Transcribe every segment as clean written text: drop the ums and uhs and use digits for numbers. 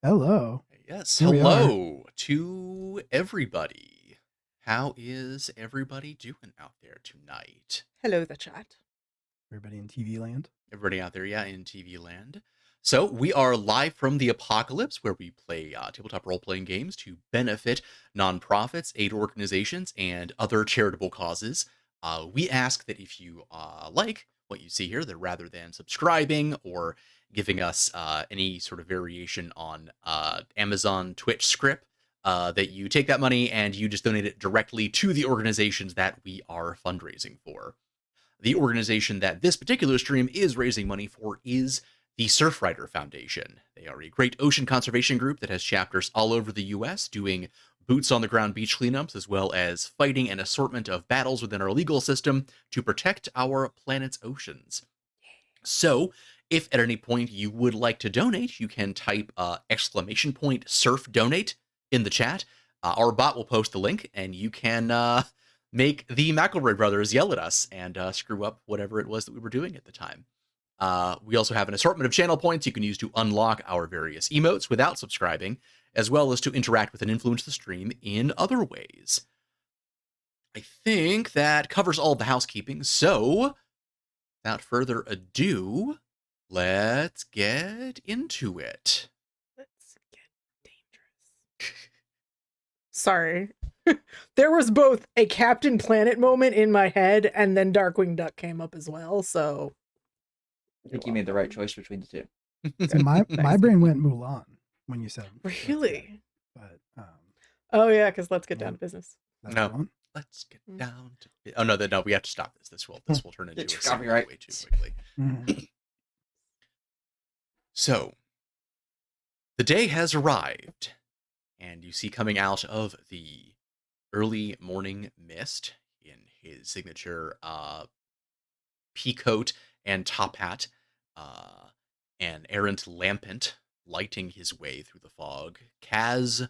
Hello. Yes, Here we are. hello to everybody. How is everybody doing out there tonight? Hello, the chat. Everybody in TV land. Everybody out there, yeah, in TV land. So, we are live from the apocalypse where we play tabletop role playing games to benefit nonprofits, aid organizations, and other charitable causes. We ask that if you like what you see here, that rather than subscribing or giving us any sort of variation on Amazon Twitch script, that you take that money and you just donate it directly to the organizations that we are fundraising for. The organization that this particular stream is raising money for is the Surfrider Foundation. They are a great ocean conservation group that has chapters all over the US doing boots on the ground beach cleanups, as well as fighting an assortment of battles within our legal system to protect our planet's oceans. So, if at any point you would like to donate, you can type !surf donate in the chat. Our bot will post the link, and you can make the McElroy brothers yell at us and screw up whatever it was that we were doing at the time. We also have an assortment of channel points you can use to unlock our various emotes without subscribing, as well as to interact with and influence the stream in other ways. I think that covers all of the housekeeping, so without further ado, let's get into it. Let's get dangerous. Sorry. There was both a Captain Planet moment in my head, and then Darkwing Duck came up as well, so... I think you made the right choice between the two. See, my brain went Mulan when you said. Really? But oh yeah, because let's get down to business. No. Let's get down to. Oh no, we have to stop this. This will turn into a copyright way too quickly. Mhm. So, the day has arrived, and you see coming out of the early morning mist in his signature pea coat and top hat, an errant lampant lighting his way through the fog, Kaz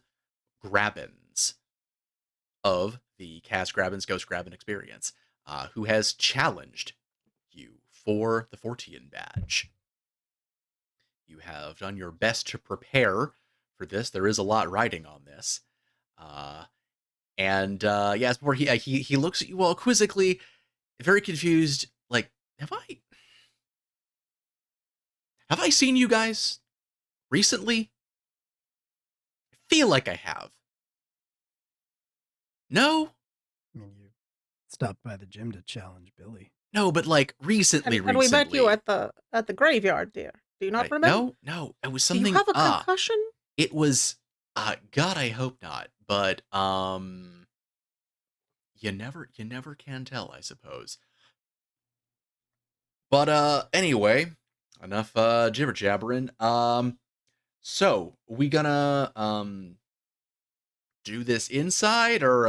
Grabbins of the Kaz Grabbins Ghost Grabbin experience, who has challenged you for the Fortean badge. You have done your best to prepare for this. There is a lot riding on this. Yes, before he looks at you all quizzically, very confused, like, have I seen you guys recently? I feel like I have. No? I mean, you stopped by the gym to challenge Billy. No, but like recently. And we met you at the graveyard there. Do you not remember? No. It was something. Do you have a concussion? It was. God, I hope not. But you never can tell, I suppose. But anyway, enough jibber jabbering. So we gonna do this inside or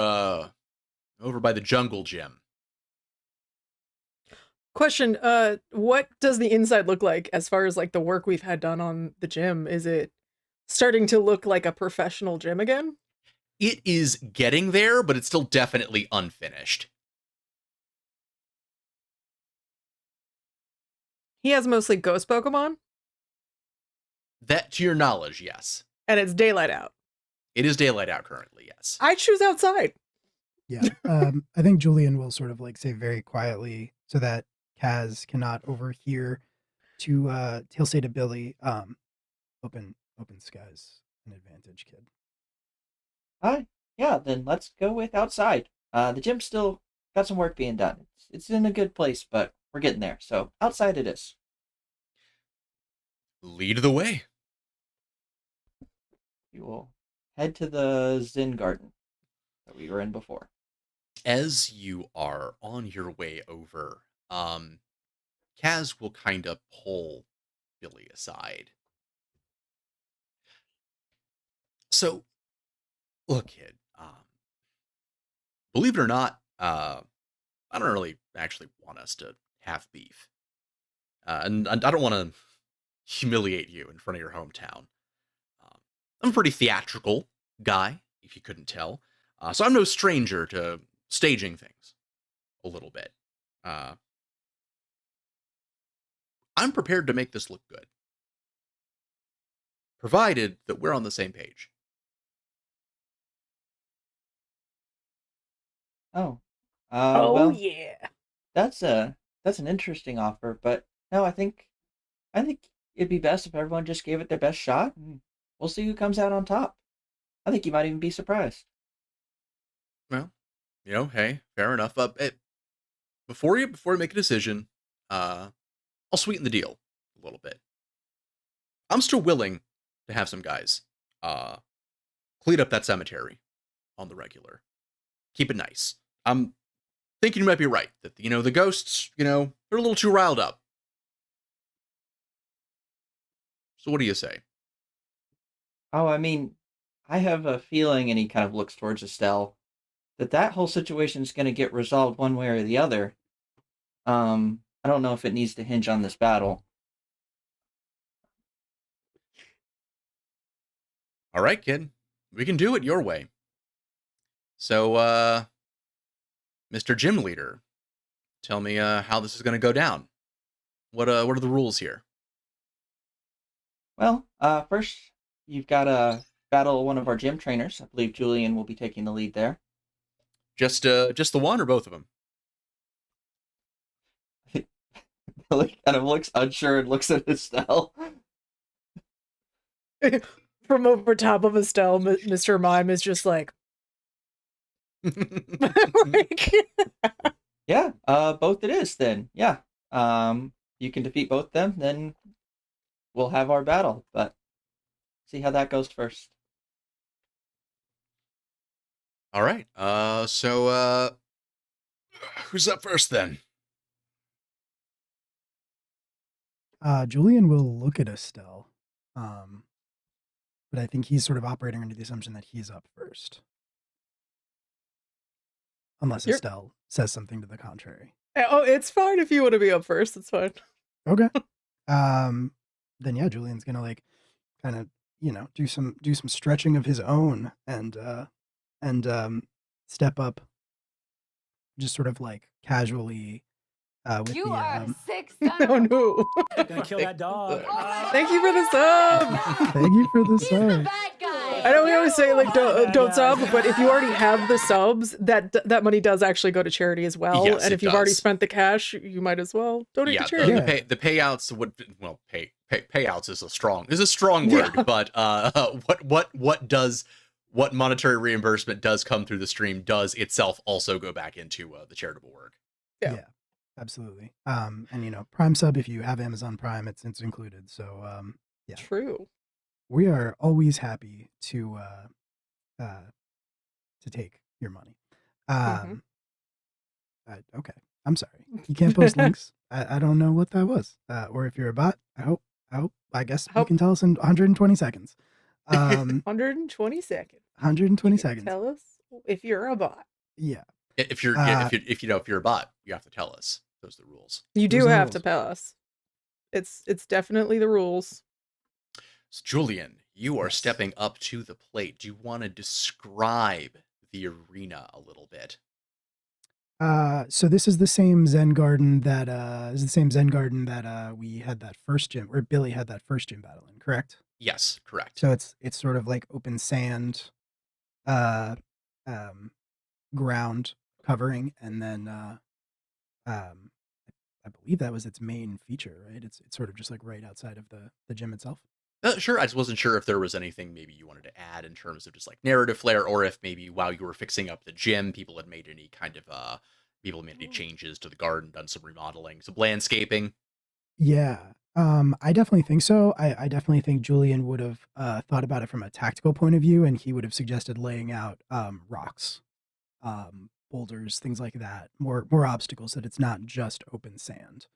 over by the jungle gym? Question, what does the inside look like as far as like the work we've had done on the gym? Is it starting to look like a professional gym again? It is getting there, but it's still definitely unfinished. He has mostly ghost Pokemon? That, to your knowledge, yes. And it's daylight out. It is daylight out currently, yes. I choose outside. Yeah. I think Julian will sort of like say very quietly so that Kaz cannot overhear he'll say to Billy, open skies, an advantage, kid. Yeah, then let's go with outside. The gym's still got some work being done. It's in a good place, but we're getting there. So outside it is. Lead the way. We will head to the Zen Garden that we were in before. As you are on your way over, Kaz will kind of pull Billy aside. So, look, kid, believe it or not, I don't really actually want us to have beef. And I don't want to humiliate you in front of your hometown. I'm a pretty theatrical guy, if you couldn't tell. So I'm no stranger to staging things a little bit. I'm prepared to make this look good. provided that we're on the same page. Oh, Oh well, yeah. that's an interesting offer, but no, I think it'd be best if everyone just gave it their best shot, and we'll see who comes out on top. I think you might even be surprised. Well, hey, fair enough. Before you make a decision, I'll sweeten the deal a little bit. I'm still willing to have some guys uh, clean up that cemetery on the regular. Keep it nice. I'm thinking you might be right that the ghosts, they're a little too riled up. So what do you say? Oh, I mean, I have a feeling, and he kind of looks towards Estelle, that whole situation is going to get resolved one way or the other. I don't know if it needs to hinge on this battle. All right, kid, we can do it your way. So, Mr. Gym Leader, tell me how this is going to go down. What are the rules here? Well, first you've got to battle one of our gym trainers. I believe Julian will be taking the lead there. Just the one or both of them? Billy kind of looks unsure and looks at Estelle. From over top of Estelle, Mr. Mime is just like, like Yeah, both it is then. Yeah. You can defeat both them, then we'll have our battle. But see how that goes first. All right. So who's up first then? Julian will look at Estelle, but I think he's sort of operating under the assumption that he's up first, unless You're- Estelle says something to the contrary. oh, it's fine if you want to be up first. It's fine. Okay. Then yeah, Julian's gonna like kind of do some stretching of his own and step up, just sort of like casually with You the are a sick Oh son of a no! Gonna kill that dog. Thank you for the sub. Thank you for the He's the sub. bad guy. I know we always say like don't sub, but if you already have the subs, that money does actually go to charity as well. Yes, And it if you've already does. spent the cash, you might as well donate Yeah, to charity. the payouts would payouts is a strong Yeah. word, but what monetary reimbursement does come through the stream does itself also go back into the charitable work. Yeah. Yeah, absolutely. And Prime sub, if you have Amazon Prime, it's included. So yeah, True. we are always happy to take your money. Mhm. Okay, I'm sorry. You can't post links. I don't know what that was. Or if you're a bot, I guess you Hope- can tell us in 120 seconds. 120 seconds. 120 You can seconds. Tell us if you're a bot. Yeah. If you're Uh, if you're a bot, you have to tell us. Those are the rules. You do Those are the have to rules. tell us. It's definitely the rules. So Julian, you are Yes. stepping up to the plate. Do you want to describe the arena a little bit? So this is the same Zen garden that we had that first gym, or Billy had that first gym battle in, correct? Yes, correct. So it's sort of like open sand, uh, ground covering, and then um, I believe that was its main feature, right? It's sort of just like right outside of the gym itself. Sure. I just wasn't sure if there was anything maybe you wanted to add in terms of just like narrative flair, or if maybe while you were fixing up the gym, people had made any kind of changes to the garden, done some remodeling, some landscaping. Yeah. I definitely think so. I definitely think Julian would have thought about it from a tactical point of view, and he would have suggested laying out rocks, boulders, things like that, more obstacles, that it's not just open sand.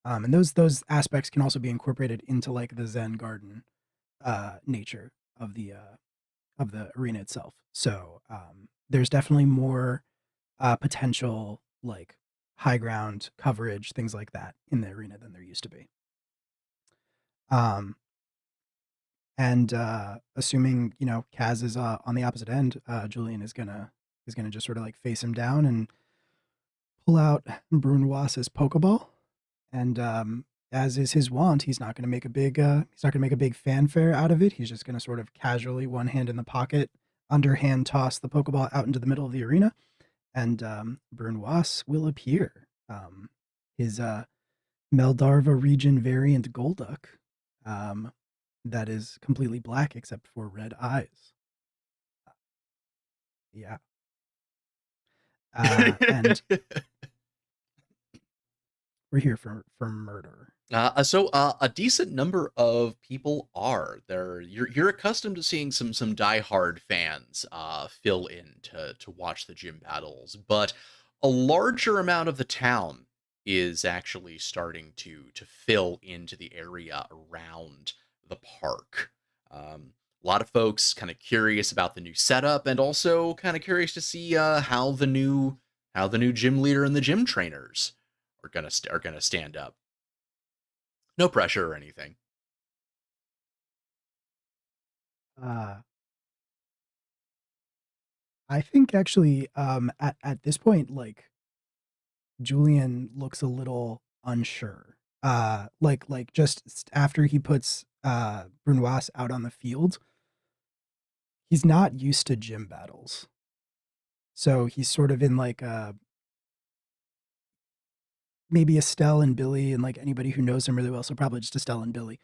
And those aspects can also be incorporated into like the Zen garden nature of the arena itself. So there's definitely more potential like high ground coverage, things like that in the arena than there used to be. And assuming Kaz is on the opposite end, Julian is gonna just sort of like face him down and pull out Brunois's Pokeball, and as is his wont, he's not going to make a big fanfare out of it. He's just going to sort of casually, one hand in the pocket, underhand toss the Pokeball out into the middle of the arena, and Brunoise will appear. His Meldarva region variant Golduck, that is completely black except for red eyes. Yeah. And we're here for murder. So a decent number of people are there. You're accustomed to seeing some diehard fans fill in to watch the gym battles, but a larger amount of the town is actually starting to fill into the area around the park. A lot of folks kind of curious about the new setup, and also kind of curious to see how the new gym leader and the gym trainers are gonna stand up. No pressure or anything. Uh, I think actually, at this point, like Julian looks a little unsure. Like just after he puts Brunoise out on the field, he's not used to gym battles, so he's sort of in like maybe Estelle and Billy, and like anybody who knows him really well, so probably just Estelle and Billy,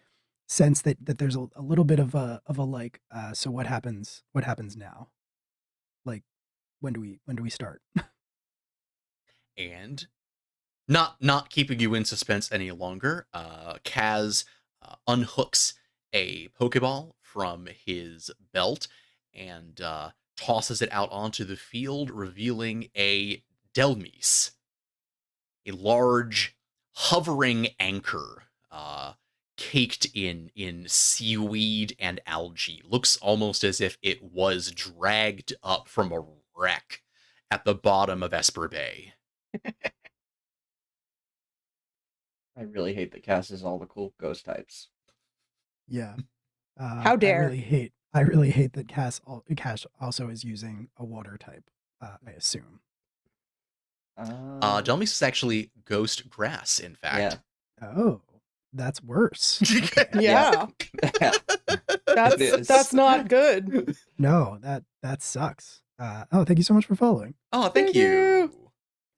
sense that there's a little bit of a like, so what happens now? Like, when do we start? And not keeping you in suspense any longer, Kaz unhooks a Pokeball from his belt and tosses it out onto the field, revealing a Delmise, a large hovering anchor, caked in seaweed and algae. Looks almost as if it was dragged up from a wreck at the bottom of Esper Bay. I really hate that Cass is all the cool ghost types. Yeah. How dare. I really hate that Cass also is using a water type, I assume. Delmise is actually ghost grass, in fact. Oh, that's worse. Okay. Yeah. Yeah. That's not good. No, that sucks. Thank you so much for following. Oh, thank Thank you.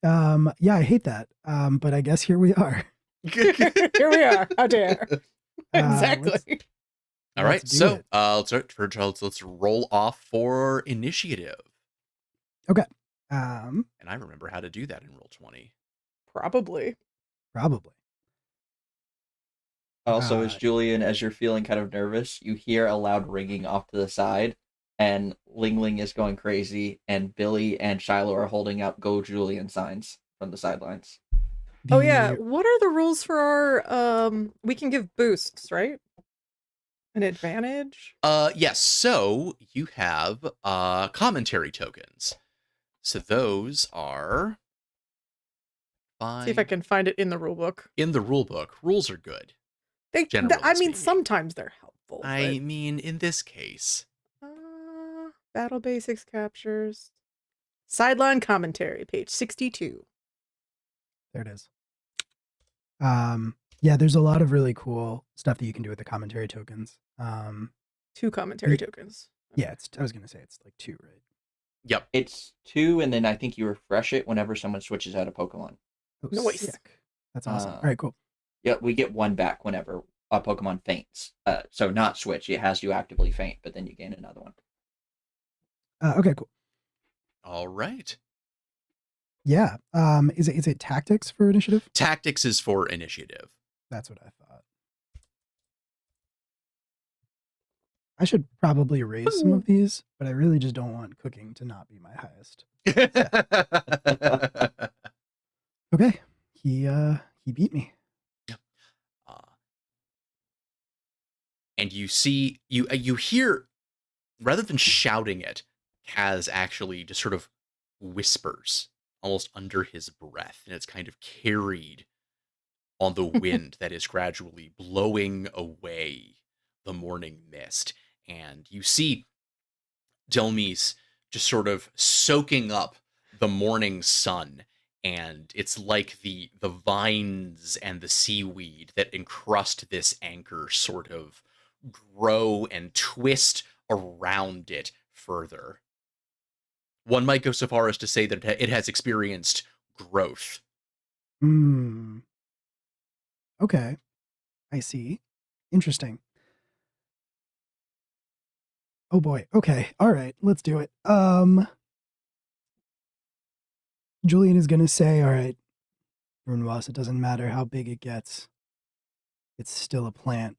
Yeah, I hate that. But I guess here we are. Here we are. How dare. Exactly. All right, Let's do so it. let's roll off for initiative. Okay. And I remember how to do that in Roll20. Probably. Also, as Julian, as you're feeling kind of nervous, you hear a loud ringing off to the side, and Ling Ling is going crazy, and Billy and Shiloh are holding up "Go Julian" signs from the sidelines. Oh yeah, what are the rules for our we can give boosts, right? An advantage? Yes, so you have commentary tokens. So those are fine. See if I can find it in the rule book. In the rule book. Rules are good. I Generally mean, speaking. sometimes they're helpful. I mean, in this case. Battle basics captures. Sideline commentary, page 62. There it is. Yeah, there's a lot of really cool stuff that you can do with the commentary tokens. 2 commentary tokens. Yeah, I was gonna say it's like 2, right? Yep. It's 2, and then I think you refresh it whenever someone switches out a Pokemon. Oh, Nice. sick. That's awesome. All right, cool. Yeah, we get 1 back whenever a Pokemon faints. So not switch, it has to actively faint, but then you gain another one. Okay, cool. All right. Yeah. Is it tactics for initiative? Tactics is for initiative. That's what I thought. I should probably raise some of these, but I really just don't want cooking to not be my highest. Okay. He beat me. And you see, you hear, rather than shouting it, Kaz actually just sort of whispers almost under his breath, and it's kind of carried on the wind that is gradually blowing away the morning mist. And you see Delmise just sort of soaking up the morning sun and it's like the vines and the seaweed that encrust this anchor sort of grow and twist around it further. One might go so far as to say that it has experienced growth. Hmm. Okay. I see. Interesting. Oh boy. Okay. All right. Let's do it. Julian is gonna say, all right, Brunwas, it doesn't matter how big it gets. It's still a plant.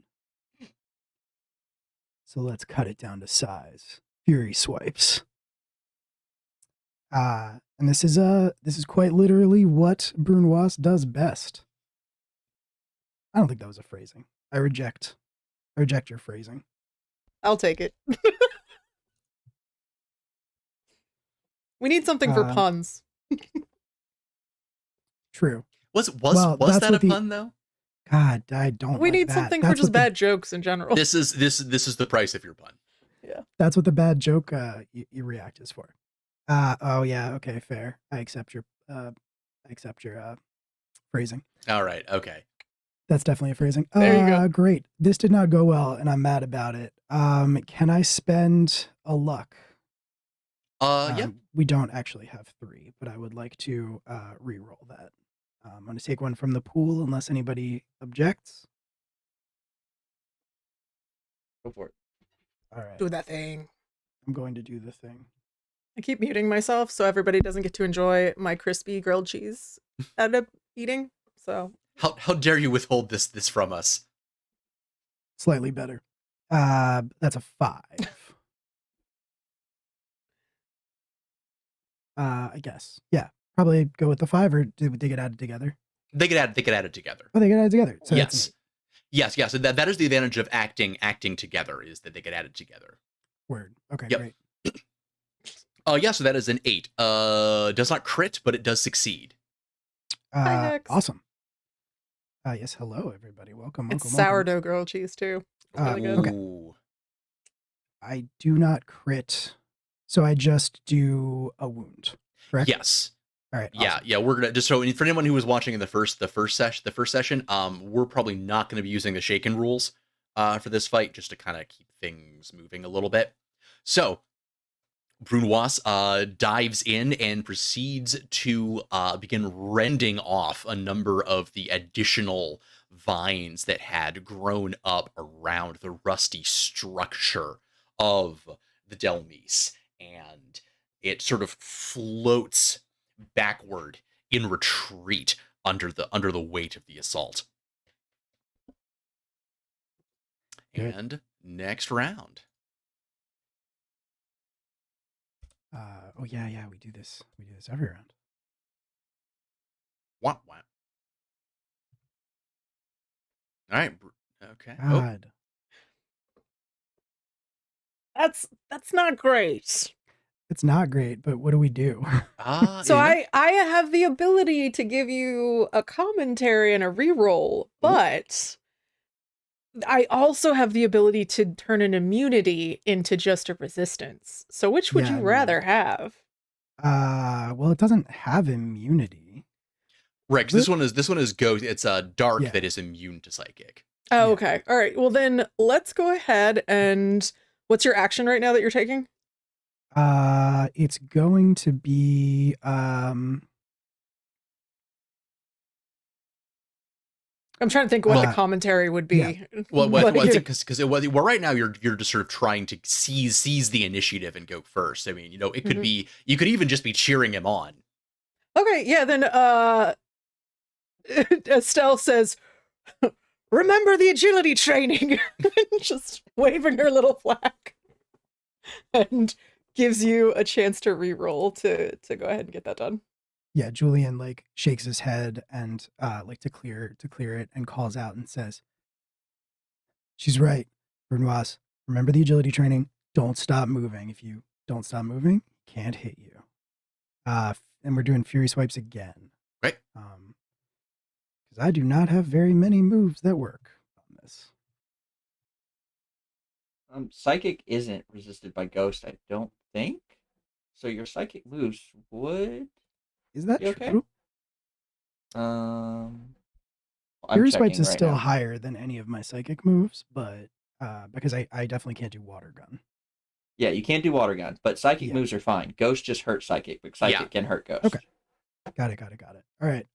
So let's cut it down to size. Fury swipes. And this is quite literally what Brunwas does best. I don't think that was a phrasing. I reject your phrasing. I'll take it. We need something for puns. True. Was that's that a what the- pun though? God, I don't. We like need that. something That's for just what the- bad jokes in general. This is the price of your pun. Yeah. That's what the bad joke you react is for. Oh yeah, okay, fair. I accept your phrasing. All right, okay. That's definitely a phrasing. There you go. Great. This did not go well, and I'm mad about it. Can I spend a luck? Yeah. We don't actually have 3, but I would like to re-roll that. I'm going to take one from the pool unless anybody objects. Go for it. All right. Do that thing. I'm going to do the thing. I keep muting myself so everybody doesn't get to enjoy my crispy grilled cheese out of eating. So How dare you withhold this from us? Slightly better. That's a 5. I guess. Yeah. Probably go with the 5, or did they get added together? They get added together. Oh, they get added together. So that's an yes. So that is the advantage of acting together, is that they get added together. 8. Word. Okay, Yep. great. Yeah, so that is an 8. Does not crit, but it does succeed. Hi, Hex. Awesome. Yes, hello everybody. Welcome. it's welcome. sourdough grilled cheese too. It's really good. Okay. Ooh. I do not crit, so I just do a wound. Correct? Yes. All right. Yeah, awesome. yeah. We're gonna just so for anyone who was watching in the first session, we're probably not gonna be using the shaken rules for this fight, just to kind of keep things moving a little bit. So Brunoise dives in and proceeds to begin rending off a number of the additional vines that had grown up around the rusty structure of the Delmise, and it sort of floats backward in retreat under the weight of the assault. Good. And next round. Oh yeah. We do this every round. Wah, wah. All right. Okay. God. That's not great. It's not great, but what do we do? So I have the ability to give you a commentary and a reroll, but I also have the ability to turn an immunity into just a resistance. So which would Yeah, you I mean, rather have? Well, it doesn't have immunity. right, 'cause this one is ghost. It's dark Yeah. that is immune to psychic. Oh, Yeah. okay. All right. Well, then let's go ahead and what's your action right now that you're taking? It's going to be I'm trying to think what the Uh, commentary would be. yeah. Well, Letting you- because right now you're just sort of trying to seize the initiative and go first. I mean, it could Mhm. be, you could even just be cheering him on. Okay, yeah, then Estelle says, remember the agility training, just waving her little flag, and gives you a chance to re-roll to go ahead and get that done. yeah, Julian like shakes his head and like to clear it and calls out and says, "She's right, Brunoise. Remember the agility training. Don't stop moving. If you don't stop moving, can't hit you." And we're doing fury swipes again. Right. Because I do not have very many moves that work on this. Psychic isn't resisted by ghost, I don't think. So your psychic moves would. Is that You okay? true? I'm Furious Bites checking is right still now. higher than any of my psychic moves, but because I definitely can't do water gun. Yeah, you can't do water gun, but psychic Yeah. moves are fine. Ghost just hurt psychic, but psychic Yeah. can hurt ghost. Okay. Got it. All right.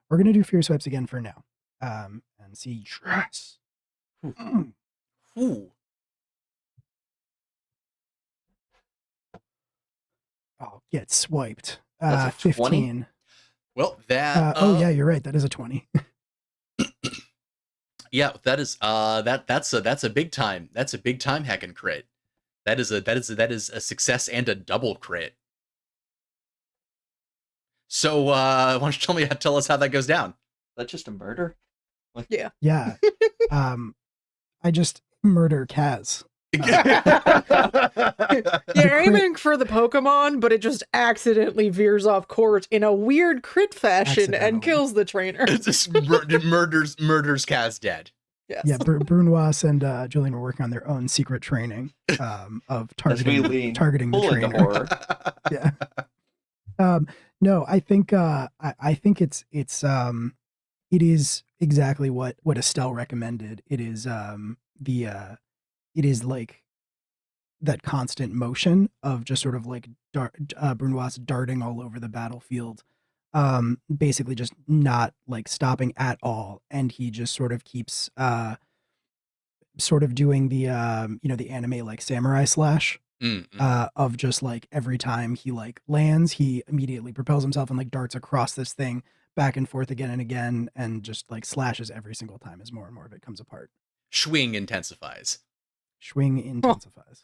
We're gonna do Fierce Wipes again for now. And see stress. Ooh. Oh, get swiped. That's a 20? 15. Well, that Oh yeah, you're right. That is a 20. yeah, that is that's a big time. That's a big time hacking crit. That is a success and a double crit. So why don't you tell us how that goes down? That's just a murder? Yeah. Yeah. I just murder Kaz. You're aiming for the Pokemon, but it just accidentally veers off course in a weird crit fashion and kills the trainer. It just murders Kaz dead. Yes. Yeah, Brunoise and Julian were working on their own secret training of targeting the trainer. Into horror. Yeah. No, I think it is exactly what Estelle recommended. It is it is like that constant motion of just sort of like Brunoise darting all over the battlefield, basically just not like stopping at all, and he just sort of keeps sort of doing the the anime like samurai slash. Of just like every time he like lands, he immediately propels himself and like darts across this thing back and forth again and again, and just like slashes every single time as more and more of it comes apart. Swing intensifies. Swing intensifies.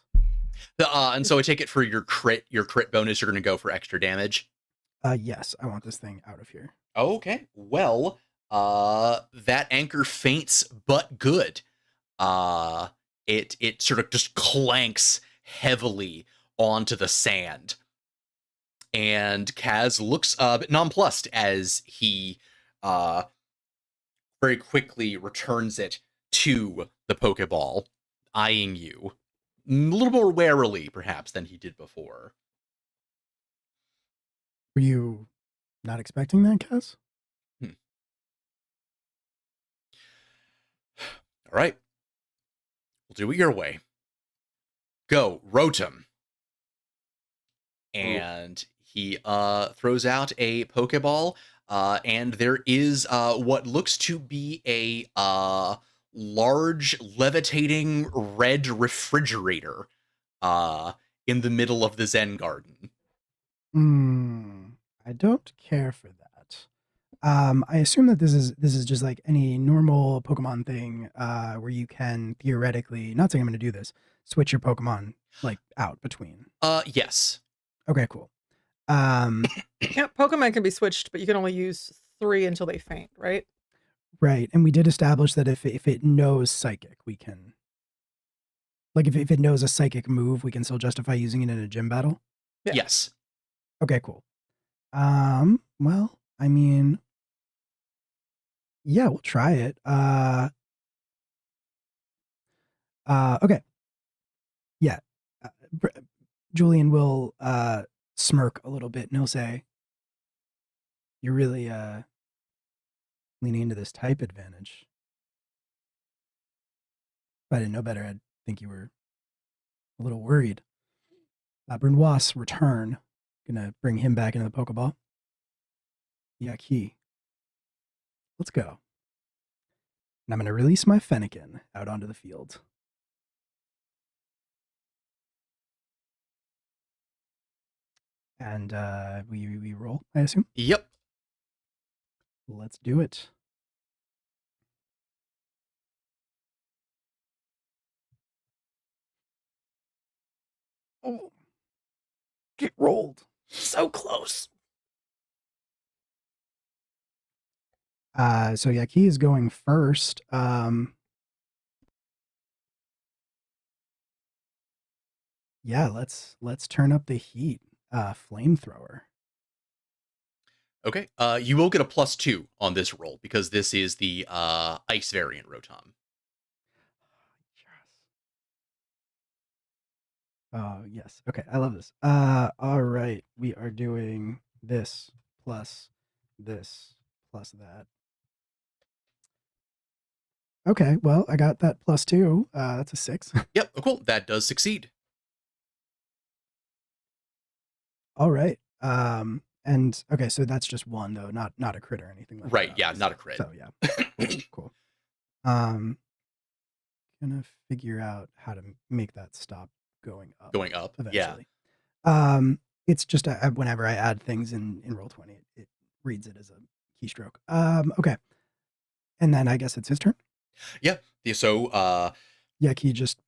And so I take it for your crit bonus, you're going to go for extra damage. Yes, I want this thing out of here. Okay. Well, that anchor faints, but good. It sort of just clanks heavily onto the sand. And Kaz looks a bit nonplussed as he very quickly returns it to the Pokeball, eyeing you a little more warily, perhaps, than he did before. Were you not expecting that, Kaz? All right. We'll do it your way. Go, Rotom. And he throws out a Pokeball, and there is what looks to be a large levitating red refrigerator in the middle of the Zen Garden. I don't care for that. I assume that this is just like any normal Pokemon thing, where you can theoretically, not saying I'm going to do this, switch your Pokemon like out between. Yes. Okay, cool. Yeah, Pokemon can be switched, but you can only use 3 until they faint, right? Right, and we did establish that if it knows Psychic, we can, like, if it knows a Psychic move, we can still justify using it in a gym battle. Yeah. Yes. Okay, cool. Well, I mean, yeah, we'll try it. Okay. Yeah. Julian will smirk a little bit and he'll say, "You're really leaning into this type advantage. If I didn't know better, I'd think you were a little worried." Brunoise return. Gonna bring him back into the Pokeball. Yaki. Let's go. And I'm gonna release my Fennekin out onto the field. And we roll, I assume? Yep. Let's do it. Oh, get rolled. So close. So Yaki is going first. Yeah, let's turn up the heat. Flamethrower. Okay. You will get a +2 on this roll because this is the ice variant Rotom. Oh, yes. Okay, I love this. All right. We are doing this plus this plus that. Okay, well, I got that +2. That's a 6. Yep, oh, cool. That does succeed. All right. And okay, so that's just one though, not a crit or anything like Right, that. yeah, not a crit. So yeah, cool. Gonna figure out how to make that stop going up. Going up, eventually. yeah. It's just whenever I add things in Roll20, it reads it as a keystroke. Okay, and then I guess it's his turn. Yeah. So Yeah, he just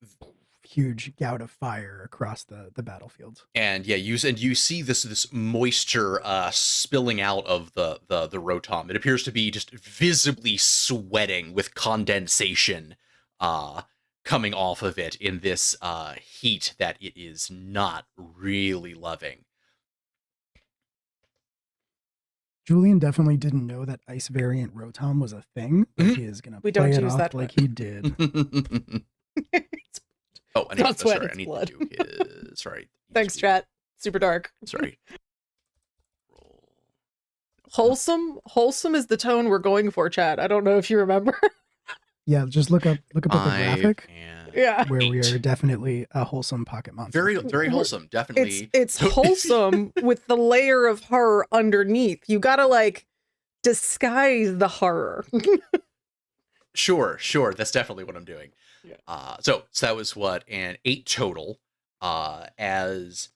huge gout of fire across the battlefield. And yeah, you see this moisture spilling out of the Rotom. It appears to be just visibly sweating with condensation coming off of it in this heat that it is not really loving. Julian definitely didn't know that ice variant Rotom was a thing, but he is gonna play it off like he did. Oh, I need, sorry, I need to do his. Sorry. Thanks, chat. Super dark. Sorry. Wholesome is the tone we're going for, chat. I don't know if you remember. Yeah, just look up at the graphic. Yeah, where we are definitely a wholesome pocket monster. Very wholesome, definitely. It's wholesome with the layer of horror underneath. You gotta like disguise the horror. Sure. That's definitely what I'm doing. Yeah. So that was what, an 8 total. As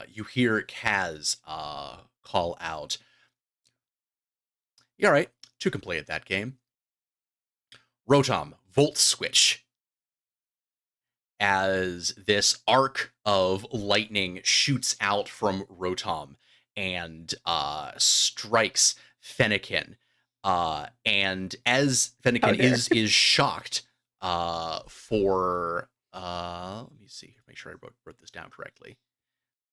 you hear Kaz call out, "You all right? 2 can play at that game." Rotom, Volt Switch. As this arc of lightning shoots out from Rotom and strikes Fennekin. And as Fennekin is shocked for let me see, make sure I wrote this down correctly.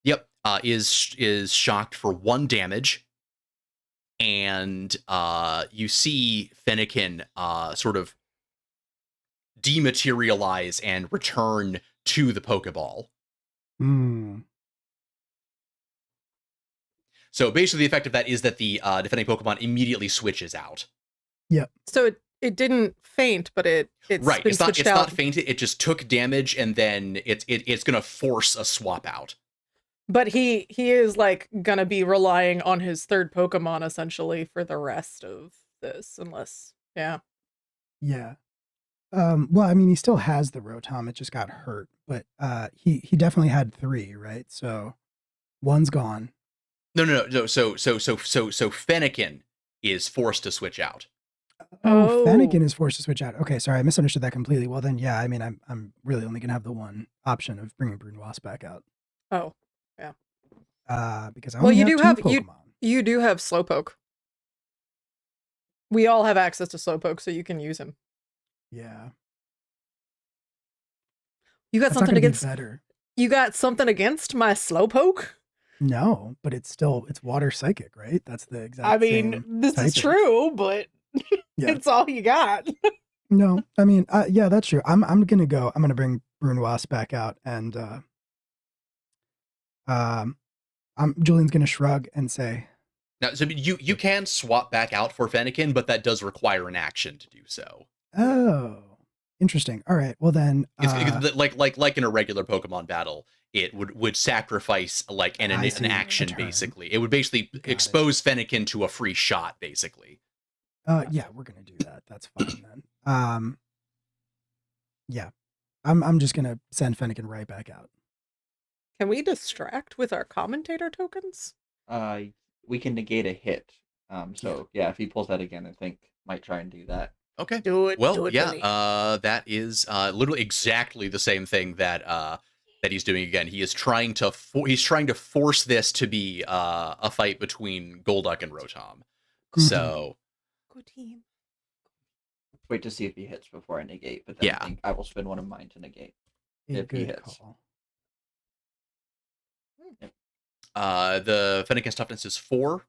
Yep, is shocked for 1 damage, and you see Fennekin sort of dematerialize and return to the Pokeball. So basically, the effect of that is that the defending Pokemon immediately switches out. Yep. So it didn't faint, but it's right. Been It's not fainted. It just took damage, and then it's gonna force a swap out. But he is like gonna be relying on his 3rd Pokemon essentially for the rest of this, unless yeah. Well, I mean, he still has the Rotom. It just got hurt, but he definitely had 3, right? So 1's gone. No. So Fennekin is forced to switch out. Oh, Fennekin is forced to switch out. Okay, sorry, I misunderstood that completely. Well, then, yeah, I mean, I'm really only gonna have the one option of bringing Brunwasp back out. Oh, yeah. Because I only have 2 Pokemon. You do have Slowpoke. We all have access to Slowpoke, so you can use him. Yeah. You got That's something against better. You got something against my Slowpoke? No, but it's water psychic, right? That's the exact I mean, this is true, but it's all you got. No, I mean, yeah, that's true. I'm gonna bring Brunwasp back out, and Julian's gonna shrug and say, "Now, so you can swap back out for Fennekin, but that does require an action to do so." Oh, interesting. All right, well then, it's like in a regular Pokemon battle, it would sacrifice like an action basically. It would basically expose Fennekin to a free shot, basically. Yeah, we're gonna do that. That's fine then. Yeah, I'm just gonna send Fennekin right back out. Can we distract with our commentator tokens? We can negate a hit. So yeah, if he pulls that again, I think might try and do that. Okay. Do it. Well, do it, yeah. That is literally exactly the same thing that he's doing again. He is trying to force this to be a fight between Golduck and Rotom. So. Good team. Wait to see if he hits before I negate, but then I think I will spend one of mine to negate if he hits. Call. The Fennekin's toughness is 4? ?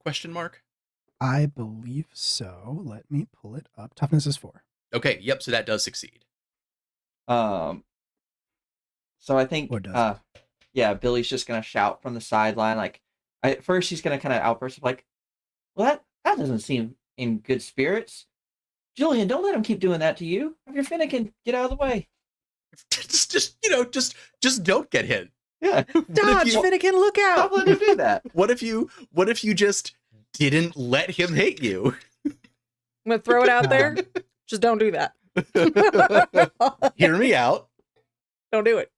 I believe so. Let me pull it up. Toughness is 4. Okay. Yep. So that does succeed. So I think yeah, Billy's just gonna shout from the sideline. Like at first he's gonna kind of outburst of like, what? That doesn't seem in good spirits. Julian, don't let him keep doing that to you. Have your Finnegan get out of the way. just don't get hit. Yeah. Dodge, Finnegan, look out! Stop letting him do that. What if you just didn't let him hit you? I'm gonna throw it out there. Just don't do that. Hear me out. Don't do it.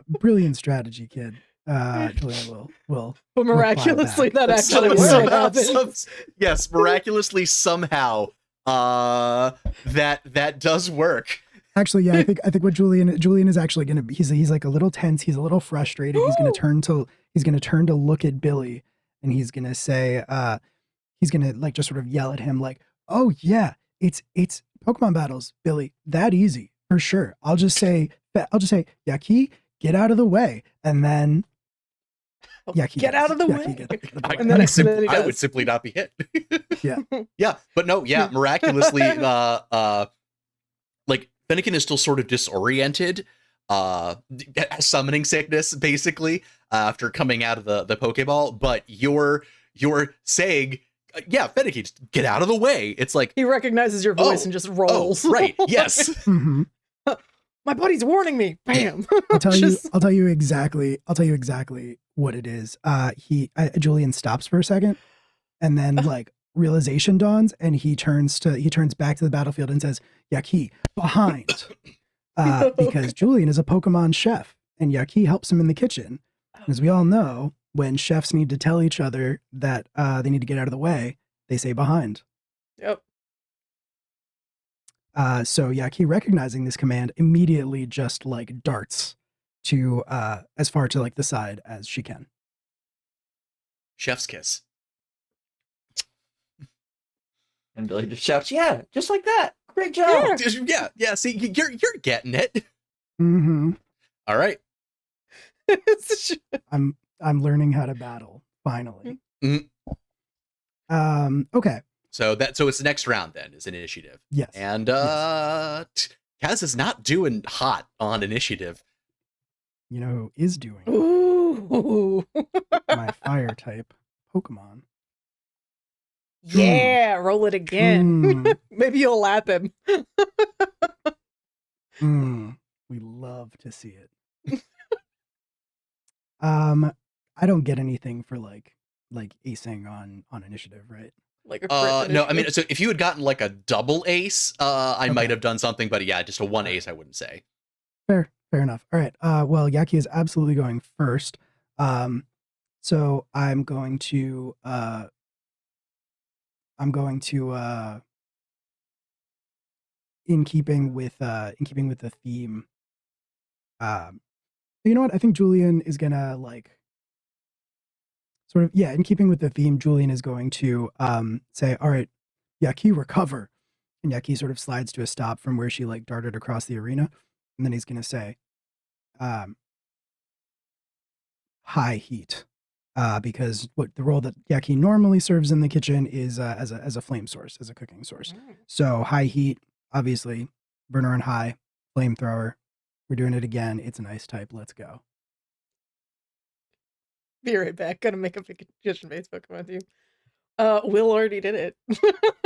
Brilliant strategy, kid. Julian will But miraculously, back. that actually happens. Yes, miraculously somehow, that does work. Actually, yeah, I think what Julian is actually gonna be. He's like a little tense. He's a little frustrated. He's gonna turn to look at Billy, and he's gonna say, he's gonna like just sort of yell at him like, "Oh yeah, it's Pokemon battles, Billy. That easy for sure. I'll just say, Yaki, get out of the way," and then. Yaki Get out of the way. Get out of the way. And then I would simply not be hit. Yeah. Yeah, but no, yeah, miraculously, like Finnegan is still sort of disoriented, summoning sickness basically after coming out of the Pokeball. But you're saying, yeah, Finnegan, just get out of the way. It's like He recognizes your voice and just rolls. Oh, right? Yes. Mhm. My buddy's warning me. Bam. I'll tell Just- you exactly what it is. Julian stops for a second, and then like realization dawns, and he turns back to the battlefield and says, "Yaki, behind," because Julian is a Pokemon chef, and Yaki helps him in the kitchen. And as we all know, when chefs need to tell each other that they need to get out of the way, they say behind. Yep. So Yaki, recognizing this command, immediately just like darts to as far to like the side as she can. Chef's kiss. And Billy just shouts, "Yeah, just like that. Great job." Yeah. See, you're getting it. Mm-hmm. All right. I'm learning how to battle finally. Mhm. Okay. So it's the next round then is an initiative. Yes. And Kaz is not doing hot on initiative. You know who is doing it? Ooh. My fire type Pokemon. Yeah, roll it again. Mm, Maybe you'll lap him. we love to see it. I don't get anything for like acing on initiative, right? Like a crit No, I mean, initiative. so if you had gotten like a double ace, I Okay. might have done something, but yeah, just a one ace, I wouldn't say. Fair enough. All right. Well, Yaki is absolutely going first. So I'm going to in keeping with the theme. You know what? I think Julian is gonna like sort of, yeah, in keeping with the theme, Julian is going to say, "All right, Yaki, recover." And Yaki sort of slides to a stop from where she like darted across the arena, and then he's gonna say, "High heat," because what the role that Yaki normally serves in the kitchen is as a flame source, as a cooking source. So high heat, obviously, burner on high, flamethrower. We're doing it again. It's an ice type. Let's go. Be right back. Gotta make a kitchen-based Pokemon with you. Will already did it.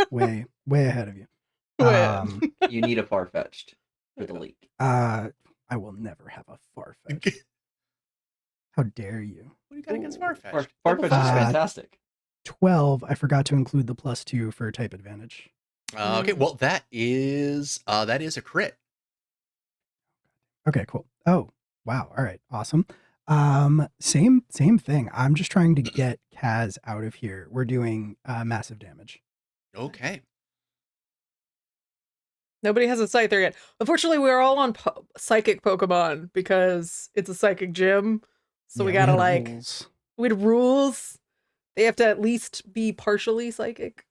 Way ahead of you. Way ahead. You need a Farfetch'd for the leak. I will never have a Farfetch. How dare you? What do you got against Farfetch? Farfetch is Uh, fantastic. 12. I forgot to include the +2 for type advantage. Okay, well that is a crit. Okay, cool. Oh, wow. All right, awesome. Same thing. I'm just trying to get Kaz out of here. We're doing massive damage. Okay. Nobody has a Scyther yet. Unfortunately, we're all on psychic Pokemon because it's a psychic gym. So we Yeah, gotta had like rules. we had rules. They have to at least be partially psychic.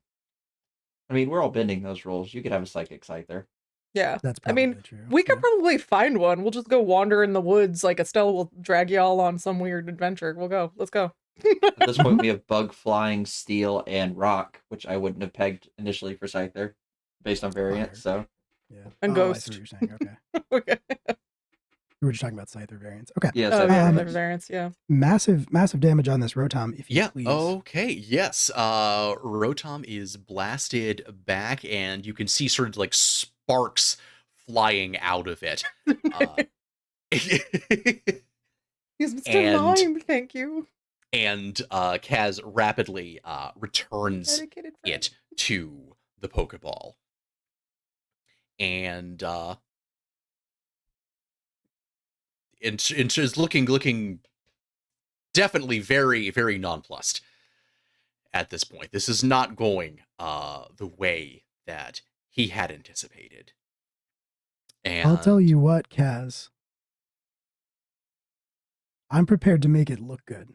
I mean, we're all bending those rules. You could have a psychic Scyther. Yeah. That's I probably mean, true. we could yeah. probably find one. We'll just go wander in the woods. Like Estelle will drag y'all on some weird adventure. We'll go. Let's go. At this point, we have Bug, Flying, Steel, and Rock, which I wouldn't have pegged initially for Scyther, based on variant. Fire. So Yeah. And I Ghost. see what you're saying. Okay. Okay. We were just talking about Scyther variants. Okay. Yes, Oh, yeah, Um, their variants, yeah. Massive damage on this Rotom, if you Yeah. please. Okay. Yes. Rotom is blasted back, and you can see sort of like sparks flying out of it. He's Mr. and Mime, thank you. and Kaz rapidly returns Dedicated friend. it to the Pokeball, and is looking definitely very, very nonplussed at this point. This is not going the way that he had anticipated. And I'll tell you what, Kaz. I'm prepared to make it look good.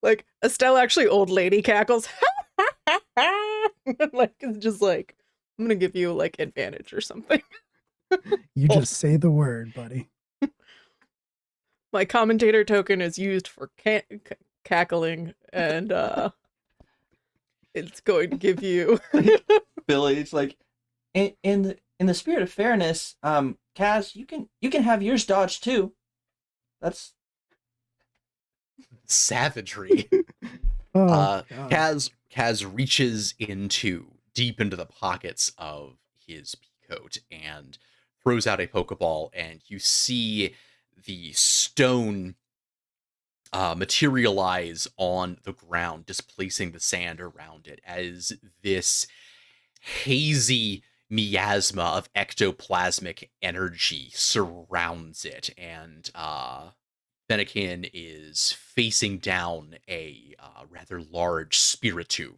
Like, Estelle actually old lady cackles. Like, it's just like, I'm gonna give you, like, advantage or something. You just say the word, buddy. My commentator token is used for cackling, and it's going to give you... Billy, it's like, in the spirit of fairness, Kaz, you can have yours dodged too. That's savagery. Oh, God. Kaz reaches deep into the pockets of his peacoat and throws out a Pokeball, and you see the stone materialize on the ground, displacing the sand around it as this hazy miasma of ectoplasmic energy surrounds it, and Fennekin is facing down a rather large Spiritomb.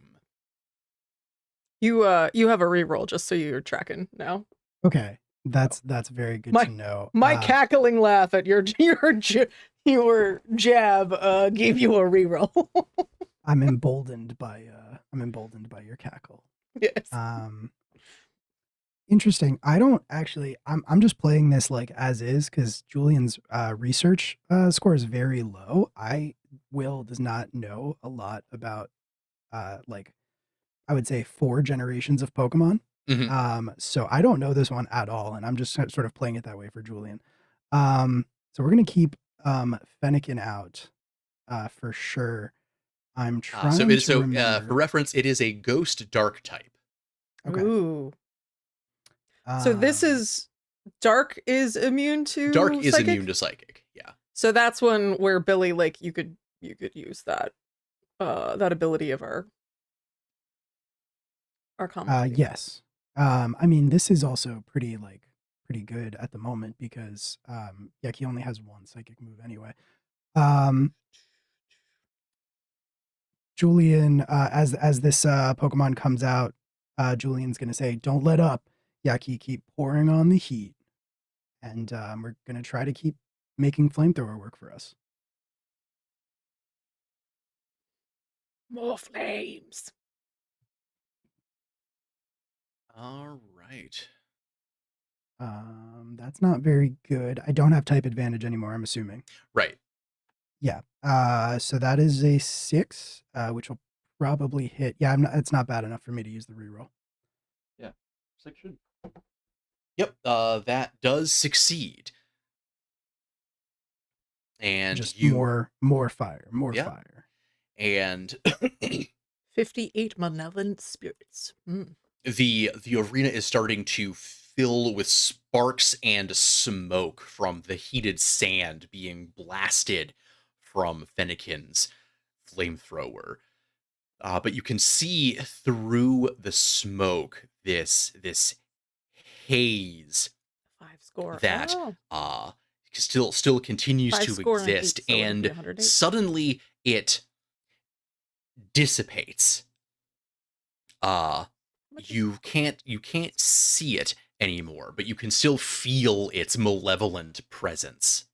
You have a reroll, just so you're tracking now. Okay, that's very good to know. My cackling laugh at your jab gave you a reroll. I'm emboldened by your cackle. Yes. Interesting. I don't actually. I'm just playing this like as is because Julian's research score is very low. Will does not know a lot about like I would say 4 generations of Pokemon. So I don't know this one at all, and I'm just sort of playing it that way for Julian. So we're gonna keep Fennekin out for sure. I'm trying to remember. For reference, it is a ghost dark type. Okay. Ooh. So this is Dark is immune to psychic? Immune to psychic. Yeah. So that's one where Billy, like, you could use that ability of our commentary. Yes. I mean, this is also pretty good at the moment because he only has 1 psychic move anyway. Julian, as this Pokemon comes out, Julian's gonna say, "Don't let up, Yaki. Keep pouring on the heat," and we're gonna try to keep making flamethrower work for us. More flames. All right. That's not very good. I don't have type advantage anymore, I'm assuming. Right. Yeah. So that is a 6, which will probably hit. Yeah, it's not bad enough for me to use the reroll. Yeah. 6 should. Yep. That does succeed. And just more fire, fire. And 58 malevolent spirits. The arena is starting to fill with sparks and smoke from the heated sand being blasted from Fennekin's flamethrower. But you can see through the smoke this haze 5 score that still continues to exist, 8, so and suddenly it dissipates. You can't see it anymore, but you can still feel its malevolent presence.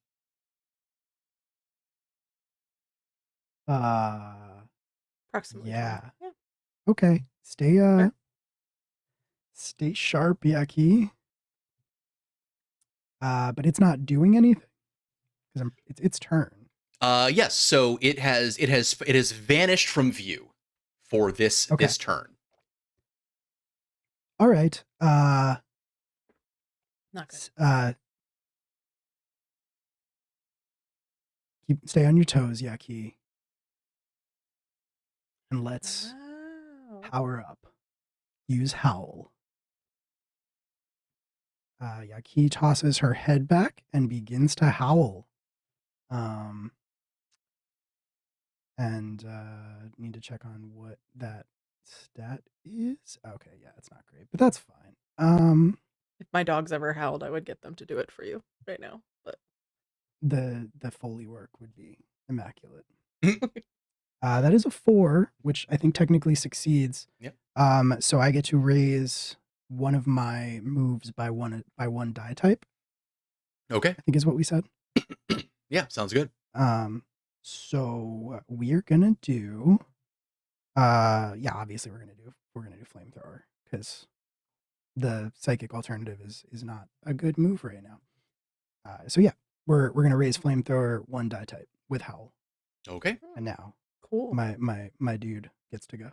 Approximately. Yeah. Okay. Stay sharp, Yaki. But it's not doing anything because it's its turn. Yes. So it has vanished from view for this turn. All right. Not good. Stay on your toes, Yaki. And let's Wow. power up. Use Howl. Yaki tosses her head back and begins to howl. And need to check on what that stat is. Okay, yeah, it's not great, but that's fine. If my dogs ever howled, I would get them to do it for you right now. But The Foley work would be immaculate. That is a 4, which I think technically succeeds. Yep. So I get to raise one of my moves by one die type. Okay. I think is what we said. Yeah, sounds good. So we're gonna do. Yeah, obviously we're gonna do flamethrower because the psychic alternative is not a good move right now. So yeah, we're gonna raise flamethrower 1 die type with Howl, Okay. and now cool. my dude gets to go.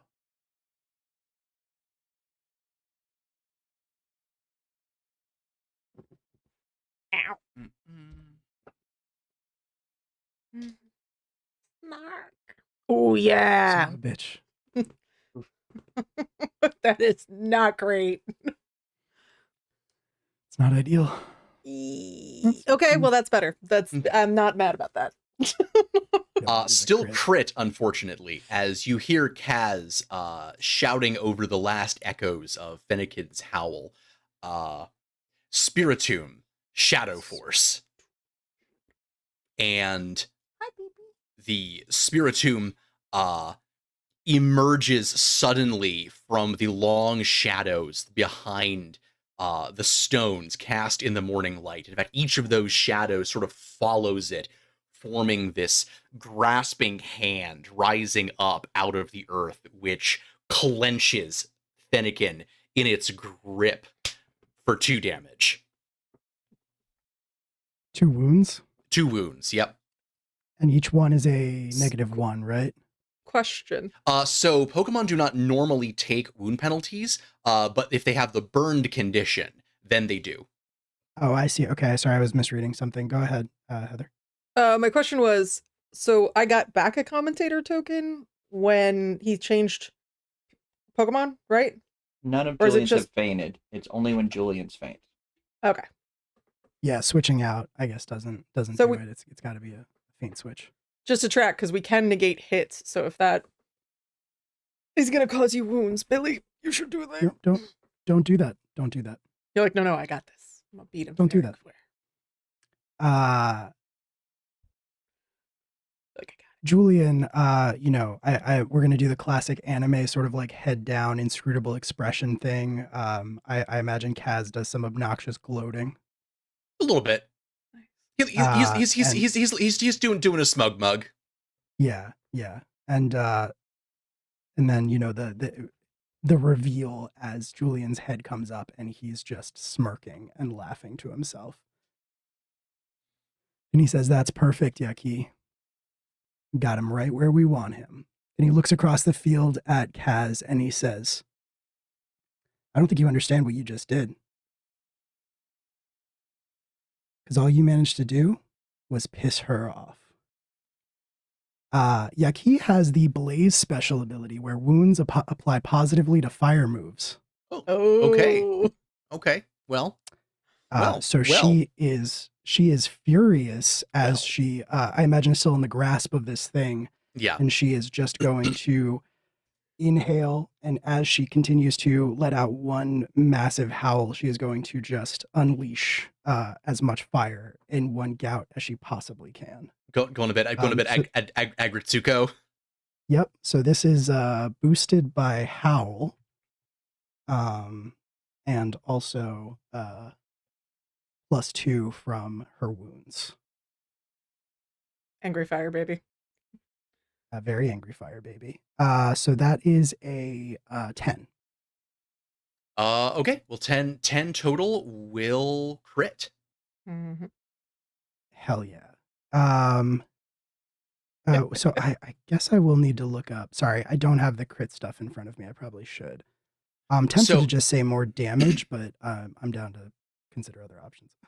Ow. Mm-mm. Snark. Oh yeah. Son of a bitch. That is not great. It's not ideal. Okay, well that's better. I'm not mad about that. Yeah, it is a Still crit. crit, unfortunately, as you hear Kaz shouting over the last echoes of Fennekin's howl. Spiritomb, Shadow Force. And Hi, baby. the Spiritomb emerges suddenly from the long shadows behind the stones cast in the morning light. In fact, each of those shadows sort of follows it, forming this grasping hand rising up out of the earth, which clenches Fennekin in its grip for 2 damage. 2 wounds, 2 wounds, yep. and each one is a -1, right? Question. So Pokemon do not normally take wound penalties, but if they have the burned condition, then they do. Oh, I see. Okay, sorry, I was misreading something. Go ahead, Heather. My question was, so I got back a commentator token when he changed Pokemon, right? None of Or is it Julian's just- have fainted. It's only when Julian's faint. Okay. Yeah, switching out, I guess, doesn't So do we- it. It's got to be a faint switch. Just to track, because we can negate hits. So if that is gonna cause you wounds, Billy, you should do that. Don't do that. Don't do that. You're like, no, I got this. I'm gonna beat him. Don't do fair and that. square. Like, I got it. Julian, we're gonna do the classic anime sort of like head down, inscrutable expression thing. I imagine Kaz does some obnoxious gloating. A little bit. Nice. He's doing a smug mug. Yeah, and then the reveal as Julian's head comes up and he's just smirking and laughing to himself, and he says, "That's perfect, Yaki. Got him right where we want him." And he looks across the field at Kaz and he says, "I don't think you understand what you just did. Because all you managed to do was piss her off." Yaki has the Blaze special ability where wounds apply positively to fire moves. Oh, Oh. okay. Well, So well. she is furious as Well. she, I imagine, is still in the grasp of this thing. Yeah. And she is just going to inhale, and as she continues to let out one massive howl, she is going to just unleash as much fire in one gout as she possibly can. Going to bed. Agritsuko. Yep. So this is boosted by Howl, and also +2 from her wounds. Angry fire baby. A very angry fire baby. So that is a 10. Okay. Well, 10 total will crit. Mm-hmm. Hell yeah. So I guess I will need to look up. Sorry, I don't have the crit stuff in front of me. I probably should. I'm tempted So- to just say more damage, but I'm down to consider other options. I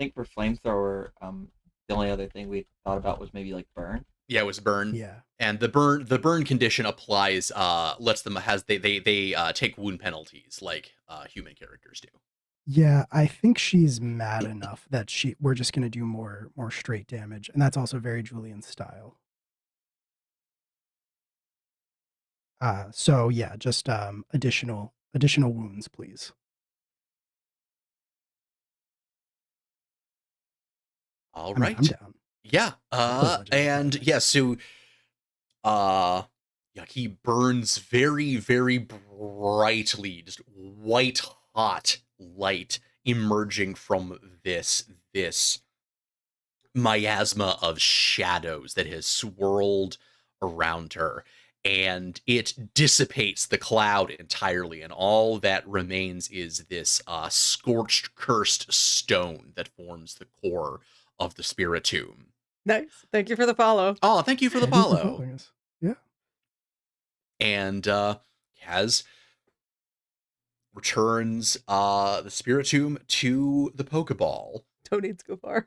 think for flamethrower, the only other thing we thought about was maybe like burn. Yeah, it was burn. Yeah. And the burn condition applies, lets them they take wound penalties like human characters do. Yeah, I think she's mad enough that we're just gonna do more straight damage, and that's also very Julian style. So yeah, just additional wounds, please. All I mean, right. I'm down. Yeah. I'll put a bunch of those And on yeah, so yeah, he burns very, very brightly, just white hot light emerging from this miasma of shadows that has swirled around her, and it dissipates the cloud entirely, and all that remains is this scorched, cursed stone that forms the core of the spirit tomb. Nice. Thank you for the follow. Oh, thank you for the Thank you for follow. following us. Yeah. And Kaz returns the spirit tomb to the Pokeball. Donates go far.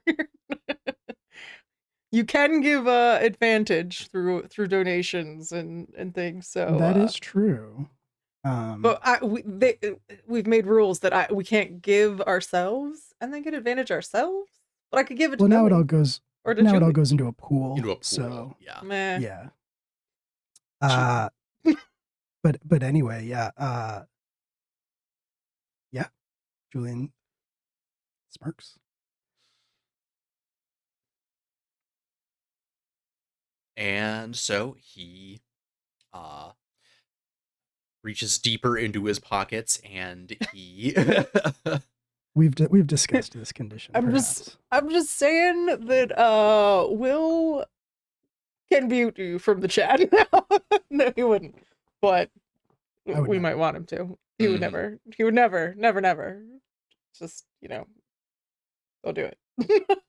You can give advantage through donations and things. So That is true. but we've made rules that we can't give ourselves and then get advantage ourselves. But I could give it to well, now it Billy all goes or to now it all Julie. goes into a pool. Into a pool. So Yeah. Meh. yeah. But anyway, yeah. Yeah. Julian smirks. And so he reaches deeper into his pockets, and he We've discussed this condition. I'm just saying that Will can mute you from the chat now. No, he wouldn't. But I would we never. might want him to. He would never. He would never. Just, don't do it.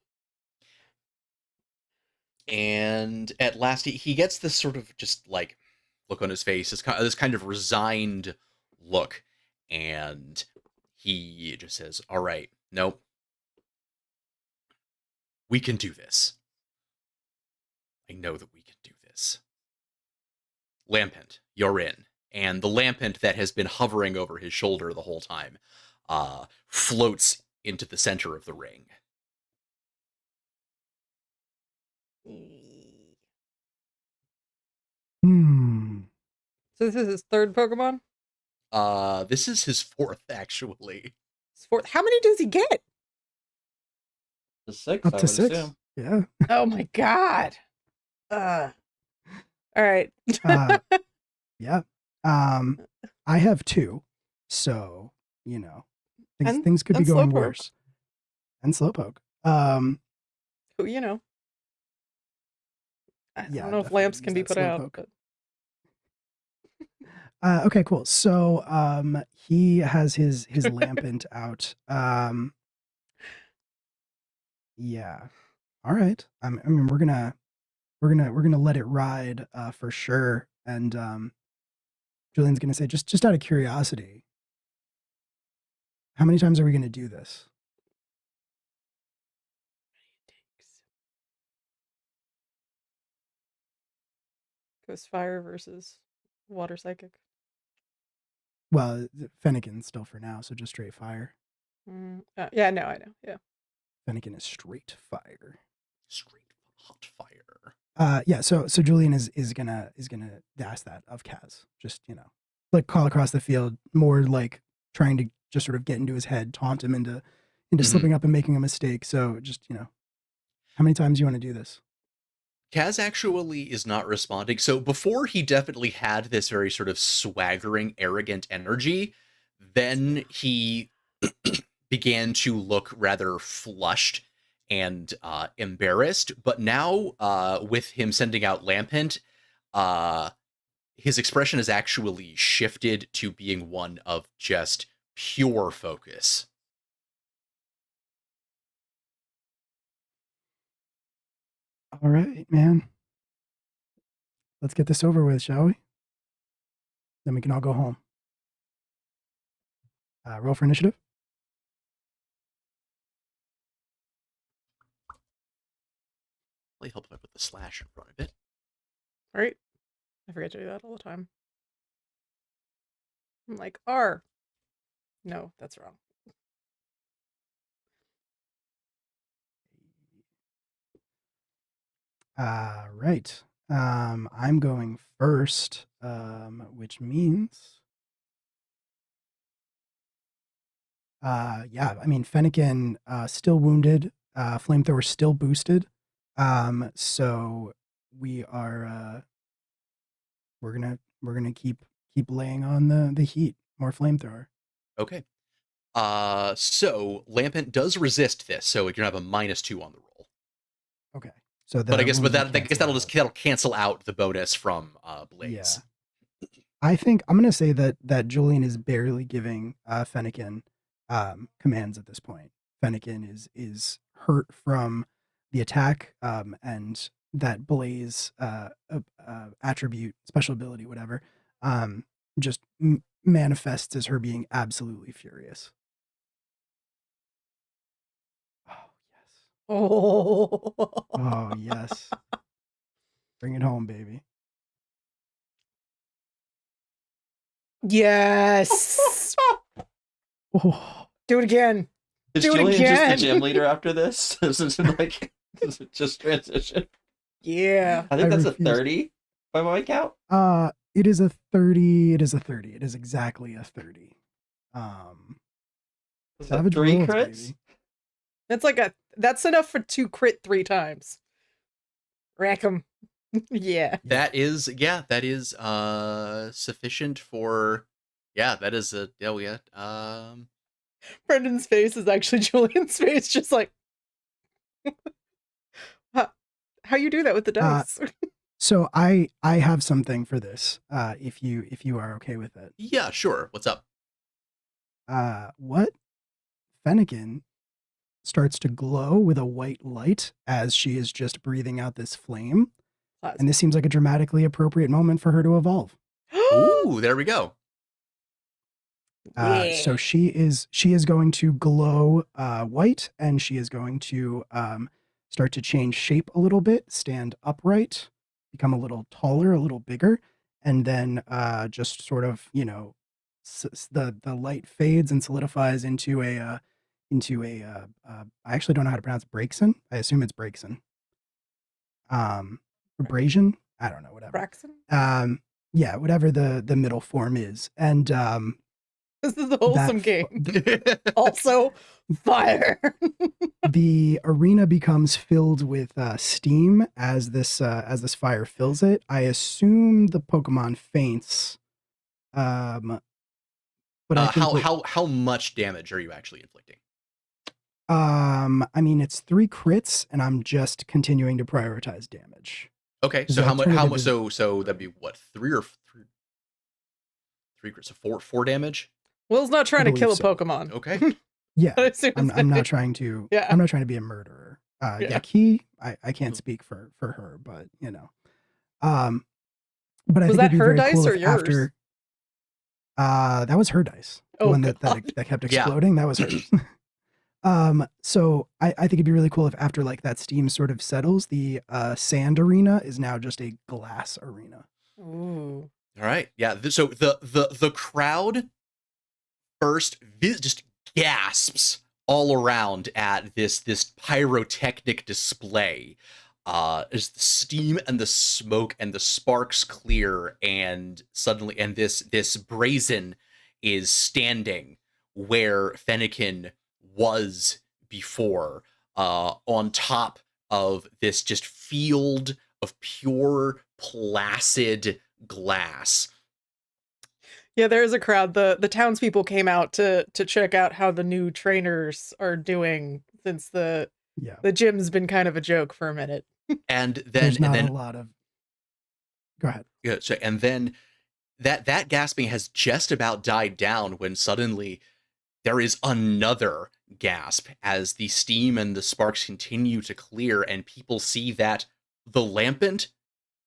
And at last he gets this sort of just like look on his face, this kind of resigned look, and he just says, "All right, nope, we can do this. I know that we can do this. Lampent, you're in." And the lampent that has been hovering over his shoulder the whole time floats into the center of the ring. So this is his third Pokemon? This is his fourth, actually. His fourth. How many does he get? The 6, Up I to would 6. assume. Yeah. Oh my god. All right. Yeah. I have 2, so things could be and going Slowpoke. worse. And Slowpoke. Who I Yeah, don't know if definitely lamps use can be that put out. Slowpoke. But... Okay, cool. So he has his lampent out. Yeah. All right. I mean we're gonna let it ride for sure. And Julian's gonna say, just out of curiosity, how many times are we gonna do this? Ghost Fire versus Water Psychic. Well, Fennekin's still for now, so just straight fire. Yeah, no, I know. Yeah. Fennekin is straight fire. Straight hot fire. Yeah, so Julian is gonna ask that of Kaz. Just, like call across the field, more like trying to just sort of get into his head, taunt him into slipping up and making a mistake. So just, how many times do you want to do this? Kaz actually is not responding. So before he definitely had this very sort of swaggering, arrogant energy, then he began to look rather flushed and embarrassed. But now, with him sending out Lampent, his expression has actually shifted to being one of just pure focus. All right, man. Let's get this over with, shall we? Then we can all go home. Roll for initiative. Probably help if I put the slash in front of it. Right? I forget to do that all the time. I'm like, R. No, that's wrong. Right. I'm going first, which means, yeah, I mean, Fennekin, still wounded, flamethrower still boosted. So we are, we're gonna keep laying on the heat. More flamethrower. Okay. So Lampent does resist this, so you're gonna have a -2 on the roll. Okay. So But I the guess, wounds will I guess cancel that'll out. cancel out the bonus from Yeah. Blaze. I think I'm gonna say that Julian is barely giving Fennekin commands at this point. Fennekin is hurt from the attack, and that Blaze attribute, special ability, whatever, just manifests as her being absolutely furious. Oh yes. Oh. Oh yes. Bring it home, baby. Yes. Oh. Do it again. Is Do it Julian just the again. gym leader after this? Does it just transition? Yeah. I think that's refuse. a 30 by my count. It is a 30. It is a 30. It is exactly a 30. Is that Savage 3 Worlds, crits? baby. That's enough for 2 crit 3 times. Rack 'em. Yeah. That is sufficient for, that is a, Brendan's face is actually Julian's face, just like, how you do that with the dice? So I have something for this. If you are okay with it. Yeah, sure. What's up? What? Fennekin starts to glow with a white light as she is just breathing out this flame, and this seems like a dramatically appropriate moment for her to evolve. Ooh, there we go. So she is going to glow white, and she is going to start to change shape a little bit, stand upright, become a little taller, a little bigger, and then just sort of, the light fades and solidifies into a I actually don't know how to pronounce Braixen. I assume it's Braixen. Abrasion? I don't know, whatever. Braxton? Yeah, whatever the middle form is. And this is a wholesome game. Also, fire. The arena becomes filled with steam as this fire fills it. I assume the Pokemon faints. But I think how much damage are you actually inflicting? I mean, it's 3 crits, and I'm just continuing to prioritize damage. Okay, so how much? So that'd be what, 3 crits, so 4 damage. Will's not trying to kill a so. Pokemon. Okay. Yeah, I'm not trying to. Yeah. I'm not trying to be a murderer. Yaki, I can't speak for her, but but I think it'd be very cool if after. That was her dice. The one that kept exploding. That was hers. So I think it'd be really cool if after like that steam sort of settles, the sand arena is now just a glass arena. Ooh. All right. Yeah. So the crowd first just gasps all around at this pyrotechnic display. As the steam and the smoke and the sparks clear, and suddenly, and this Brazen is standing where Fennekin was before, on top of this just field of pure placid glass. Yeah, there's a crowd. The townspeople came out to check out how the new trainers are doing, since the gym's been kind of a joke for a minute. And then there's not a lot of. Go ahead. Yeah. So, and then that gasping has just about died down when suddenly there is another gasp as the steam and the sparks continue to clear, and people see that the Lampent,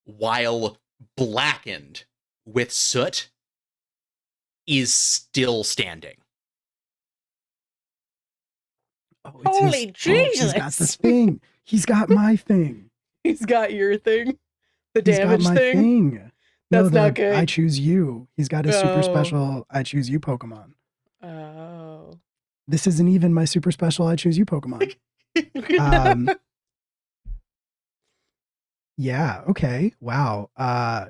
while blackened with soot, is still standing. Oh, Holy Jesus! He's got the thing. He's got my thing. He's got your thing. The He's got damage my thing. thing. That's No, not the I good. choose you. He's got his super Oh. special I choose you Pokemon. Oh. This isn't even my super special I choose you Pokemon. Um, yeah, okay. Wow.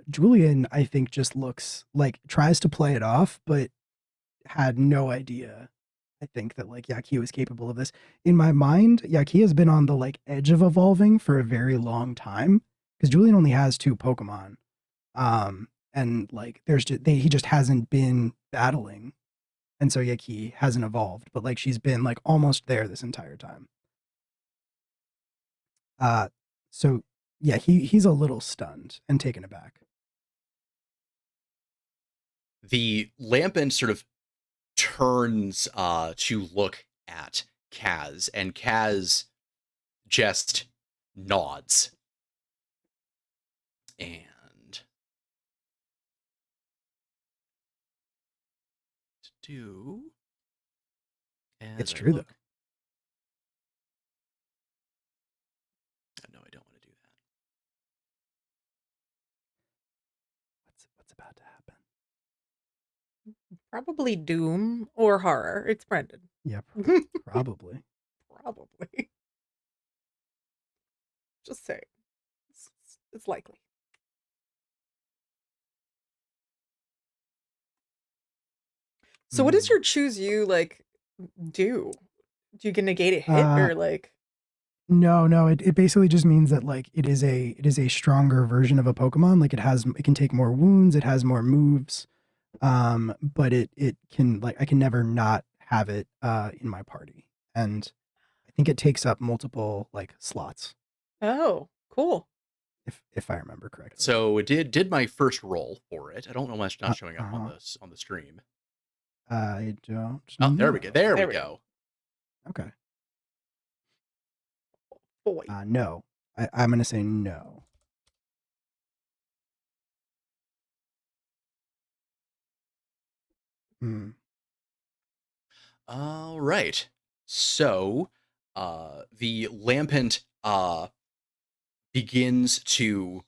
Julian, I think, just looks like tries to play it off, but had no idea. I think that like Yaki was capable of this. In my mind, Yaki has been on the like edge of evolving for a very long time because Julian only has 2 Pokemon. And like he just hasn't been battling. And so Yaki hasn't evolved, but like she's been like almost there this entire time. Uh so yeah, he's a little stunned and taken aback. The Lampent sort of turns to look at Kaz, and Kaz just nods. And to do as It's I true look. though. No, I don't want to do that. What's about to happen? Probably Doom or horror. It's Brendan. Yeah, probably. Probably. Just say it's likely. So what does your choose you like do? Do you can negate a hit or like? No, it basically just means that like it is a stronger version of a Pokemon. Like it can take more wounds, it has more moves. But it can like I can never not have it in my party. And I think it takes up multiple like slots. Oh, cool. If I remember correctly. So it did my first roll for it. I don't know why it's not showing up on the stream. I don't Oh, there we go. There we go. Okay. Boy. No. I'm gonna say no. All right. So, the Lampent begins to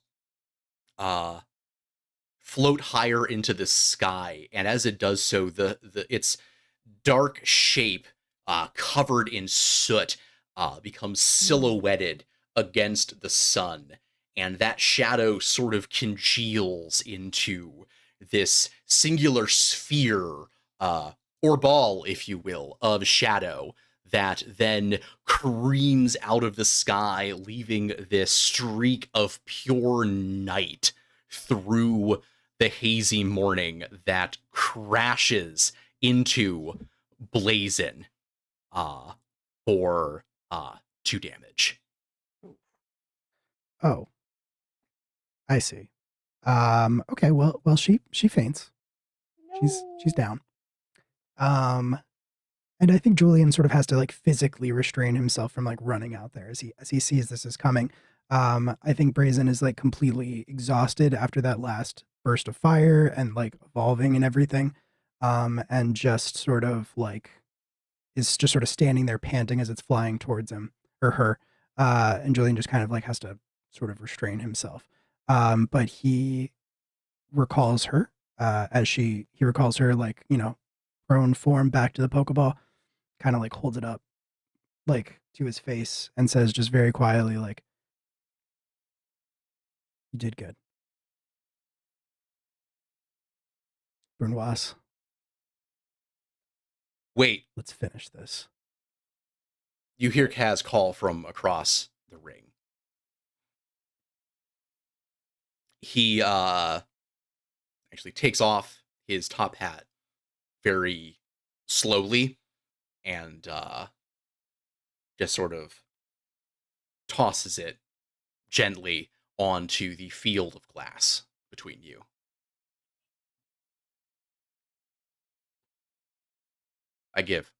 float higher into the sky, and as it does so, its dark shape, covered in soot, becomes silhouetted against the sun, and that shadow sort of congeals into this singular sphere, or ball, if you will, of shadow that then careens out of the sky, leaving this streak of pure night through the hazy morning that crashes into Blazin for 2 damage. Oh. I see. Okay, well she faints. She's down. And I think Julian sort of has to like physically restrain himself from like running out there as he sees this is coming. I think Brazen is like completely exhausted after that last burst of fire and like evolving and everything. And just sort of like is just sort of standing there panting as it's flying towards him or her. And Julian just kind of like has to sort of restrain himself. But he recalls her as he recalls her like, prone form back to the Pokeball, kind of like holds it up like to his face and says just very quietly like, you did good. Brunoise, Wait, let's finish this. you hear Kaz call from across the ring. He actually takes off his top hat very slowly and just sort of tosses it gently onto the field of glass between you. I give.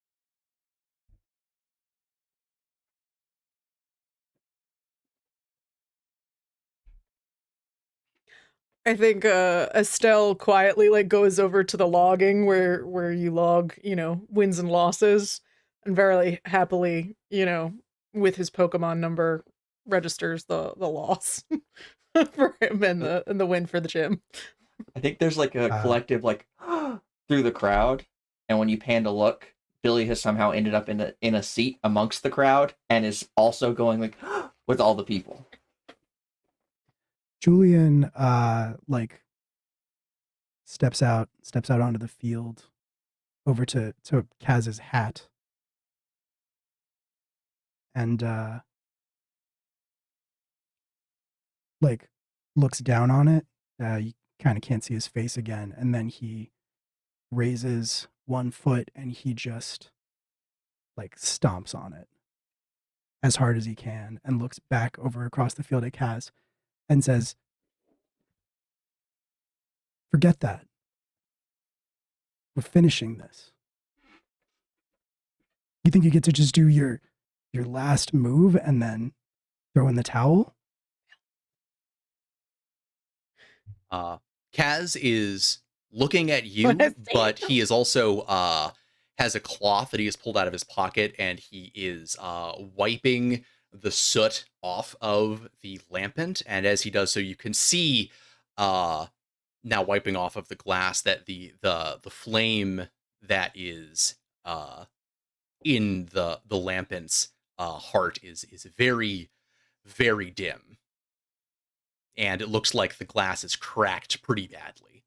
I think Estelle quietly like goes over to the logging where you log, wins and losses, and very happily, with his Pokemon number registers the loss for him and the win for the gym. I think there's like a collective like through the crowd, and when you pan to look, Billy has somehow ended up in a seat amongst the crowd and is also going like with all the people. Julian like steps out onto the field over to Kaz's hat and like looks down on it. You kind of can't see his face again, and then he raises one foot and he just like stomps on it as hard as he can and looks back over across the field at Kaz and says, "Forget that. We're finishing this. You think you get to just do your last move and then throw in the towel?" Kaz is looking at you, but he is also has a cloth that he has pulled out of his pocket, and he is wiping the soot off of the lampant. And as he does so, you can see now wiping off of the glass that the flame that is in the lampant's heart is very, very dim. And it looks like the glass is cracked pretty badly.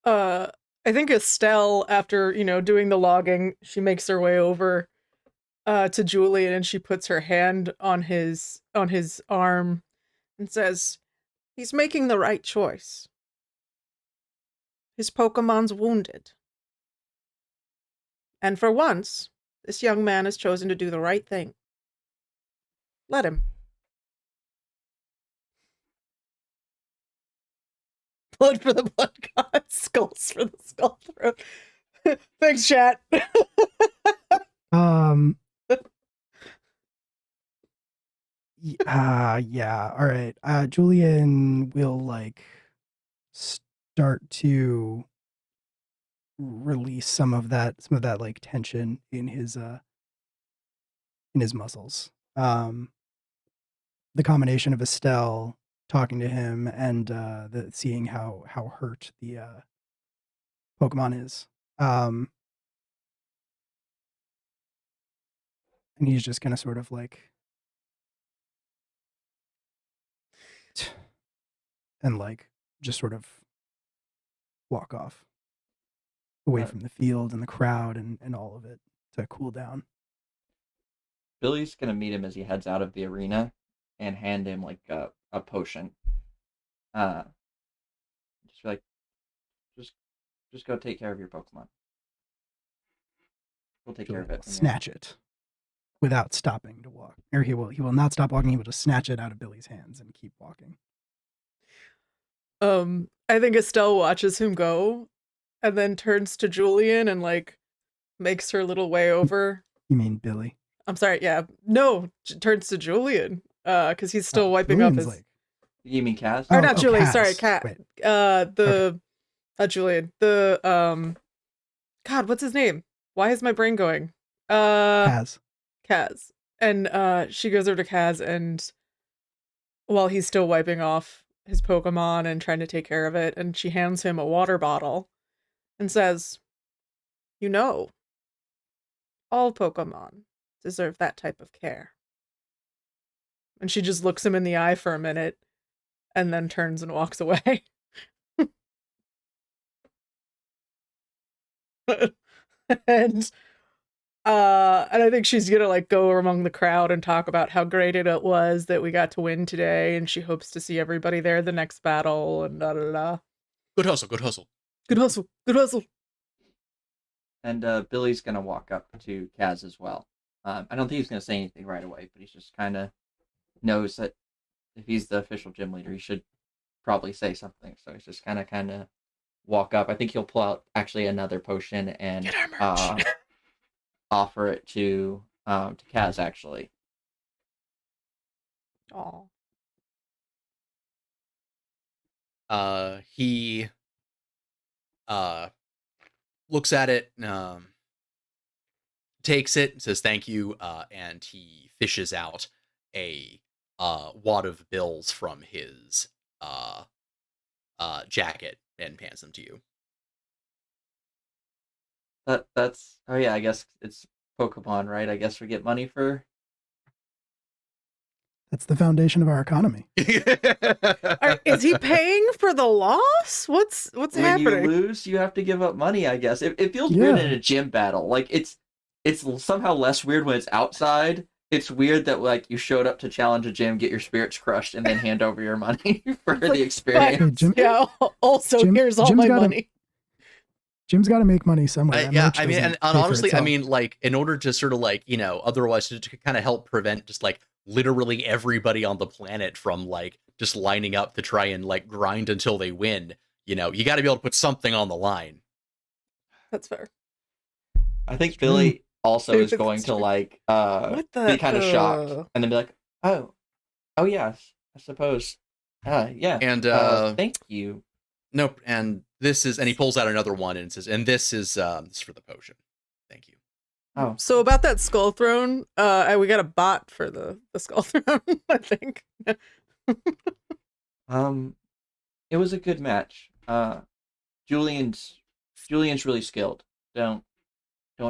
I think Estelle, after, doing the logging, she makes her way over to Julian and she puts her hand on his arm and says, "He's making the right choice. His Pokemon's wounded. And for once, this young man has chosen to do the right thing. Let him." Blood for the blood god, skulls for the skull throat. Thanks, chat. Yeah, all right. Julian will like start to release some of that like tension in his muscles. The combination of Estelle talking to him and seeing how hurt the Pokemon is. And he's just gonna sort of like and like just sort of walk off away from the field and the crowd and all of it to cool down. Billy's gonna meet him as he heads out of the arena and hand him like a potion. Just be like, just go take care of your Pokemon. We'll take care of it. Snatch it without stopping to walk, or he will not stop walking. He will just snatch it out of Billy's hands and keep walking. I think Estelle watches him go and then turns to Julian and like makes her little way over. You mean Billy? I'm sorry, yeah. No, turns to Julian. Because he's still wiping Julian's up his. Like... You mean Kaz? Or not Julian, Kaz. sorry, Cat. Wait. Not Julian. God, what's his name? Why is my brain going? Kaz. And she goes over to Kaz, and while he's still wiping off his Pokemon and trying to take care of it, and she hands him a water bottle and says, all Pokemon deserve that type of care." And she just looks him in the eye for a minute and then turns and walks away. And I think she's gonna like go among the crowd and talk about how great it was that we got to win today, and she hopes to see everybody there the next battle, and da da da. Good hustle, good hustle. Good hustle, good hustle. And Billy's gonna walk up to Kaz as well. I don't think he's gonna say anything right away, but he's just kind of knows that if he's the official gym leader, he should probably say something. So he's just kind of walk up. I think he'll pull out actually another potion and offer it to Kaz actually. Aw. He looks at it, takes it, says thank you, and he fishes out a wad of bills from his jacket and hands them to you. That's oh yeah, I guess it's Pokemon, right? I guess we get money for. That's the foundation of our economy. Is he paying for the loss? What's When happening? you lose, you have to give up money. I guess it feels weird in a gym battle. Like it's somehow less weird when it's outside. It's weird that like you showed up to challenge a gym, get your spirits crushed, and then hand over your money for the experience. Jim, Yeah. Also, here's all Jim's my gotta- money. Jim's got to make money somewhere. Yeah, I mean, and honestly, I mean, like, in order to sort of like, otherwise to kind of help prevent just like literally everybody on the planet from like just lining up to try and like grind until they win, you got to be able to put something on the line. That's fair. I think Billy also is going to like be kind of shocked and then be like, oh yes, I suppose. Yeah. And thank you. Nope. And this is, and he pulls out another one and says, and this is for the potion. Thank you. Oh, so about that skull throne, we got a bot for the skull throne, I think. It was a good match. Julian's really skilled. Don't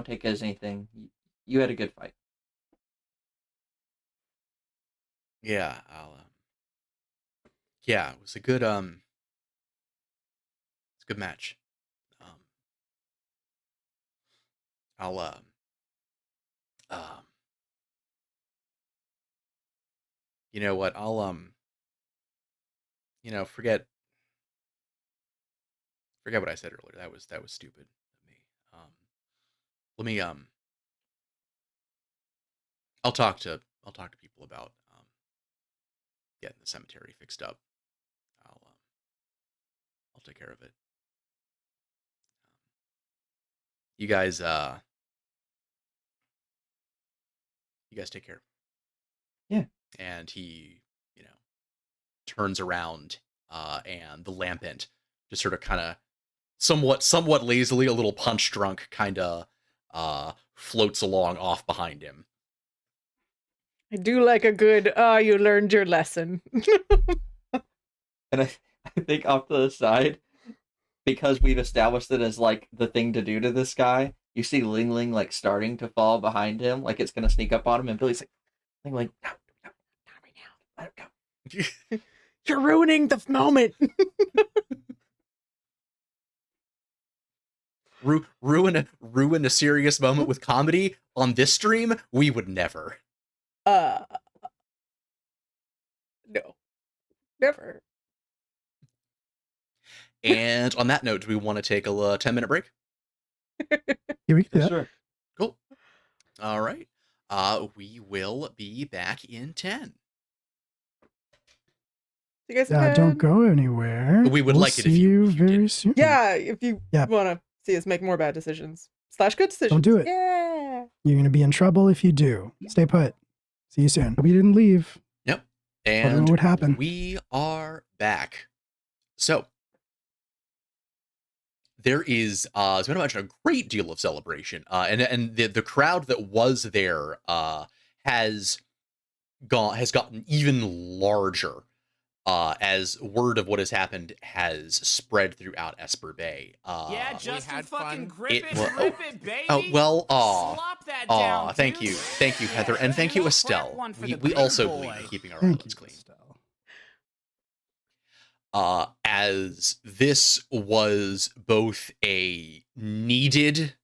take it as anything. You had a good fight. Yeah, yeah, it was a good it's a good match. I'll you know what? I'll forget what I said earlier. That was stupid of me. Let me I'll talk to people about getting the cemetery fixed up. I'll take care of it. You guys take care. Yeah. And he, turns around and the lampant just sort of kind of somewhat lazily, a little punch drunk, kind of floats along off behind him. I do like a good, you learned your lesson. And I think off to the side, because we've established it as like the thing to do to this guy, you see Ling Ling like starting to fall behind him, like it's gonna sneak up on him, and Billy's like, no, not right now, let him go. You're ruining the moment. ruin a serious moment with comedy on this stream? We would never. No, never. And on that note, do we want to take a 10-minute break? Yeah, we can do that. Sure. Cool. All right. We will be back in 10. You guys don't go anywhere. We would we'll like it see if you very did. soon. Yeah, if you want to see us make more bad decisions / good decisions. Don't do it. Yeah. You're gonna be in trouble if you do. Stay put. See you soon. Hope you didn't leave. Yep. I don't And know what happened. we are back. So there is, as I mentioned, a great deal of celebration, and the crowd that was there has gotten even larger as word of what has happened has spread throughout Esper Bay. Yeah, Justin, fucking grip it it, wa- rip it, baby. Oh well, Slop that down, thank dude. you, Heather, and thank you, Prep Estelle. one for We the big also boy. believe in keeping our Thank outlets you, clean. Estelle. As this was both a needed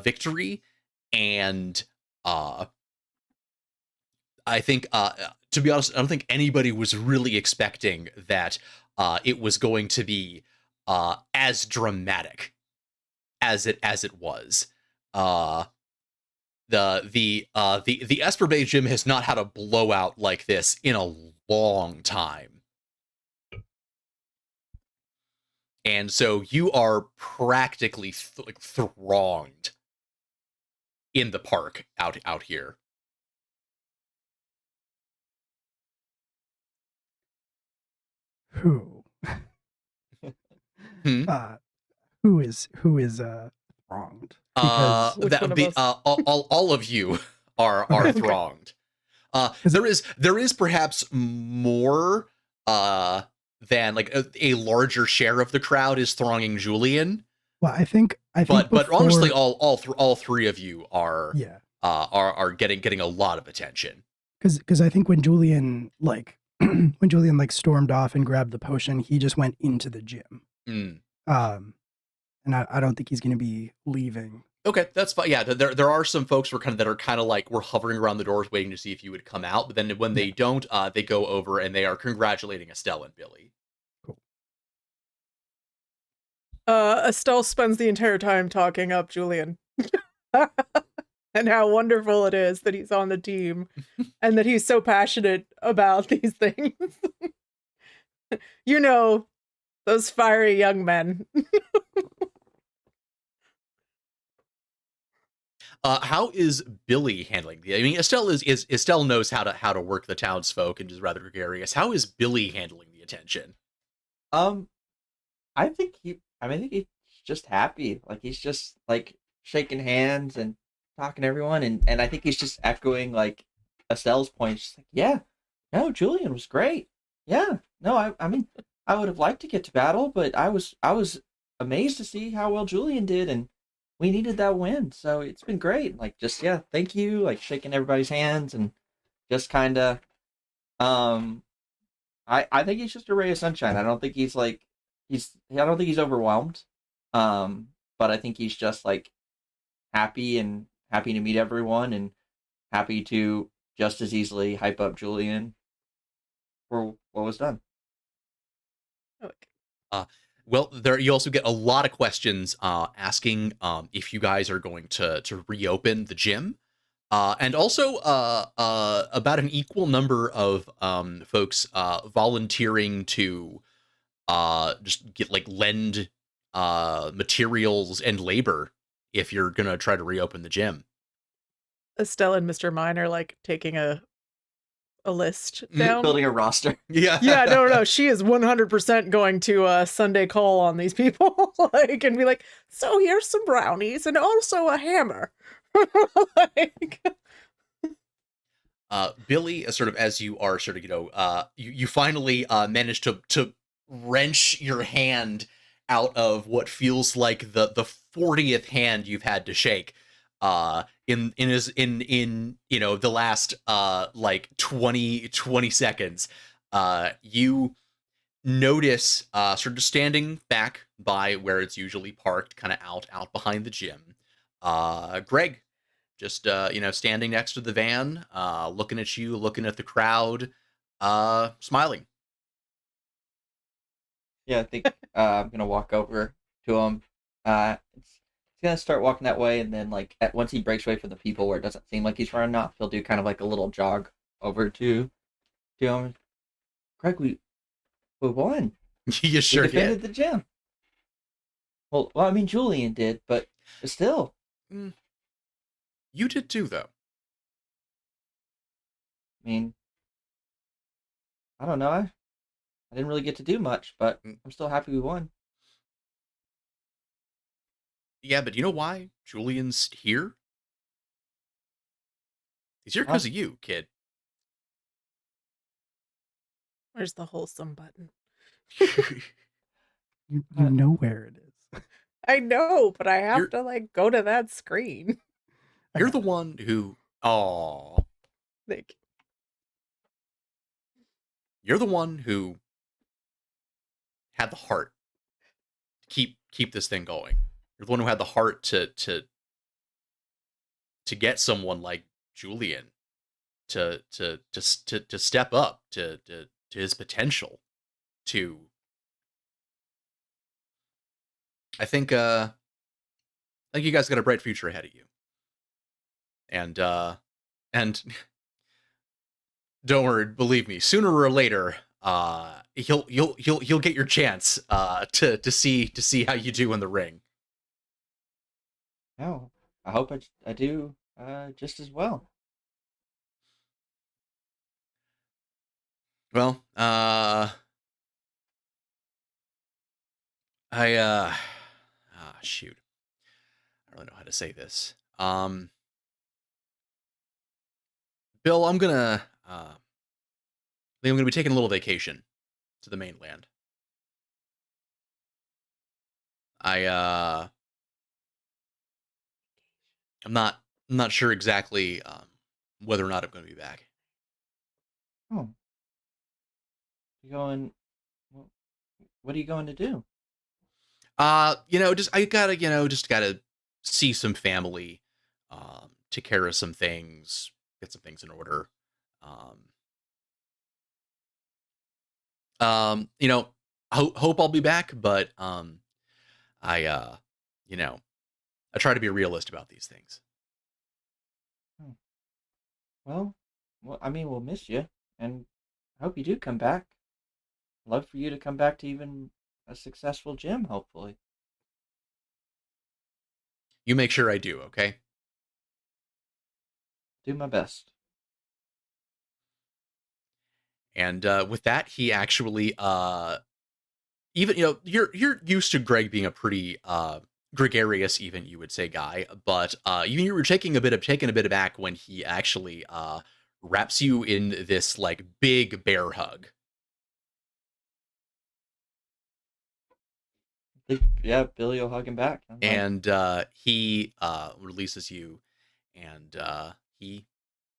victory and I think to be honest, I don't think anybody was really expecting that it was going to be as dramatic as it was. The Esper Bay gym has not had a blowout like this in a long time. And so you are practically thronged in the park out here. Who? Hmm? Who is wronged? Because Which one of us? All of you are Okay. thronged. There is perhaps more than like a larger share of the crowd is thronging Julian. Well, I think But honestly, before, all three of you are yeah, getting a lot of attention. because I think when Julian like when Julian like stormed off and grabbed the potion, he just went into the gym. Mm. And I don't think he's going to be leaving. Okay, that's fine. Yeah, there are some folks that are kind of like we're hovering around the doors waiting to see if you would come out. But then when they don't, they go over and they are congratulating Estelle and Billy. Cool. Estelle spends the entire time talking up Julian. And how wonderful it is that he's on the team and that he's so passionate about these things. You know, those fiery young men. How is Billy handling the? I mean, Estelle knows how to work the townsfolk and is rather gregarious. How is Billy handling the attention? I think he's just happy. Like he's just like shaking hands and talking to everyone, and I think he's just echoing like Estelle's point. She's like, yeah, no, Julian was great. Yeah, no, I mean, I would have liked to get to battle, but I was amazed to see how well Julian did, and we needed that win, so it's been great. Like, just yeah, thank you. Like shaking everybody's hands and just kind of, I think he's just a ray of sunshine. I don't think he's like I don't think he's overwhelmed. But I think he's just like happy to meet everyone and happy to just as easily hype up Julian for what was done. Well, there you also get a lot of questions asking if you guys are going to reopen the gym, and also about an equal number of folks volunteering to just get like lend materials and labor if you're gonna try to reopen the gym. Estelle and Mr. Mine are like taking a list down. Building a roster. Yeah. Yeah, no. She is 100% going to Sunday call on these people, like, and be like, so here's some brownies and also a hammer. Like, Billy, sort of as you are sort of, you finally managed to wrench your hand out of what feels like the 40th hand you've had to shake in the last like 20 seconds. You notice sort of standing back by where it's usually parked, kind of out behind the gym, Greg, just standing next to the van, looking at you, looking at the crowd, smiling. Yeah, I think I'm gonna walk over to him. It's gonna start walking that way, and then like once he breaks away from the people where it doesn't seem like he's running off, he'll do kind of like a little jog over to him. Greg, we won. You sure we defended did. the gym. Well, I mean Julian did, but still. You did too, though. I mean, I don't know. I didn't really get to do much, but I'm still happy we won. Yeah, but you know why Julian's here? He's here because of you, kid. where's the wholesome button? You know where it is. I know, but I have to like go to that screen. You're the one who. Thank you. You're the one who had the heart to keep this thing going. You're the one who had the heart to get someone like Julian to step up to his potential. I think you guys got a bright future ahead of you. And don't worry, believe me, sooner or later, you'll get your chance to see how you do in the ring. No, I hope I do just as well. Well, shoot. don't really know how to say this. Bill, I think I'm gonna be taking a little vacation to the mainland. I I'm not I'm not sure exactly whether or not I'm going to be back. Oh, you going? What are you going to do? Just I gotta, just gotta see some family, take care of some things, get some things in order. Um, you know, hope I'll be back, but I you know, I try to be a realist about these things. Hmm. Well, I mean, we'll miss you, and I hope you do come back. Love for you to come back to even a successful gym, hopefully. You make sure I do, okay? Do my best. And with that, he actually even you're used to Greg being a pretty gregarious, even you would say, guy, but you were taking a bit aback when he actually wraps you in this like big bear hug. Yeah, Billy will hug him back. I'm like, And he releases you, and he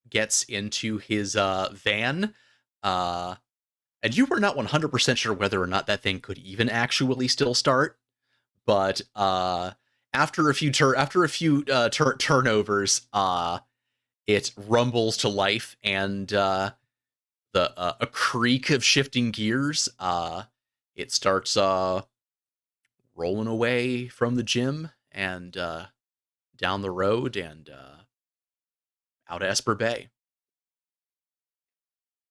gets into his van. And you were not 100% sure whether or not that thing could even actually still start, but after a few turnovers, it rumbles to life, and the a creak of shifting gears, it starts rolling away from the gym and down the road and out of Esper Bay.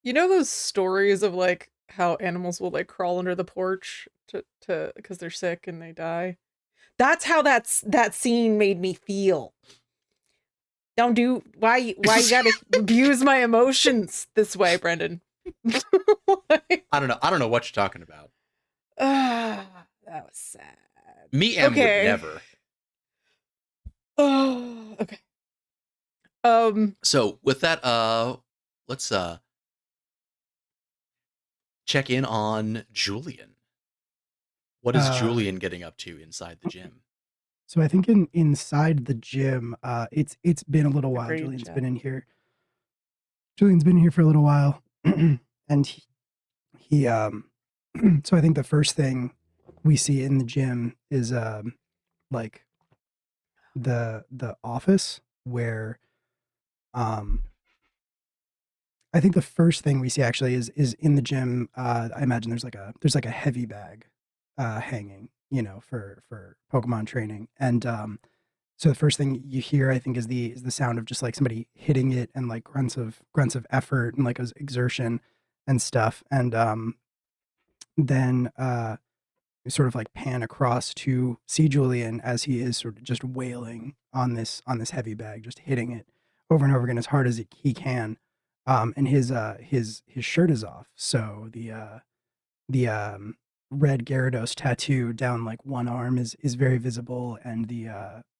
You know those stories of like how animals will like crawl under the porch to because they're sick and they die? That's how that scene made me feel. Don't do why you gotta abuse my emotions this way, Brendan. I don't know what you're talking about. That was sad. Me and would never. Oh, okay. So with that, let's check in on Julian. What is Julian getting up to inside the gym? So I think inside the gym, it's been a little while. Julian's been in here. Julian's been here for a little while, and he so I think the first thing we see in the gym is like the office where I think the first thing we see actually is in the gym. I imagine there's like a heavy bag hanging, for Pokemon training, and so the first thing you hear, I think, is the sound of just like somebody hitting it and like grunts of effort and like exertion and stuff, and then we sort of like pan across to see Julian as he is sort of just wailing on this heavy bag, just hitting it over and over again as hard as he can. And his shirt is off, so the red Gyarados tattoo down like one arm is very visible, and the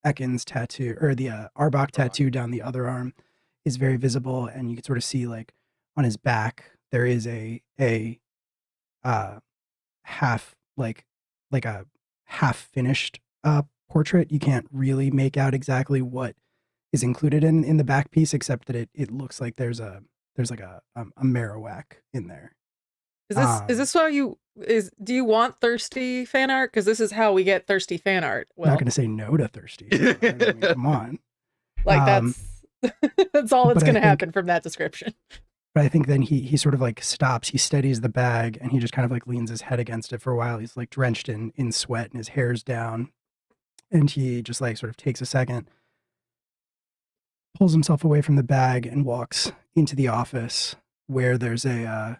Ekans tattoo or the Arbok tattoo down the other arm is very visible, and you can sort of see like on his back there is a half like a half finished portrait. You can't really make out exactly what is included in the back piece, except that it looks like there's like a Marowak in there. Is this why do you want thirsty fan art? Because this is how we get thirsty fan art. Well, not going to say no to thirsty. I mean, come on. Like that's all that's going to happen from that description. But I think then he sort of like stops, he steadies the bag, and he just kind of like leans his head against it for a while. He's like drenched in sweat and his hair's down. And he just like sort of takes a second, pulls himself away from the bag and walks into the office where there's the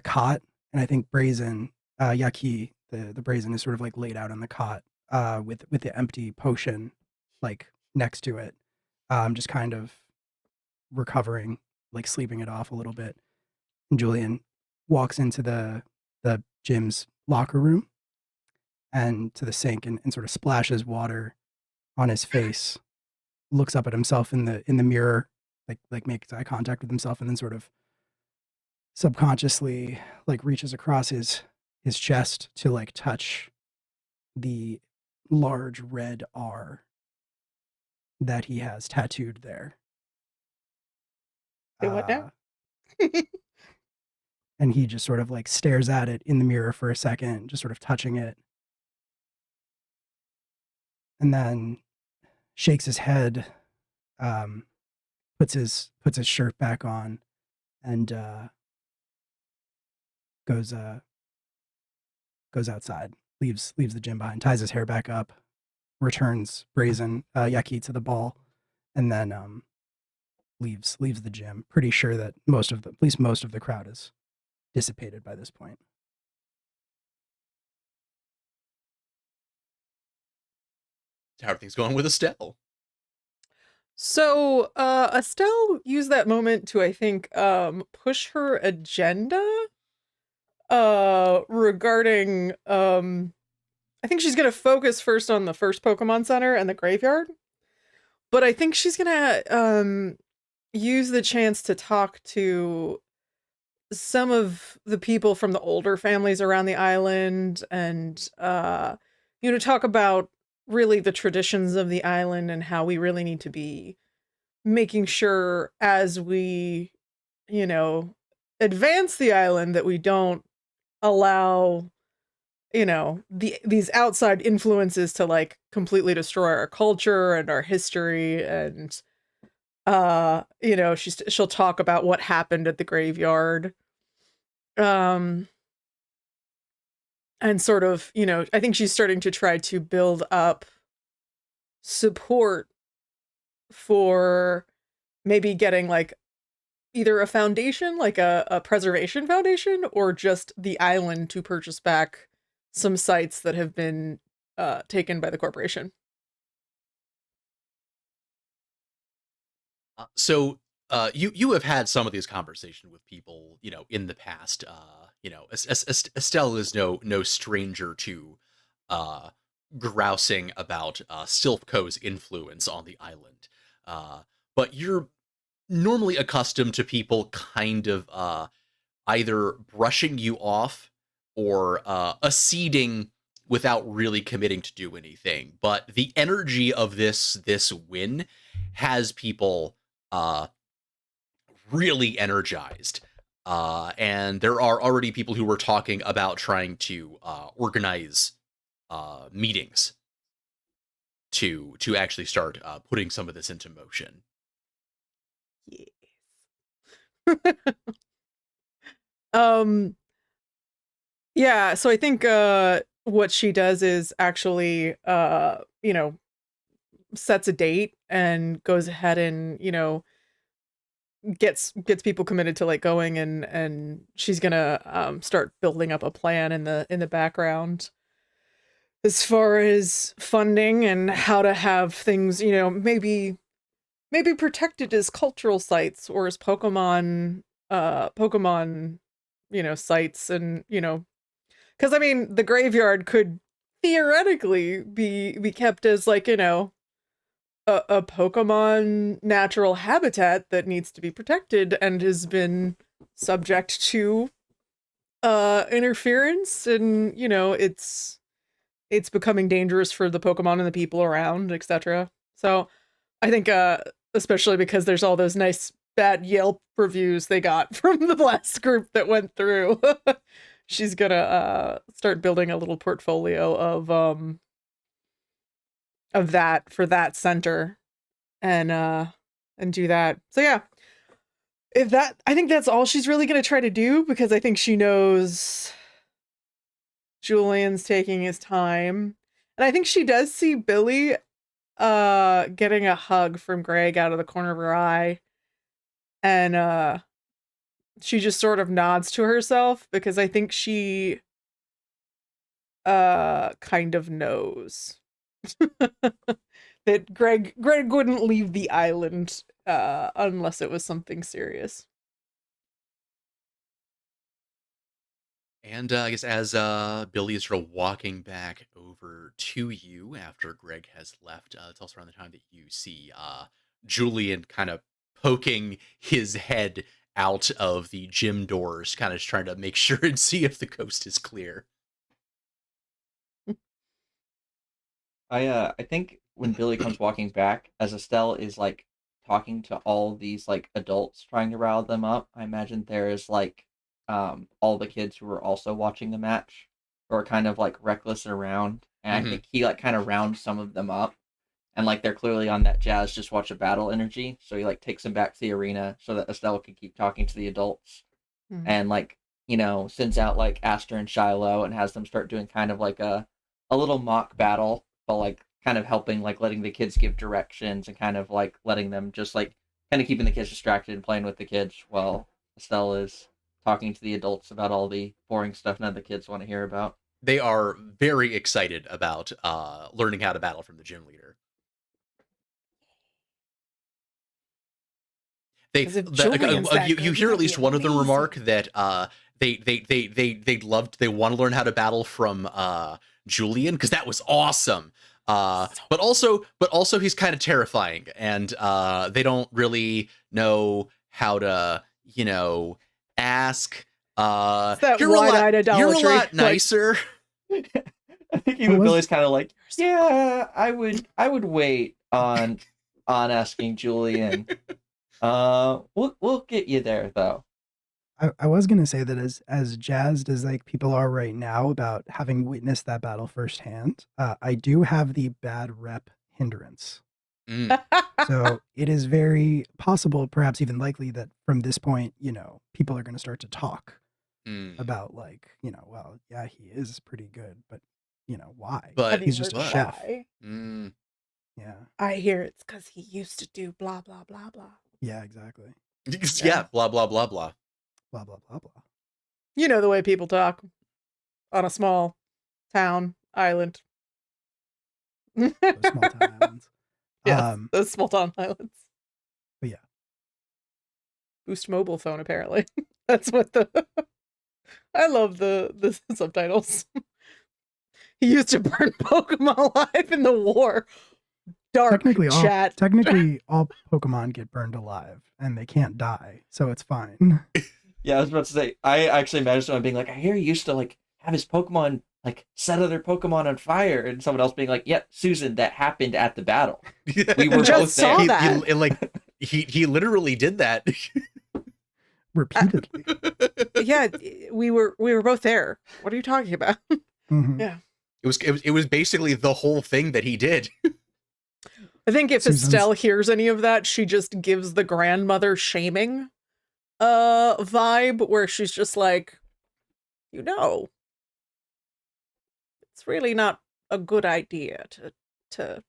cot. And I think Brazen, Yaki, the Brazen is sort of like laid out on the cot with the empty potion like next to it. Just kind of recovering, like sleeping it off a little bit. And Julian walks into the gym's locker room and to the sink and sort of splashes water on his face, looks up at himself in the mirror, like makes eye contact with himself, and then sort of subconsciously like reaches across his chest to like touch the large red R that he has tattooed there. Say what now? And he just sort of like stares at it in the mirror for a second, just sort of touching it. And then shakes his head, puts his shirt back on, and goes outside, leaves the gym behind, ties his hair back up, returns brazen Yaki to the ball, and then leaves the gym. Pretty sure that at least most of the crowd is dissipated by this point. How are things going with Estelle? So, Estelle used that moment to, I think, push her agenda, regarding, I think she's gonna focus first on the first Pokemon Center and the graveyard, but I think she's gonna, use the chance to talk to some of the people from the older families around the island and, talk about really the traditions of the island and how we really need to be making sure as we, advance the island that we don't allow, these outside influences to like completely destroy our culture and our history. And, she'll talk about what happened at the graveyard. And sort of, I think she's starting to try to build up support for maybe getting like either a foundation, like a preservation foundation, or just the island to purchase back some sites that have been taken by the corporation. So you have had some of these conversations with people, in the past. Estelle is no stranger to grousing about Silphco's influence on the island. But you're normally accustomed to people kind of either brushing you off or acceding without really committing to do anything. But the energy of this win has people really energized. And there are already people who were talking about trying to organize meetings to actually start putting some of this into motion. Yes. Yeah, so I think what she does is actually sets a date and goes ahead and, gets people committed to like going, and she's gonna start building up a plan in the background as far as funding and how to have things, maybe protected as cultural sites or as Pokemon sites. And because I mean the graveyard could theoretically be kept as like, a Pokemon natural habitat that needs to be protected and has been subject to interference, and it's becoming dangerous for the Pokemon and the people around, etc. So I think especially because there's all those nice bad Yelp reviews they got from the last group that went through, she's gonna start building a little portfolio of that for that center, and do that. So yeah, I think that's all she's really gonna try to do, because I think she knows Julian's taking his time. And I think she does see Billy getting a hug from Greg out of the corner of her eye. And she just sort of nods to herself, because I think she kind of knows that Greg wouldn't leave the island unless it was something serious. And I guess as Billy is sort of walking back over to you after Greg has left, it's also around the time that you see Julian kind of poking his head out of the gym doors, kind of trying to make sure and see if the coast is clear. I think when Billy comes walking back, as Estelle is like talking to all these like adults trying to rile them up, I imagine there is like all the kids who are also watching the match who are kind of like reckless around, and I think he like kind of rounds some of them up, and like they're clearly on that Jazz just watch a battle energy, so he like takes them back to the arena so that Estelle can keep talking to the adults, and like sends out like Aster and Shiloh and has them start doing kind of like a little mock battle, but like kind of helping like letting the kids give directions and kind of like letting them just like kind of keeping the kids distracted and playing with the kids while Estelle is talking to the adults about all the boring stuff none of the kids want to hear about. They are very excited about learning how to battle from the gym leader. You hear at least one of them remark that they want to learn how to battle from Julian, because that was awesome. But also he's kind of terrifying, and they don't really know how to ask. You're a lot nicer. I think even Billy's kind of like, yeah, I would wait on asking Julian. We'll get you there though. I was gonna say that as jazzed as like people are right now about having witnessed that battle firsthand, I do have the bad rep hindrance. So it is very possible, perhaps even likely, that from this point, people are going to start to talk about like, well, yeah, he is pretty good, but why? But he's just a chef. Yeah. I hear it's because he used to do blah, blah, blah, blah. Yeah, exactly. Yeah, blah, blah, blah, blah. Blah, blah, blah, blah. You know the way people talk on a small town island. Those small town islands. Yes, those small town islands. But yeah. Boost mobile phone, apparently. That's what I love the subtitles. He used to burn Pokemon alive in the war. Dark chat. Technically, all Pokemon get burned alive, and they can't die, so it's fine. Yeah, I was about to say, I actually imagine someone being like, I hear he used to like have his Pokemon like set other Pokemon on fire, and someone else being like, "Yep, Susan, that happened at the battle. We were both there." He literally did that repeatedly. Yeah, we were both there. What are you talking about? Mm-hmm. Yeah, it was basically the whole thing that he did. I think if Estelle hears any of that, she just gives the grandmother shaming vibe, where she's just like, it's really not a good idea to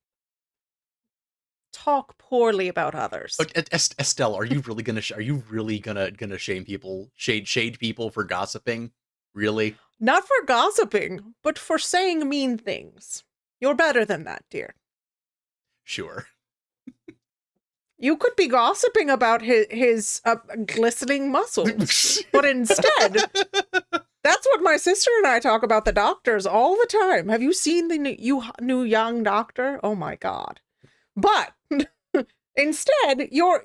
talk poorly about others. Estelle, are you really gonna shame people, shade people for gossiping? Really? Not for gossiping, but for saying mean things. You're better than that, dear. Sure. You could be gossiping about his glistening muscles, but instead, that's what my sister and I talk about the doctors all the time. Have you seen the new young doctor? Oh my God. But instead, you're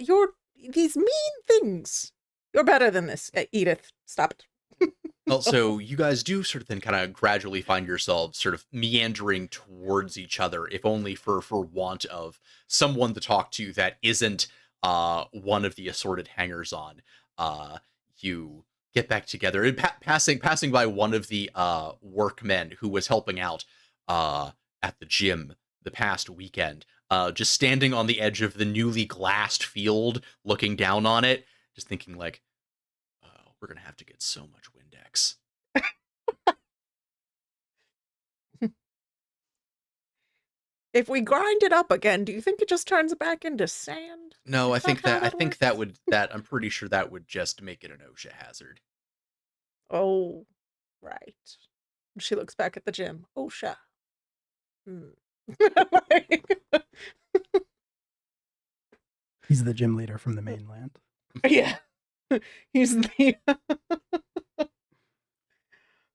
these mean things. You're better than this, Edith. Stop it. Well, so you guys do sort of then kind of gradually find yourselves sort of meandering towards each other, if only for want of someone to talk to that isn't one of the assorted hangers-on. You get back together and passing by one of the workmen who was helping out at the gym the past weekend, just standing on the edge of the newly glassed field, looking down on it, just thinking like, oh, we're gonna have to get so much Windex. If we grind it up again, do you think it just turns back into sand? No, I'm pretty sure that would just make it an OSHA hazard. Oh, right. She looks back at the gym. OSHA. He's the gym leader from the mainland. Yeah. He's the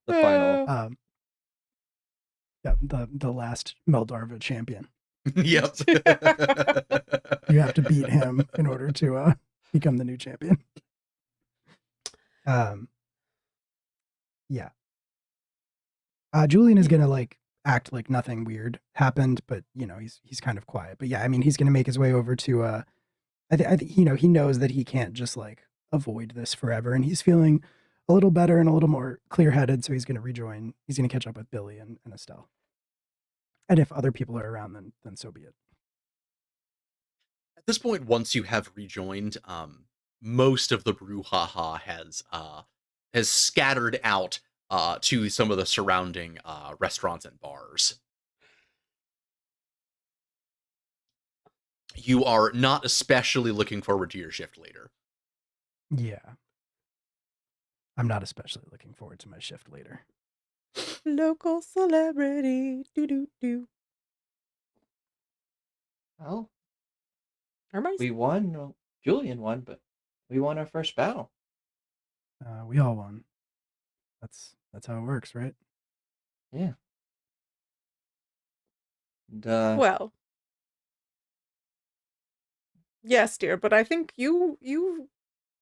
The final. Yeah, the last Meldarva champion. Yep. You have to beat him in order to become the new champion. Yeah. Julian is gonna like act like nothing weird happened, but you know he's kind of quiet. But yeah, I mean he's gonna make his way over to. I think you know he knows that he can't just like avoid this forever, and he's feeling a little better and a little more clear headed. So he's gonna rejoin. He's gonna catch up with Billy and Estelle. And if other people are around, then so be it. At this point, once you have rejoined, most of the brouhaha has scattered out to some of the surrounding restaurants and bars. You are not especially looking forward to your shift later. Yeah. I'm not especially looking forward to my shift later. Local celebrity. Do do do. Well, Everybody's we won. Well, Julian won, but we won our first battle. We all won. That's how it works, right? Yeah. And, well. Yes, dear, but I think you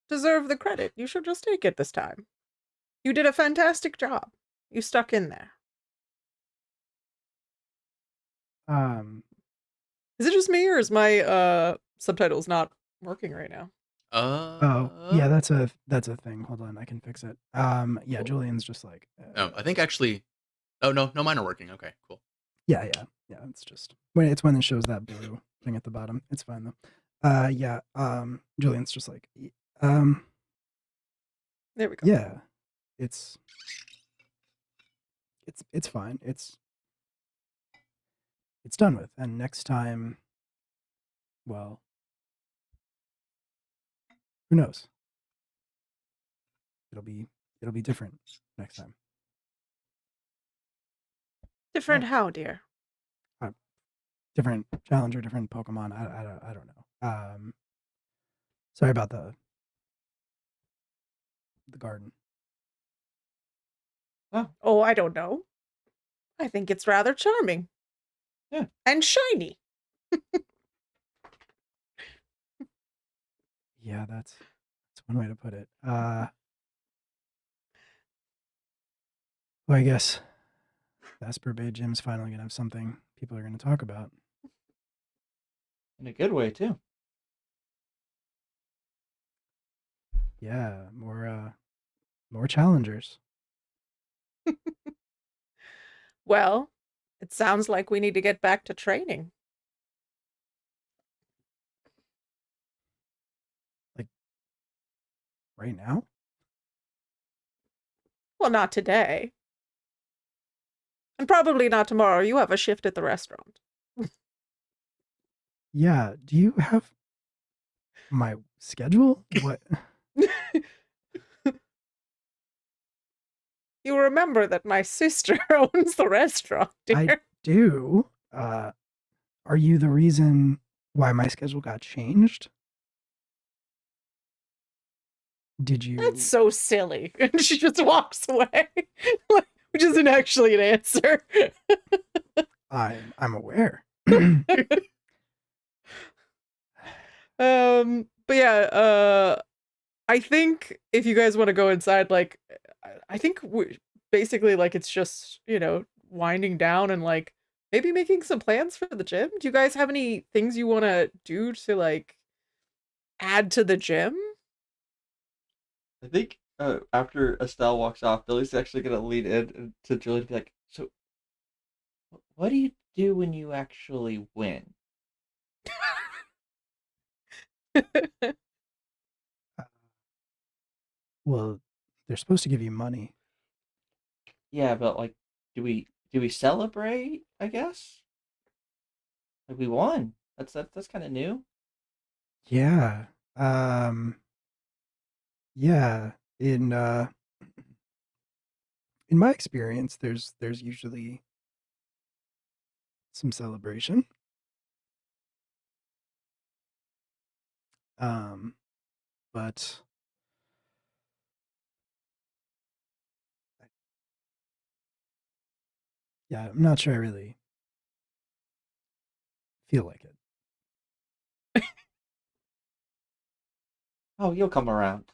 deserve the credit. You should just take it this time. You did a fantastic job. You stuck in there. Is it just me or is my subtitles not working right now? Oh, yeah, that's a thing. Hold on, I can fix it. Yeah, Julian's just like I think actually oh no, mine are working. Okay, cool. Yeah, it's just when it shows that blue thing at the bottom. It's fine though. Yeah, Julian's just like there we go. Yeah. It's fine. It's done with. And next time, well, who knows? It'll be different next time. Different how, dear? Different challenger, different Pokemon. I don't know. Sorry about the garden. Oh, I don't know. I think it's rather charming. Yeah. And shiny. Yeah, that's one way to put it. Well, I guess Vesper Bay Gym's finally gonna have something people are gonna talk about. In a good way too. Yeah, more challengers. Well, it sounds like we need to get back to training. Like right now? Well, not today. And probably not tomorrow. You have a shift at the restaurant. Yeah, do you have my schedule? What? You remember that my sister owns the restaurant, dear. I do. Are you the reason why my schedule got changed? Did you? That's so silly. And she just walks away, which isn't actually an answer. I'm aware. But yeah, I think if you guys want to go inside, like, I think basically, like, it's just, you know, winding down and, like, maybe making some plans for the gym. Do you guys have any things you want to do to, like, add to the gym? I think after Estelle walks off, Billy's actually going to lean in to Julie and be like, so, what do you do when you actually win? Well, they're supposed to give you money. Yeah, but like, do we celebrate? I guess. Like we won. That's kind of new. Yeah. Yeah. In my experience, there's usually some celebration. But Yeah, I'm not sure I really feel like it. Oh, you'll come around.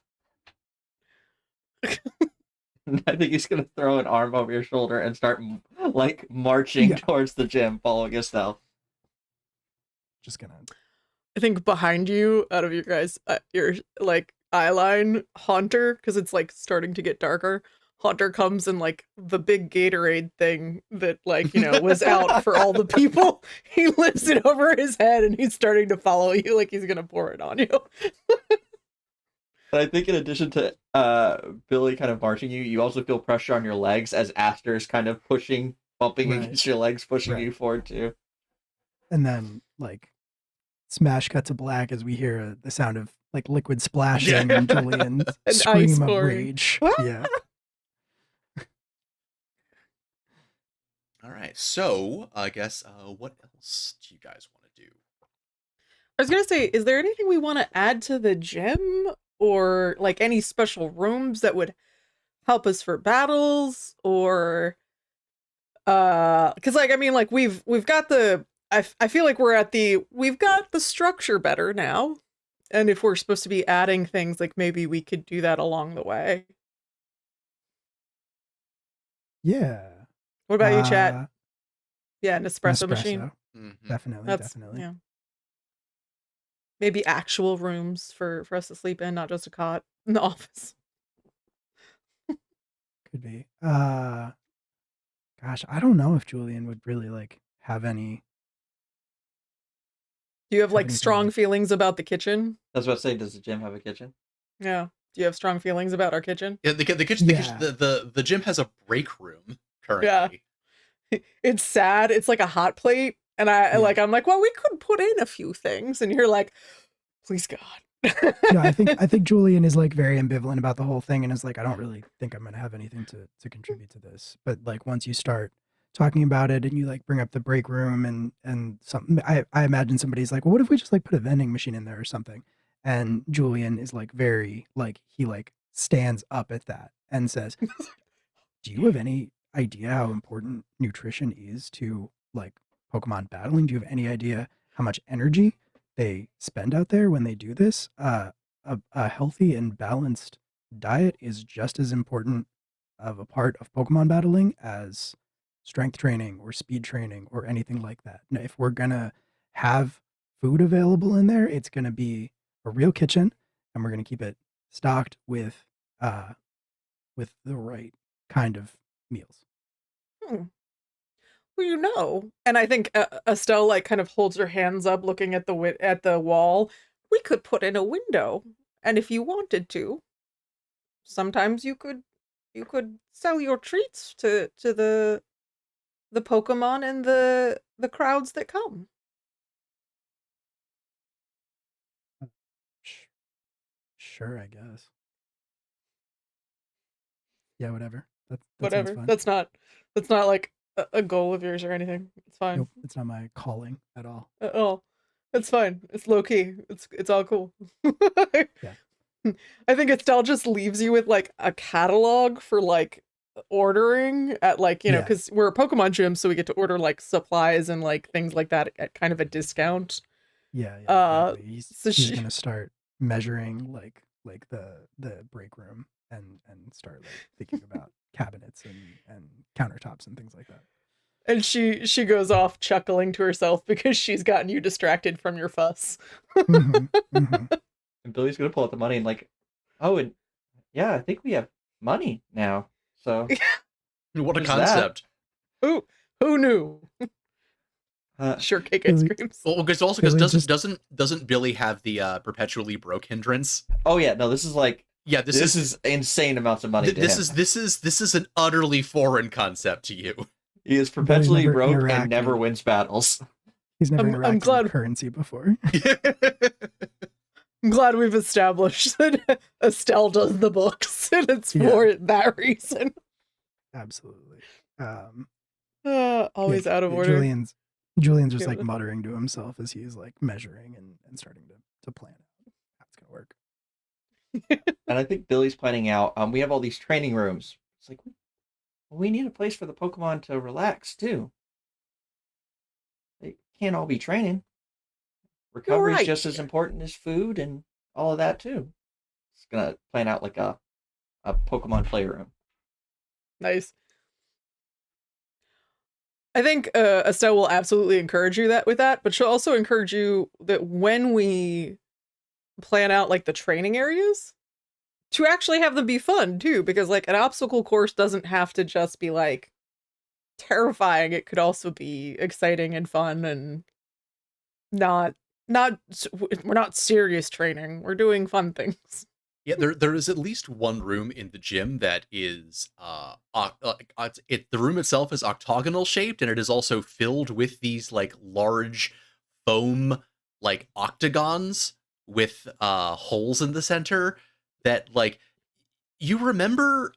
I think he's gonna throw an arm over your shoulder and start like marching Yeah. towards the gym, following Estelle. Just gonna. I think behind you, out of your guys, your like eye line, Haunter, because it's like starting to get darker. Haunter comes in like the big Gatorade thing that like, you know, was out for all the people. He lifts it over his head and he's starting to follow you like he's gonna pour it on you. But I think in addition to Billy kind of marching you, you also feel pressure on your legs as Aster is kind of bumping Right. against your legs, pushing Right. you forward too. And then like smash cut to black as we hear the sound of like liquid splashing and Julian's An ice scream of pouring. rage. Yeah. All right. So I guess what else do you guys want to do? I was gonna say, is there anything we want to add to the gym, or like any special rooms that would help us for battles, or because like I mean, like we've got the I feel like we've got the structure better now, and if we're supposed to be adding things, like maybe we could do that along the way. Yeah. What about you, chat? Yeah, an espresso Nespresso. machine. Mhm. Definitely. Yeah. Maybe actual rooms for us to sleep in, not just a cot in the office. Could be. Gosh, I don't know if Julian would really like have any. Do you have like anything strong like- feelings about the kitchen? I was about to say, does the gym have a kitchen? Yeah. Do you have strong feelings about our kitchen? Yeah, the kitchen, Yeah. the gym has a break room currently. It's sad. It's like a hot plate. And I'm like, well, we could put in a few things. And you're like, please God. No, I think Julian is like very ambivalent about the whole thing and is like, I don't really think I'm gonna have anything to contribute to this. But like once you start talking about it and you like bring up the break room and something, I imagine somebody's like, well, what if we just like put a vending machine in there or something? And Julian is like very like he like stands up at that and says, do you have any idea how important nutrition is to like Pokemon battling? Do you have any idea how much energy they spend out there when they do this? A healthy and balanced diet is just as important of a part of Pokemon battling as strength training or speed training or anything like that. Now, if we're gonna have food available in there, it's gonna be a real kitchen, and we're gonna keep it stocked with the right kind of meals. Well, you know. And I think Estelle like kind of holds her hands up looking at the wall. We could put in a window. And if you wanted to, sometimes you could sell your treats to the Pokemon and the crowds that come. Sure, I guess. Yeah, whatever. That Whatever. sounds fun. That's not like a goal of yours or anything. It's fine. Nope, it's not my calling at all. At all. It's fine. It's low key. It's all cool. Yeah. I think Estelle just leaves you with like a catalog for like ordering at like, you know, Yeah. because we're a Pokemon gym, so we get to order like supplies and like things like that at kind of a discount. Yeah, exactly. He's gonna start measuring like the break room and start like thinking about cabinets and countertops and things like that. And she goes off chuckling to herself because she's gotten you distracted from your fuss. Mhm, mhm. And Billy's gonna pull out the money and like, oh, and yeah, I think we have money now. So What a There's concept. Who knew? Sure, cake ice Billy- creams. Well, because also Billy because just- doesn't Billy have the perpetually broke hindrance? oh yeah, no, this is like Yeah, this is insane amounts of money. To this him. is an utterly foreign concept to you. He is perpetually never broke interacted. and never wins battles. He's never I'm interacted glad- with currency before. I'm glad we've established that Estelle does the books, and it's for that reason. Absolutely. Always Yeah, out of order. Julian's just Yeah, like but- muttering to himself as he's like measuring and starting to plan out how it's gonna work. And I think Billy's planning out. We have all these training rooms. It's like we need a place for the Pokemon to relax too. They can't all be training. Recovery is just as important as food and all of that too. It's gonna plan out like a Pokemon playroom. Nice. I think Estelle will absolutely encourage you with that, but she'll also encourage you that when we plan out like the training areas, to actually have them be fun too, because like an obstacle course doesn't have to just be like terrifying. It could also be exciting and fun and we're not serious training. We're doing fun things. Yeah, there is at least one room in the gym that is the room itself is octagonal shaped, and it is also filled with these like large foam like octagons with holes in the center that like you remember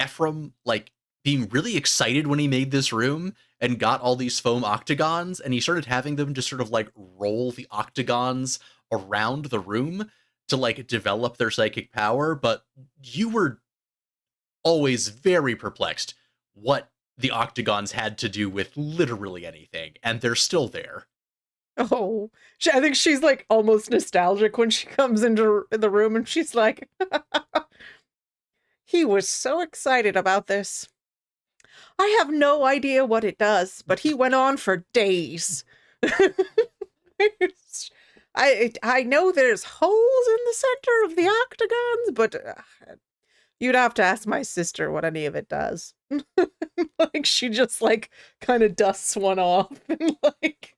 Ephraim like being really excited when he made this room and got all these foam octagons, and he started having them just sort of like roll the octagons around the room to like develop their psychic power, but you were always very perplexed what the octagons had to do with literally anything, and they're still there. Oh, I think she's like almost nostalgic when she comes into the room and she's like, he was so excited about this. I have no idea what it does, but he went on for days. I know there's holes in the center of the octagons, but you'd have to ask my sister what any of it does. Like she just like kind of dusts one off and like.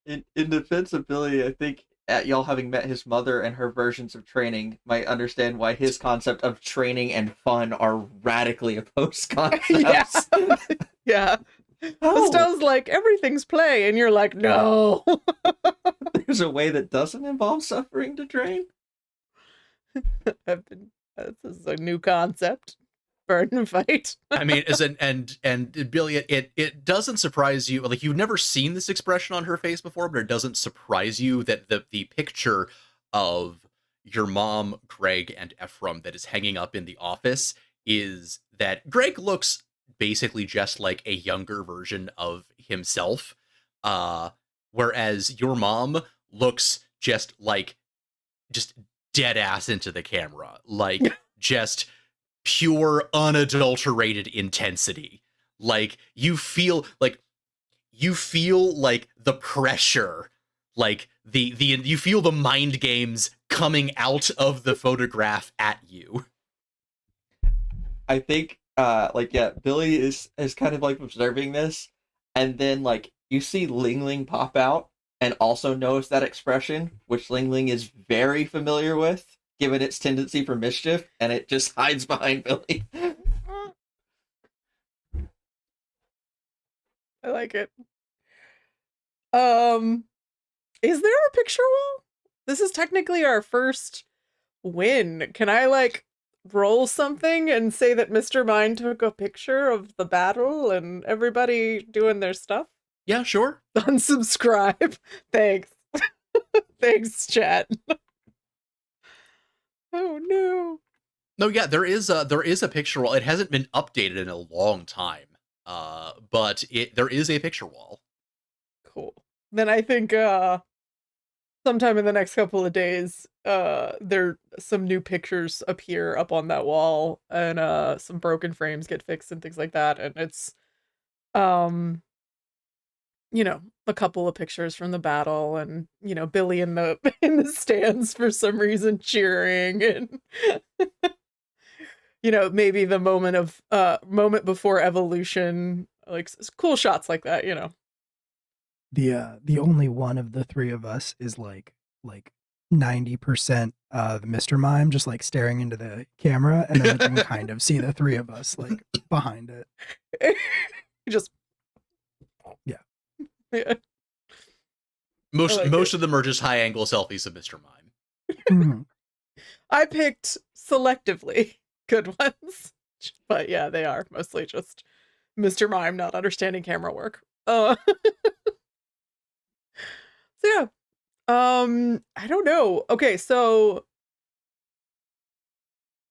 In defense of Billy, I think y'all having met his mother and her versions of training might understand why his concept of training and fun are radically opposed concepts. Yes. Yeah. Oh. Estelle's like, everything's play, and you're like, no. There's a way that doesn't involve suffering to train. This is a new concept. Burn and fight. I mean, and Billy, it doesn't surprise you. Like you've never seen this expression on her face before, but it doesn't surprise you that the picture of your mom, Greg, and Ephraim that is hanging up in the office is that Greg looks basically just like a younger version of himself, whereas your mom looks just dead ass into the camera, like just pure unadulterated intensity. Like you feel like the pressure, like you feel the mind games coming out of the photograph at you. I think Billy is kind of like observing this, and then like you see Ling Ling pop out and also notice that expression, which Ling Ling is very familiar with, given its tendency for mischief, and it just hides behind Billy. I like it. Is there a picture wall? This is technically our first win. Can I like roll something and say that Mr. Mime took a picture of the battle and everybody doing their stuff? Yeah, sure. Unsubscribe. Thanks. Thanks, chat. Oh no. No, yeah, there is a picture wall. It hasn't been updated in a long time. But there is a picture wall. Cool. Then I think sometime in the next couple of days, some new pictures appear up on that wall, and some broken frames get fixed and things like that, and it's a couple of pictures from the battle, and Billy in the stands for some reason cheering, and maybe the moment before evolution, like cool shots like that. The only one of the three of us is like 90% of Mr. Mime just like staring into the camera, and then you can kind of see the three of us like behind it. Just yeah. Most of them are just high angle selfies of Mr. Mime. Mm-hmm. I picked selectively good ones, but yeah, they are mostly just Mr. Mime not understanding camera work. So yeah, I don't know. Okay, so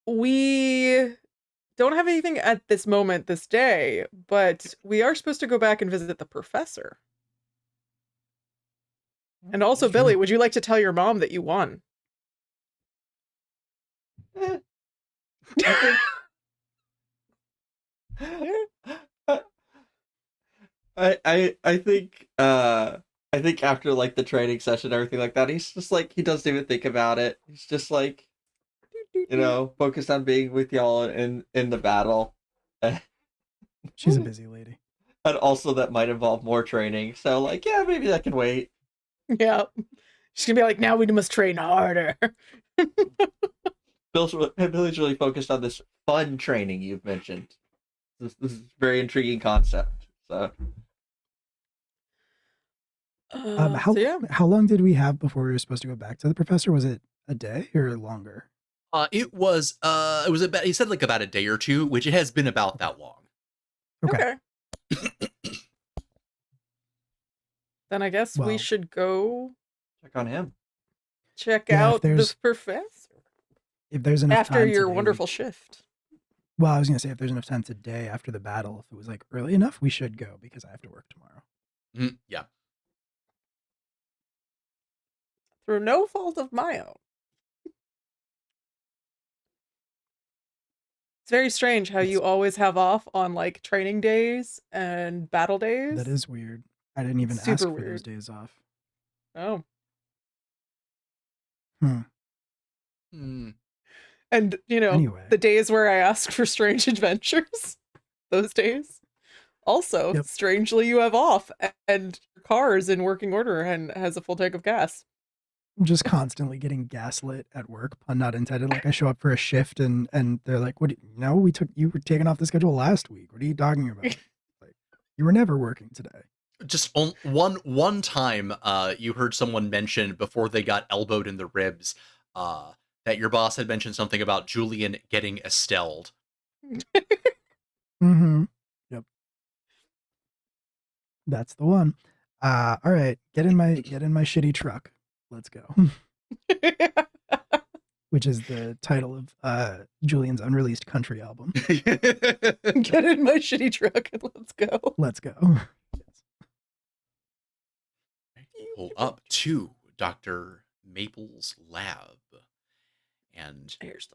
we don't have anything at this moment, this day, but we are supposed to go back and visit the professor. And also, Billy, would you like to tell your mom that you won? I think after like the training session and everything like that, he's just like, he doesn't even think about it. He's just like, focused on being with y'all in the battle. She's a busy lady. And also that might involve more training. So like, yeah, maybe that can wait. Yeah. She's gonna be like, now we must train harder. Billy's really focused on this fun training you've mentioned. This is a very intriguing concept. So How long did we have before we were supposed to go back to the professor? Was it a day or longer? It was about, he said like about a day or two, which it has been about that long. Okay. Then I guess we should go check on him. Check out the professor. If there's enough after time your today, wonderful shift. Well, I was gonna say if there's enough time today after the battle, if it was like early enough, we should go because I have to work tomorrow. Yeah. Through no fault of my own. It's very strange how you always have off on like training days and battle days. That is weird. I didn't even ask for those days off. Oh. Hmm. And, Anyway. the days where I ask for strange adventures, those days. Also, strangely, you have off and your car is in working order and has a full tank of gas. I'm just constantly getting gaslit at work, pun not intended. Like I show up for a shift and they're like, "What? You were taken off the schedule last week. What are you talking about? Like, you were never working today." Just one time, you heard someone mention before they got elbowed in the ribs, that your boss had mentioned something about Julian getting Estelled. Mm-hmm. Yep. That's the one. All right, get in my shitty truck. Let's go. Which is the title of Julian's unreleased country album. Get in my shitty truck and let's go. Let's go. Pull up to Dr. Maple's lab. And here's the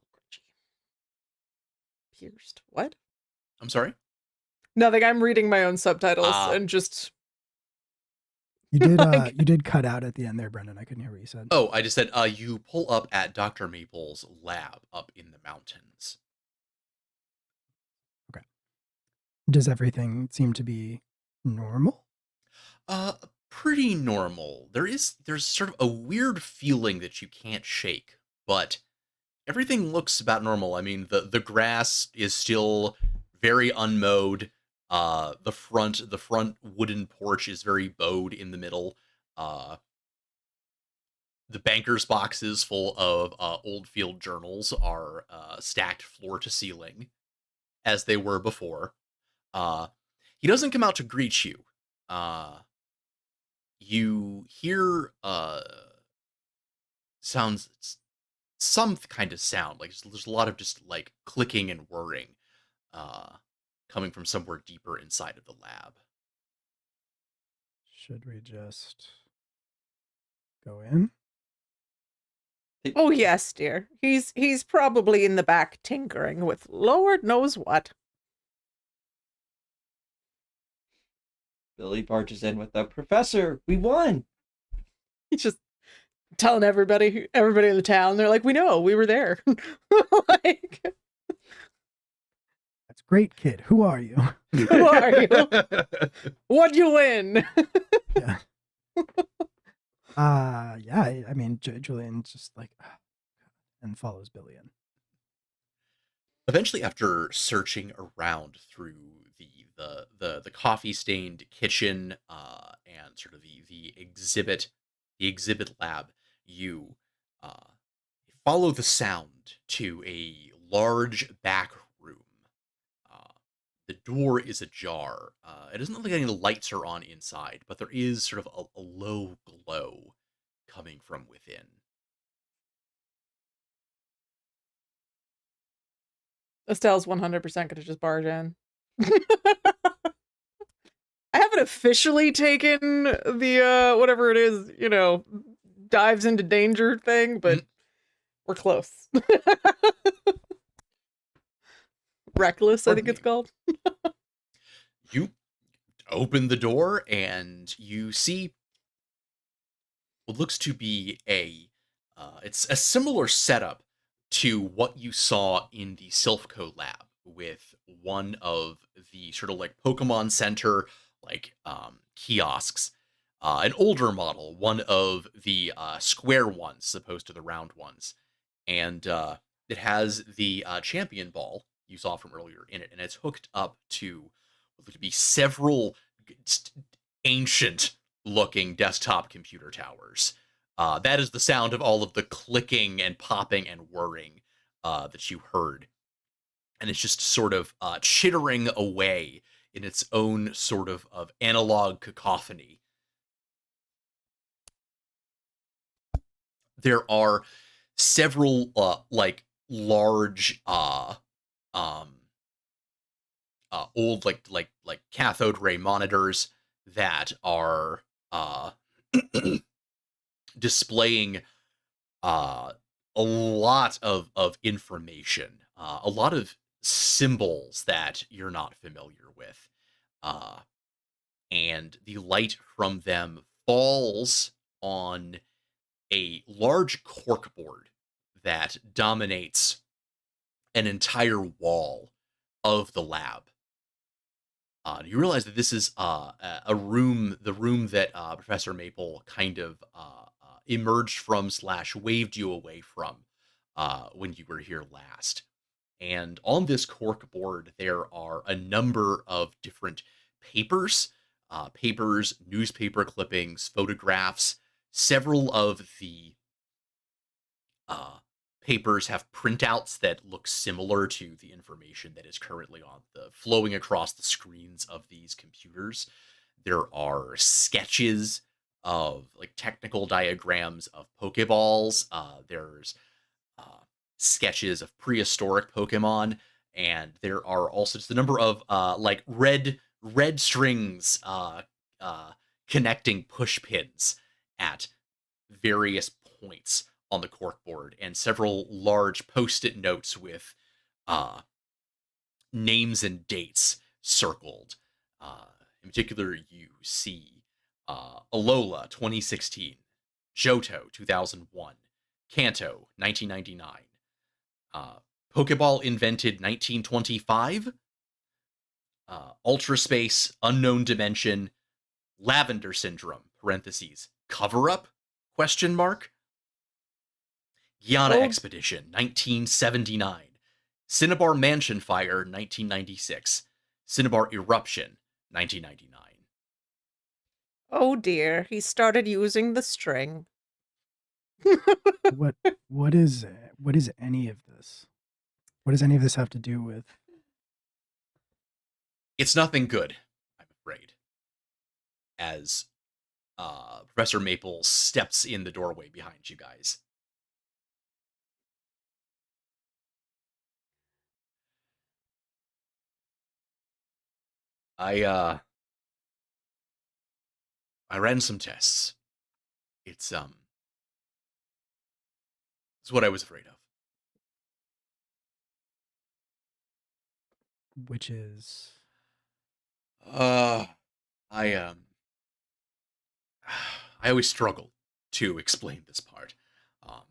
pierced. What? I'm sorry? Nothing. I'm reading my own subtitles and just. You did cut out at the end there, Brendan. I couldn't hear what you said. Oh, I just said you pull up at Dr. Maple's lab up in the mountains. Okay. Does everything seem to be normal? Pretty normal. There's sort of a weird feeling that you can't shake, but everything looks about normal. I mean, the grass is still very unmowed. The front wooden porch is very bowed in the middle. The banker's boxes full of old field journals are stacked floor to ceiling, as they were before. He doesn't come out to greet you. You hear sounds, some kind of sound, like there's a lot of just like clicking and whirring coming from somewhere deeper inside of the lab. Should we just go in? Oh yes, dear. He's probably in the back tinkering with Lord knows what. Billy barges in with the professor. We won. He's just telling everybody in the town. They're like, we know, we were there. Like, that's great, kid. Who are you? Who are you? What'd you win? Yeah. Yeah. I mean, Julian's just like, and follows Billy in. Eventually, after searching around through the coffee stained kitchen and sort of the exhibit lab, you follow the sound to a large back room. The door is ajar. It doesn't look like any lights are on inside, but there is sort of a low glow coming from within. Estelle's 100% gonna just barge in. I haven't officially taken the whatever it is, dives into danger thing, but we're close. Reckless, I think it's called. You open the door and you see what looks to be it's a similar setup to what you saw in the Silphco lab, with one of the sort of like Pokemon Center kiosks, an older model, one of the square ones, as opposed to the round ones, and it has the champion ball you saw from earlier in it, and it's hooked up to what look to be several ancient looking desktop computer towers. That is the sound of all of the clicking and popping and whirring that you heard. And it's just sort of chittering away in its own sort of analog cacophony. There are several large old cathode ray monitors that are displaying a lot of information, a lot of symbols that you're not familiar with, and the light from them falls on a large corkboard that dominates an entire wall of the lab. You realize that this is the room that Professor Maple kind of emerged from / waved you away from when you were here last. And on this cork board, there are a number of different papers, newspaper clippings, photographs. Several of the papers have printouts that look similar to the information that is currently flowing across the screens of these computers. There are sketches of technical diagrams of Pokeballs. There's sketches of prehistoric Pokemon, and there are also just a number of red strings connecting push pins at various points on the corkboard, and several large post-it notes with names and dates circled. In particular, you see Alola 2016, Johto 2001, Kanto 1999, Pokeball invented 1925, Ultra Space Unknown Dimension, Lavender Syndrome (parentheses cover up question mark), Guyana Expedition 1979, Cinnabar Mansion Fire 1996, Cinnabar Eruption 1999. Oh dear, he started using the string. What is any of this? What does any of this have to do with? It's nothing good, I'm afraid. As Professor Maple steps in the doorway behind you guys. I ran some tests. It's what I was afraid of. Which is I always struggle to explain this part. A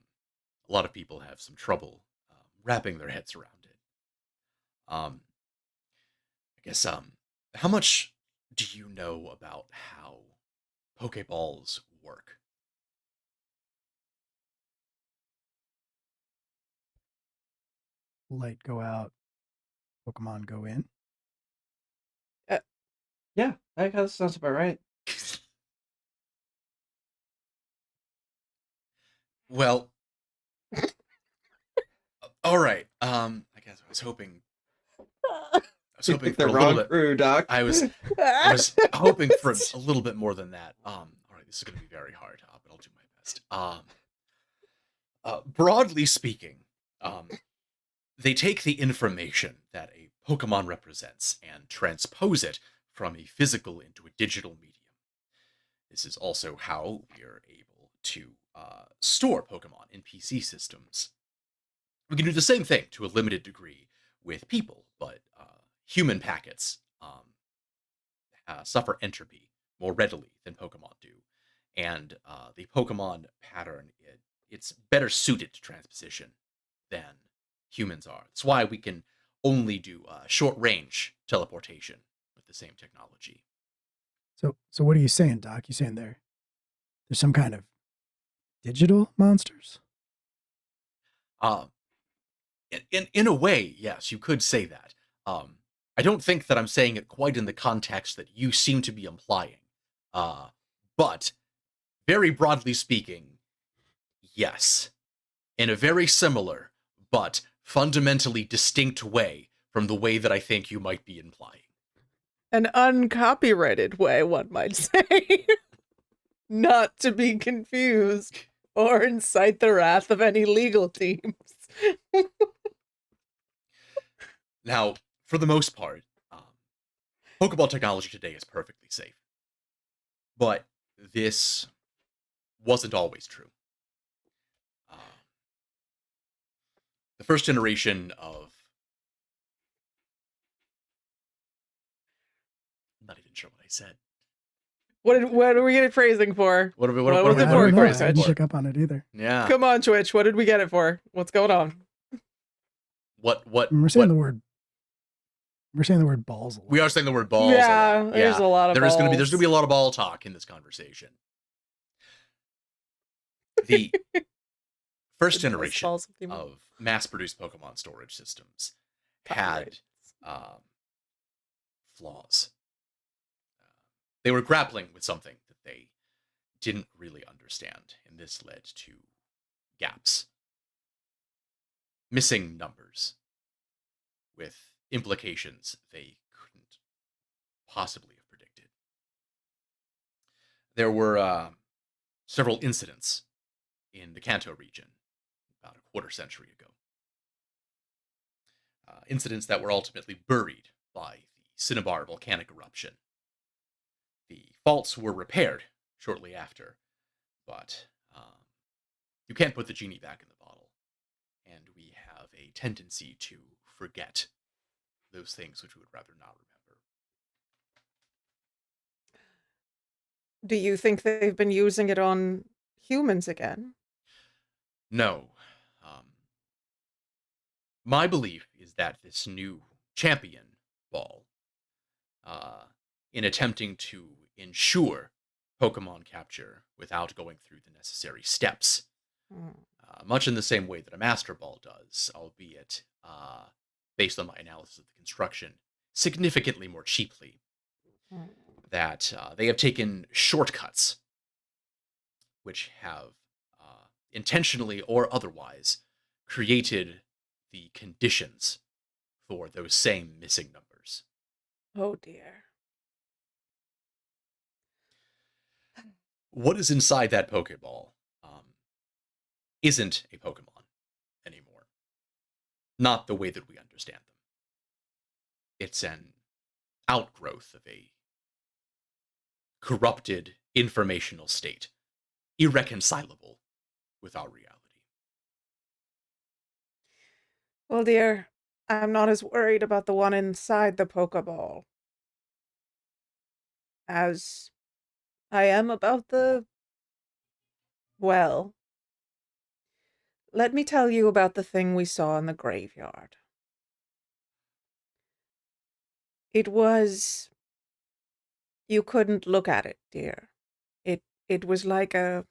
lot of people have some trouble wrapping their heads around it. I guess how much do you know about how Pokeballs work? light go out, Pokemon go in. Yeah, that sounds about right. Well, all right. I guess I was hoping for the a wrong little bit. crew, Doc. I was hoping for a little bit more than that. All right, this is going to be very hard, but I'll do my best. Broadly speaking, They take the information that a Pokemon represents and transpose it from a physical into a digital medium. This is also how we are able to store Pokemon in PC systems. We can do the same thing to a limited degree with people, but human packets suffer entropy more readily than Pokemon do. And the Pokemon pattern, it's better suited to transposition than humans are. That's why we can only do short range teleportation with the same technology. So what are you saying, Doc? You saying there's some kind of digital monsters? In a way, yes, you could say that. I don't think that I'm saying it quite in the context that you seem to be implying. But very broadly speaking, yes. In a very similar, but fundamentally distinct way from the way that I think you might be implying. An uncopyrighted way, one might say. Not to be confused or incite the wrath of any legal teams. Now, for the most part, Pokeball technology today is perfectly safe. But this wasn't always true. The first generation of... I'm not even sure what I said. What are we getting phrasing for? What was are it we for, I Twitch? didn't pick up on it either. Yeah. Come on, Twitch. What did we get it for? What's going on? What? We're saying the word. We're saying the word balls a lot. We are saying the word balls. Yeah, a lot. there's a lot of balls. There's gonna be a lot of ball talk in this conversation. The first generation of mass-produced Pokemon storage systems had flaws. They were grappling with something that they didn't really understand, and this led to gaps. Missing numbers with implications they couldn't possibly have predicted. There were several incidents in the Kanto region about a quarter century ago. Incidents that were ultimately buried by the Cinnabar volcanic eruption. The faults were repaired shortly after, but you can't put the genie back in the bottle. And we have a tendency to forget those things which we would rather not remember. Do you think they've been using it on humans again? No. My belief is that this new champion ball, in attempting to ensure Pokemon capture without going through the necessary steps, much in the same way that a Master Ball does, albeit, based on my analysis of the construction, significantly more cheaply, that they have taken shortcuts, which have intentionally or otherwise created the conditions for those same missing numbers. Oh dear. What is inside that Pokeball isn't a Pokemon anymore. Not the way that we understand them. It's an outgrowth of a corrupted informational state, irreconcilable with our reality. Well, dear, I'm not as worried about the one inside the Pokeball as I am about the... Well, let me tell you about the thing we saw in the graveyard. It was... You couldn't look at it, dear. It was like a...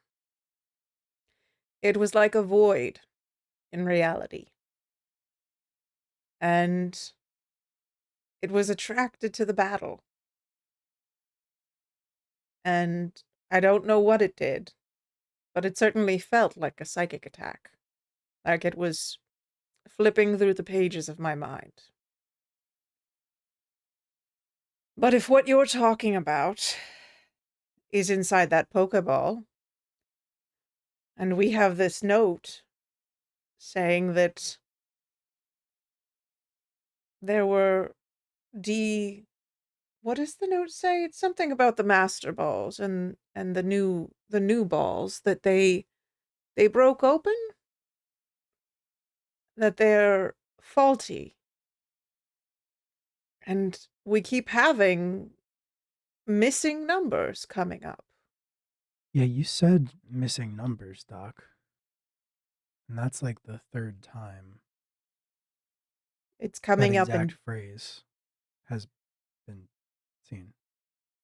It was like a void in reality. And it was attracted to the battle. And I don't know what it did, but it certainly felt like a psychic attack. Like it was flipping through the pages of my mind. But if what you're talking about is inside that Pokeball, and we have this note saying that there were what does the note say? It's something about the master balls and the new balls that they broke open, that they're faulty. And we keep having missing numbers coming up. Yeah, you said missing numbers, Doc. And that's like the third time It's that coming up exact phrase has been seen.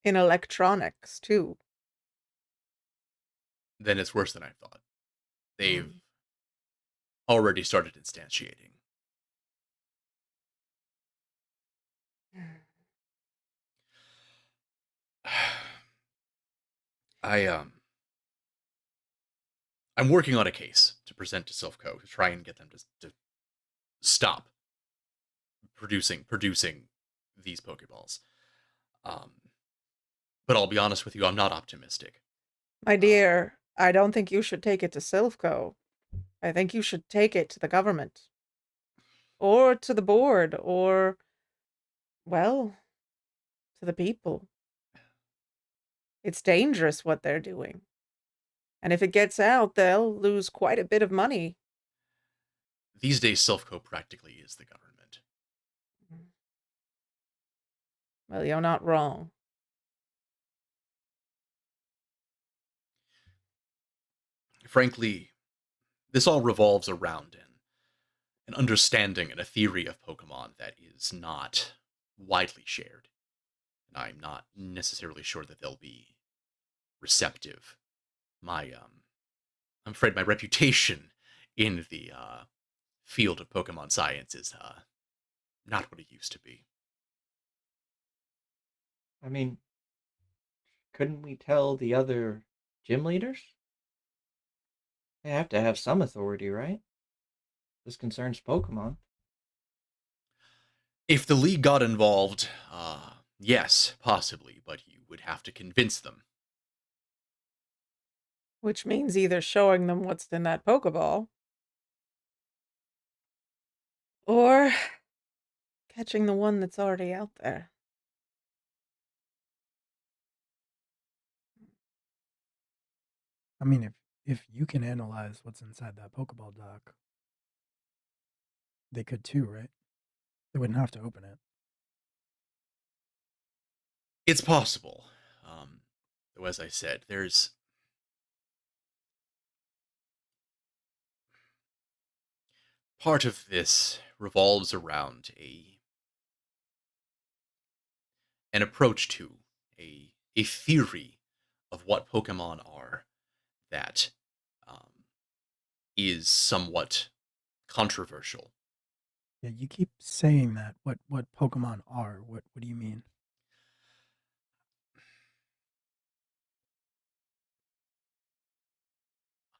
in electronics too. Then it's worse than I thought. They've already started instantiating. I'm working on a case to present to Silphco to try and get them to stop producing these Pokeballs. But I'll be honest with you, I'm not optimistic. My dear, I don't think you should take it to Silphco. I think you should take it to the government. Or to the board, or, well, to the people. It's dangerous what they're doing. And if it gets out, they'll lose quite a bit of money. These days, Silphco practically is the government. Well, you're not wrong. Frankly, this all revolves around an understanding and a theory of Pokemon that is not widely shared. And I'm not necessarily sure that they'll be receptive. I'm afraid my reputation in the field of Pokemon science is not what it used to be. I mean, couldn't we tell the other gym leaders? They have to have some authority, right? This concerns Pokemon. If the league got involved, yes, possibly, but you would have to convince them. Which means either showing them what's in that Pokeball, or catching the one that's already out there. I mean, if you can analyze what's inside that Pokeball, Doc, they could too, right? They wouldn't have to open it. It's possible. Though, as I said, there's part of this revolves around an approach to a theory of what Pokemon are that is somewhat controversial. Yeah, you keep saying that. What Pokemon are? What do you mean?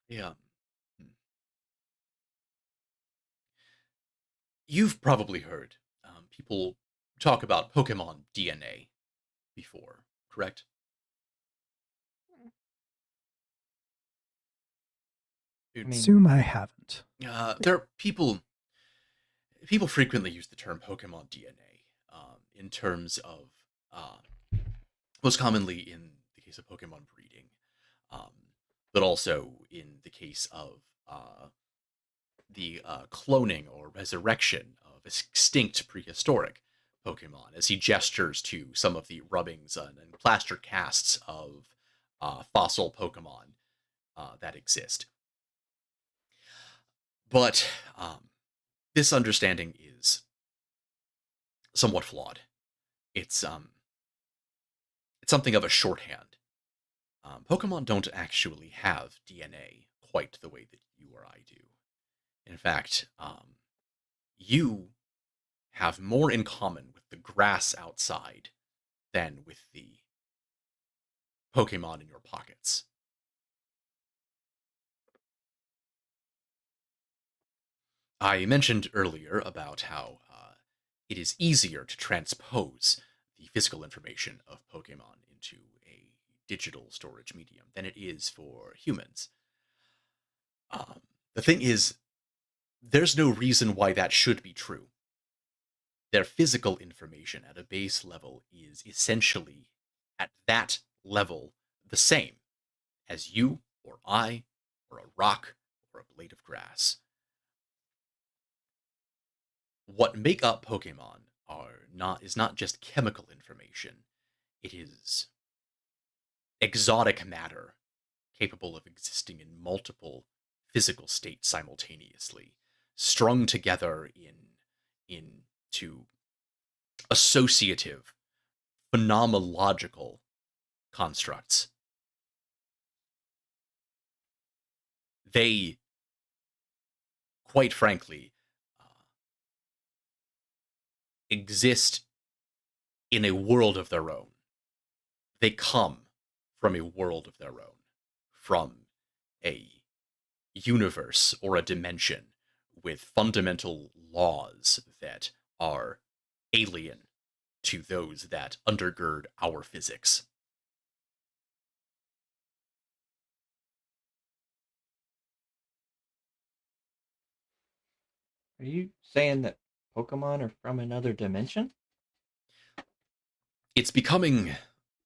Yeah. You've probably heard people talk about Pokemon DNA before, correct? I mean, Assume I haven't. There are people frequently use the term Pokemon DNA in terms of most commonly in the case of Pokemon breeding, but also in the case of the cloning or resurrection of extinct prehistoric Pokemon, as he gestures to some of the rubbings and plaster casts of fossil Pokemon that exist. But this understanding is somewhat flawed. It's something of a shorthand. Pokemon don't actually have DNA quite the way that you or I do. In fact, you have more in common with the grass outside than with the Pokemon in your pockets. I mentioned earlier about how it is easier to transpose the physical information of Pokemon into a digital storage medium than it is for humans. The thing is, there's no reason why that should be true. their physical information at a base level is essentially, at that level, the same as you or I or a rock or a blade of grass. What make up Pokemon is not just chemical information. It is exotic matter capable of existing in multiple physical states simultaneously, strung together into associative, phenomenological constructs. They, quite frankly, exist in a world of their own. They come from a world of their own, from a universe or a dimension with fundamental laws that are alien to those that undergird our physics. Are you saying that Pokemon are from another dimension? It's becoming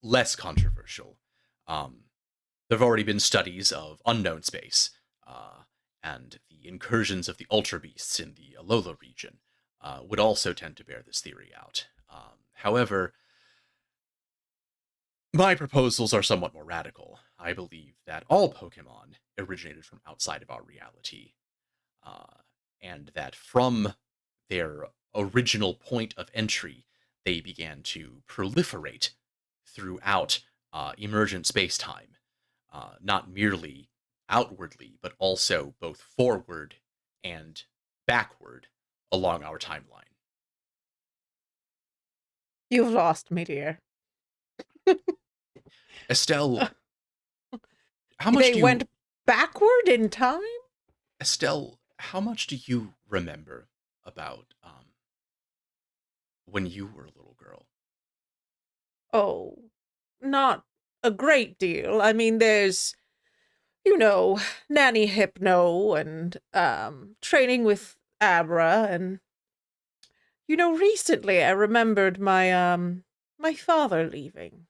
less controversial. There have already been studies of unknown space and the incursions of the Ultra Beasts in the Alola region would also tend to bear this theory out. However, my proposals are somewhat more radical. I believe that all Pokemon originated from outside of our reality, uh, and that from their original point of entry, they began to proliferate throughout emergent space-time, not merely outwardly, but also both forward and backward along our timeline. You've lost me, dear. Estelle, how much They do you went backward in time? Estelle, how much do you remember about when you were a little girl? Oh, not a great deal. I mean, there's, Nanny Hypno and training with Abra, and recently I remembered my father leaving.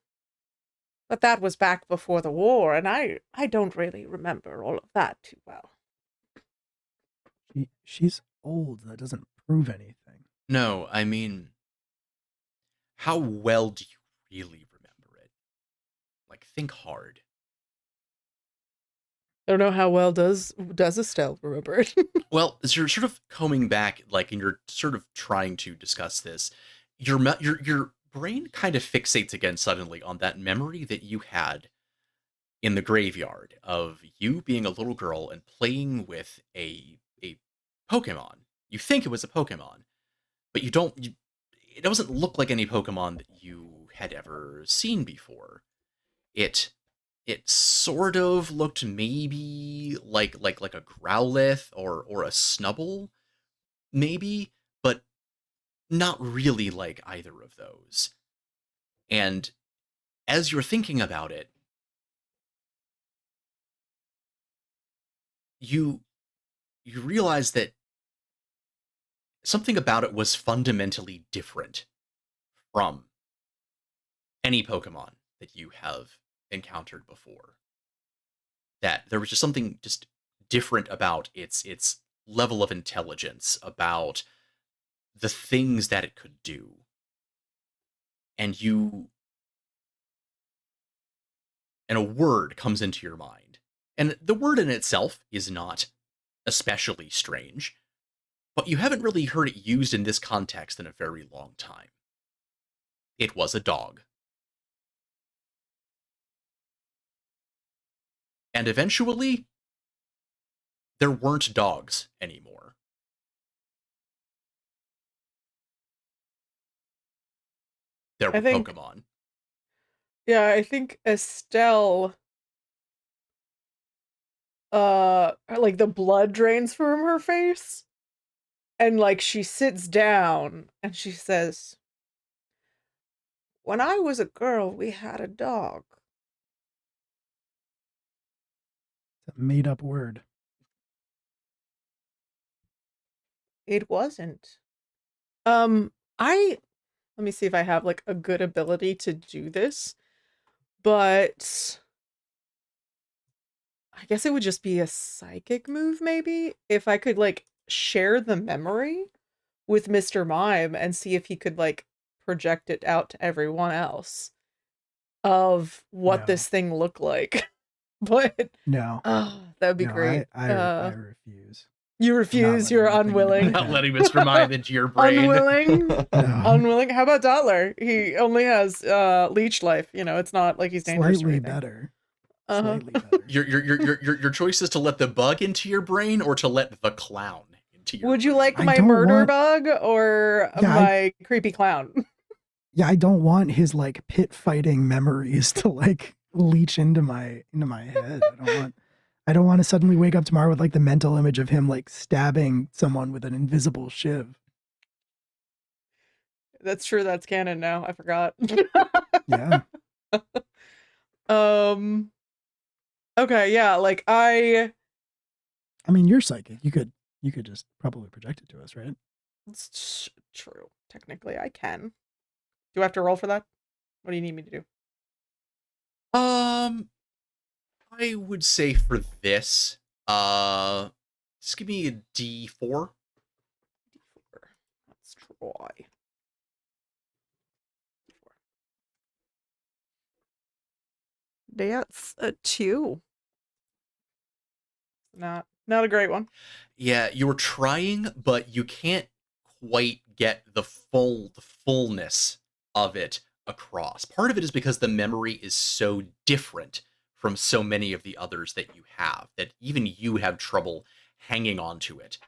But that was back before the war, and I don't really remember all of that too well. She's old. That doesn't prove anything. No, I mean, how well do you really remember it? Like, think hard. I don't know how well does Estelle remember it. Well, as you're sort of combing back, like, and you're sort of trying to discuss this, your brain kind of fixates again suddenly on that memory that you had in the graveyard of you being a little girl and playing with a Pokemon. You think it was a Pokemon, but you don't. It doesn't look like any Pokemon that you had ever seen before. It it sort of looked maybe like a Growlithe or a Snubble, maybe, but not really like either of those. And as you're thinking about it, you you realize that something about it was fundamentally different from any Pokemon that you have encountered before. That there was just something just different about its level of intelligence, about the things that it could do. And a word comes into your mind. And the word in itself is not especially strange, but you haven't really heard it used in this context in a very long time. It was a dog. And eventually, there weren't dogs anymore. There were Pokemon. Yeah, I think Estelle, like the blood drains from her face, and like she sits down and she says, "When I was a girl, we had a dog." It's a made up word. It wasn't. Um, Let me see if I have like a good ability to do this, but I guess it would just be a psychic move, maybe, if I could like share the memory with Mr. Mime and see if he could like project it out to everyone else of what No. this thing looked like. But No. that would be No, great. I refuse. You refuse, you're letting anything into my unwilling. Not head. letting Mr. Mime into your brain. Unwilling? No. Unwilling? How about Dottler? He only has leech life, you know, it's not like he's dangerous or Slightly anything. better. Uh-huh. Slightly better. Your choice is to let the bug into your brain or to let the clown into your Would you brain. like I my don't murder want- bug or Yeah, my creepy clown? Yeah, I don't want his like pit fighting memories to like leach into my head. I don't want to suddenly wake up tomorrow with like the mental image of him like stabbing someone with an invisible shiv. That's true, that's canon now. I forgot. Yeah. Okay, yeah, like I mean, you're psychic. You could just probably project it to us, right? it's true. Technically, I can. Do I have to roll for that? What do you need me to do? I would say for this, just give me a D4. Let's try. That's a 2. Not a great one. Yeah, you were trying, but you can't quite get the fullness of it across. Part of it is because the memory is so different from so many of the others that you have that even you have trouble hanging on to it.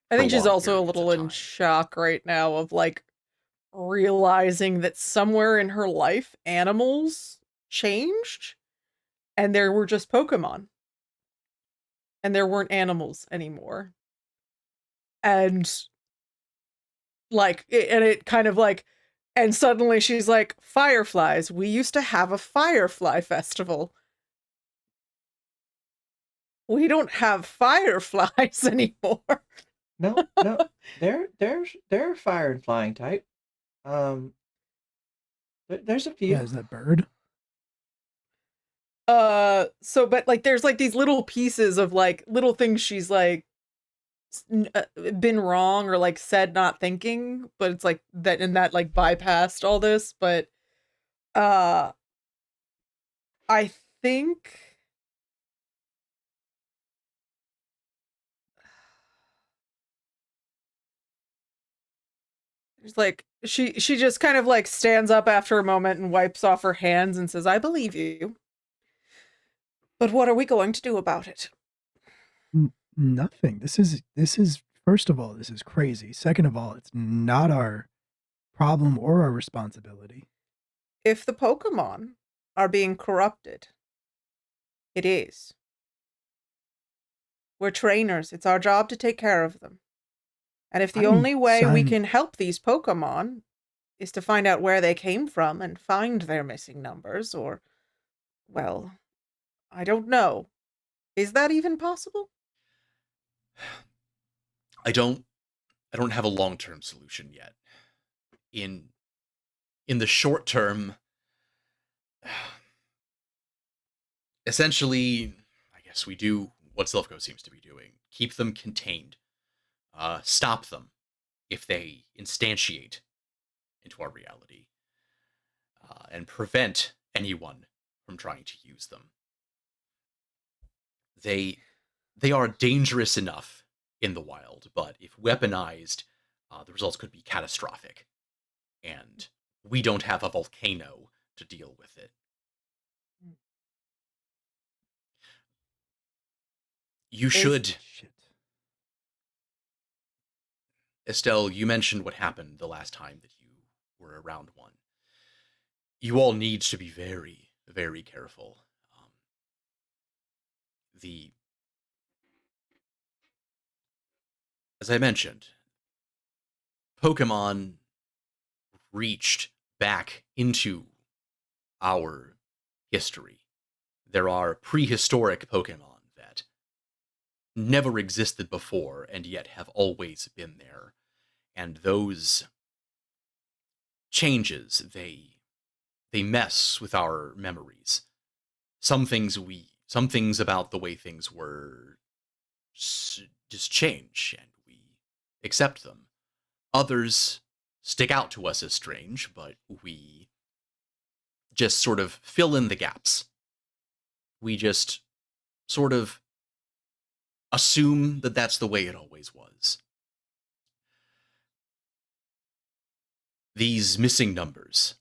I think for she's long also a periods of little in time. shock right now of like realizing that somewhere in her life animals changed and there were just Pokemon. And there weren't animals anymore. And like it kind of like, and suddenly she's like, fireflies. We used to have a firefly festival. We don't have fireflies anymore. No, they're fire and flying type. There's a few. Yeah, is that bird? So but like there's like these little pieces of like little things she's like been wrong or like said not thinking, but it's like that, and that like bypassed all this. But I think it's like she just kind of like stands up after a moment and wipes off her hands and says, I believe you, but what are we going to do about it? Nothing. This is first of all, this is crazy. Second of all, it's not our problem or our responsibility. If the Pokemon are being corrupted, it is. We're trainers. It's our job to take care of them. And if the only way we can help these Pokemon is to find out where they came from and find their missing numbers, or, well, I don't know. Is that even possible? I don't have a long-term solution yet. In the short term, essentially, I guess we do what Silphco seems to be doing. Keep them contained. Stop them if they instantiate into our reality. And prevent anyone from trying to use them. They are dangerous enough in the wild, but if weaponized, the results could be catastrophic. And we don't have a volcano to deal with it. You should. Shit. Estelle, you mentioned what happened the last time that you were around one. You all need to be very, very careful. As I mentioned, Pokemon reached back into our history. There are prehistoric Pokemon that never existed before and yet have always been there. And those changes. They mess with our memories. Some things about the way things were just change, and we accept them. Others stick out to us as strange, but we just sort of fill in the gaps. We just sort of assume that that's the way it always was. These missing numbers,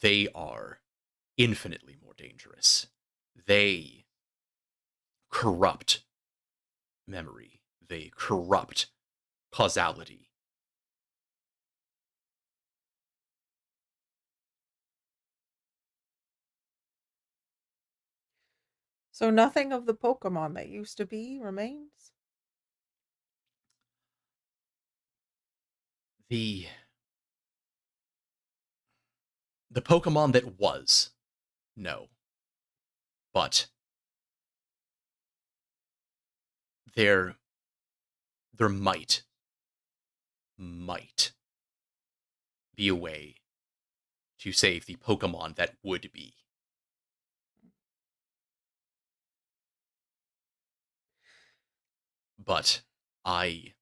they are infinitely more dangerous. They corrupt memory. They corrupt causality. So nothing of the Pokemon that used to be remains? The Pokemon that was, no. But there might be a way to save the Pokemon that would be. But I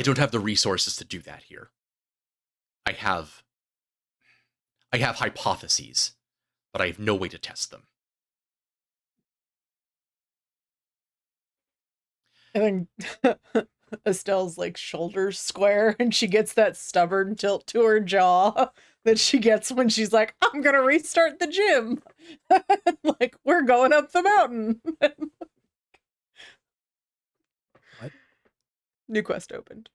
don't have the resources to do that here. I have hypotheses, but I have no way to test them. And then Estelle's like shoulders square and she gets that stubborn tilt to her jaw that she gets when she's like, I'm gonna restart the gym. Like, we're going up the mountain. What? New quest opened.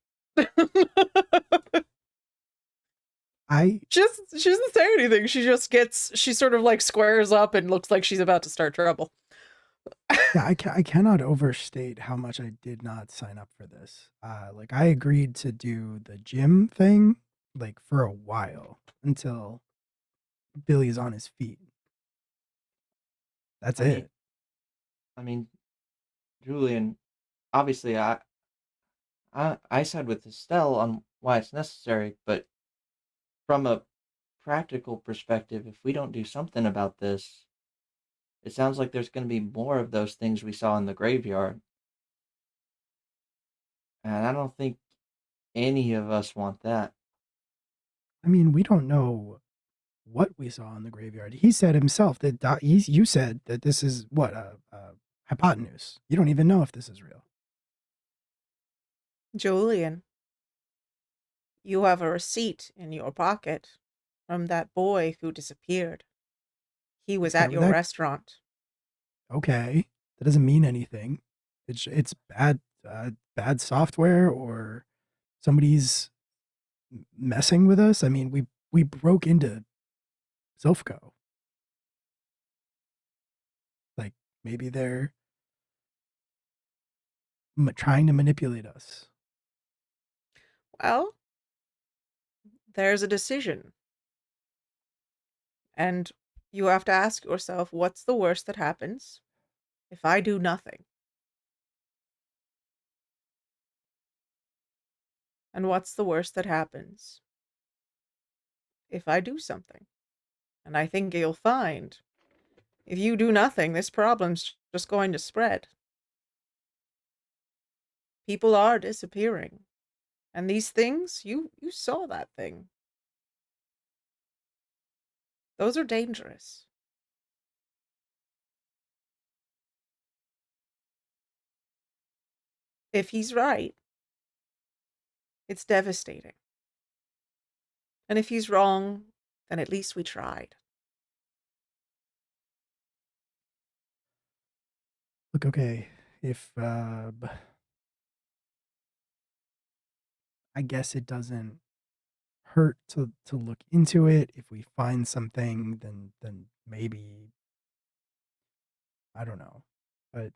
She doesn't say anything. She sort of like squares up and looks like she's about to start trouble. Yeah, I cannot overstate how much I did not sign up for this. Like I agreed to do the gym thing like for a while until Billy's on his feet. That's it. I mean, Julian, obviously, I side with Estelle on why it's necessary, but from a practical perspective, if we don't do something about this, it sounds like there's going to be more of those things we saw in the graveyard. And I don't think any of us want that. I mean, we don't know what we saw in the graveyard. He said himself that you said that this is what a hypotenuse. You don't even know if this is real. Julian, you have a receipt in your pocket from that boy who disappeared. He was at your restaurant. Okay, that doesn't mean anything. It's bad bad software or somebody's messing with us. I mean, we broke into Zilfco. Like maybe they're trying to manipulate us. Well, there's a decision. And you have to ask yourself, what's the worst that happens if I do nothing? And what's the worst that happens if I do something? And I think you'll find, if you do nothing, this problem's just going to spread. People are disappearing. And these things, you saw that thing. Those are dangerous. If he's right, it's devastating. And if he's wrong, then at least we tried. Look, okay, if I guess it doesn't hurt to look into it. If we find something, then maybe I don't know, but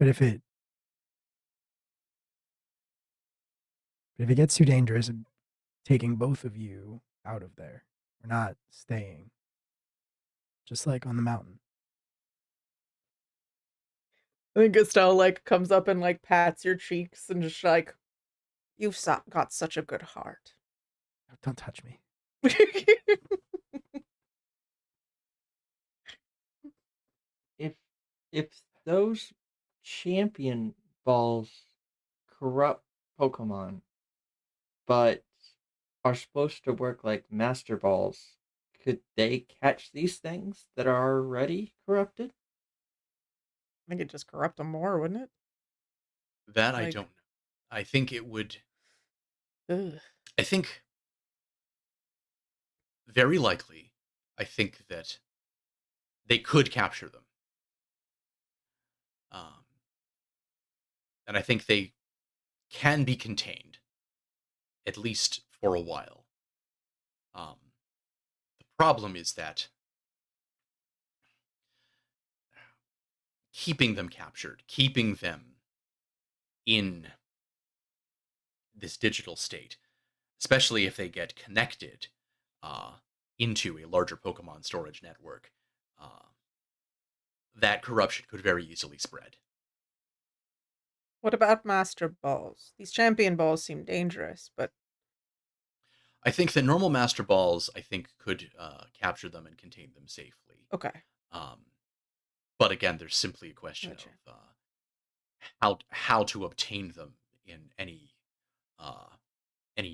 if it gets too dangerous, I'm taking both of you out of there. We're not staying. Just like on the mountain. I think Estelle like comes up and like pats your cheeks and just like, you've got such a good heart. Don't touch me. If those champion balls corrupt Pokemon, but are supposed to work like Master Balls, could they catch these things that are already corrupted? I think it'd just corrupt them more, wouldn't it? That I Like- don't know. I think it would. Ugh. I think very likely. I think that they could capture them. And I think they can be contained, at least for a while. The problem is that keeping them captured, keeping them in this digital state, especially if they get connected into a larger Pokemon storage network, that corruption could very easily spread. What about Master Balls? These Champion Balls seem dangerous, but I think that normal Master Balls, I think, could capture them and contain them safely. okay. But again, there's simply a question Gotcha. of how to obtain them in any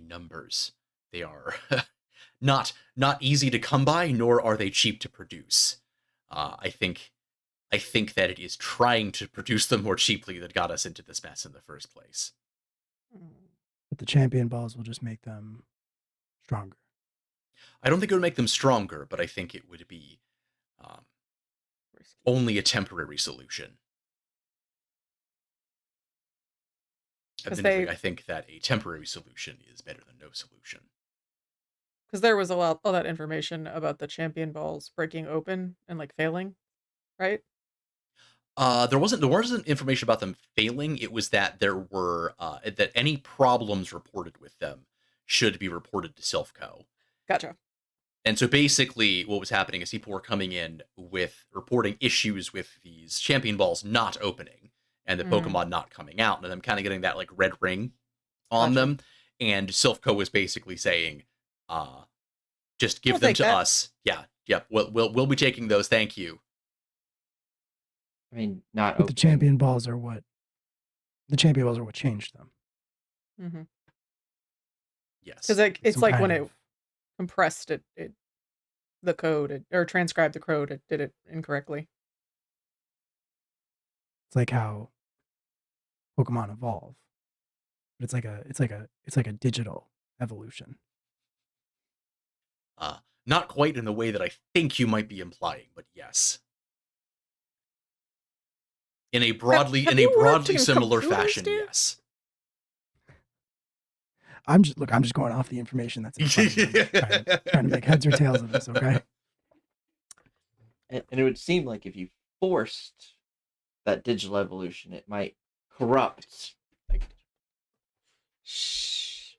numbers. They are not easy to come by, nor are they cheap to produce. I think that it is trying to produce them more cheaply that got us into this mess in the first place. But the champion balls will just make them stronger. I don't think it would make them stronger, but I think it would be only a temporary solution. Admittedly, I think that a temporary solution is better than no solution. Because there was all that information about the Champion Balls breaking open and like failing, right? There wasn't information about them failing. It was that there were that any problems reported with them should be reported to Silphco. Gotcha. And so basically what was happening is people were coming in with reporting issues with these champion balls not opening and the Pokemon not coming out, and them kind of getting that like red ring on them. And Silphco was basically saying, just give them to us. Yeah. Yep. We'll be taking those. Thank you. I mean, not But the champion balls are what changed them. Mm-hmm. Yes. Because like it's Some like kind when of- it compressed the code or transcribed the code, it did it incorrectly. It's like how Pokemon evolve. But it's like a digital evolution. Not quite in the way that I think you might be implying, but yes. In a broadly similar fashion, yes. I'm just going off the information that's in front of me. Trying to make heads or tails of this, okay? And it would seem like if you forced that digital evolution, it might corrupt. Like, Shh.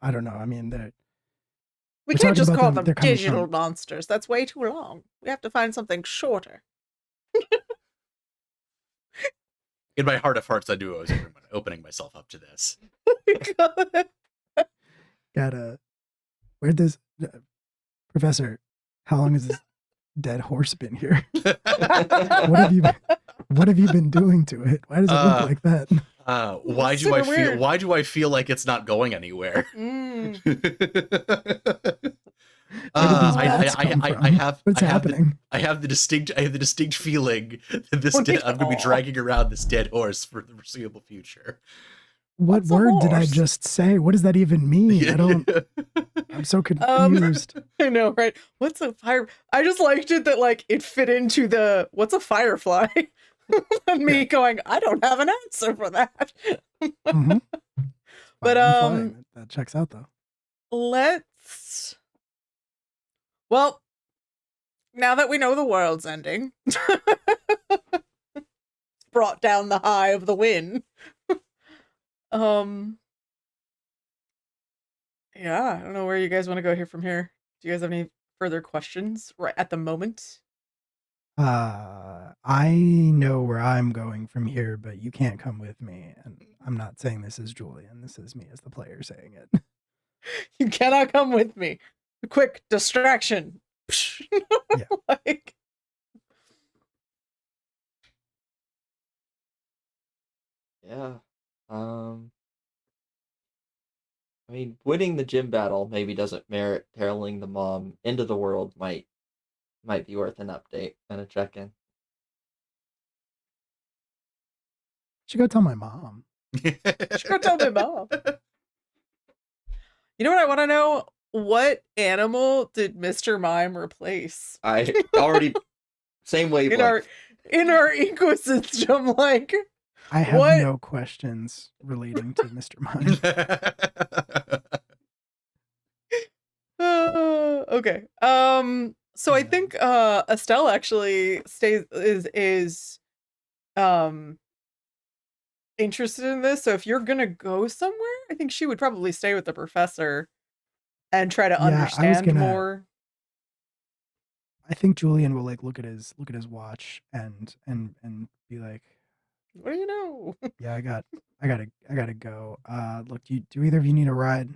I don't know. I mean, We We're can't talking just about call them- them they're coming digital from- monsters. That's way too long. We have to find something shorter. In my heart of hearts, I knew I was opening myself up to this. where'd this Professor, how long has this dead horse been here? What have you been doing to it? Why does it look like that? Why do I feel like it's not going anywhere? What's happening? I have the distinct feeling that I'm going to be dragging around this dead horse for the foreseeable future. What word did I just say? What does that even mean? I'm so confused. I know, right? What's a fire? I just liked it that like it fit into the what's a firefly? And me going, I don't have an answer for that. Mm-hmm. But that checks out though. Well, now that we know the world's ending, brought down the high of the wind. Yeah, I don't know where you guys want to go here from here. Do you guys have any further questions right at the moment? I I know where I'm going from here, but you can't come with me. And I'm not saying this is Julian. This is me as the player saying it. You cannot come with me. Quick distraction. Yeah. Like, Yeah. I mean, winning the gym battle maybe doesn't merit tailing the mom into the world might be worth an update and a check-in. Should go tell my mom. should go tell my mom. You know what I want to know? What animal did Mr. Mime replace? I already same wavelength. in our ecosystem, like I have what? no questions relating to Mr. Mime. Okay. So I think Estelle actually is interested in this. So if you're gonna go somewhere, I think she would probably stay with the professor and try to understand more. I think Julian will like look at his watch and be like, what do you know? yeah, I gotta go. Look, do either of you need a ride?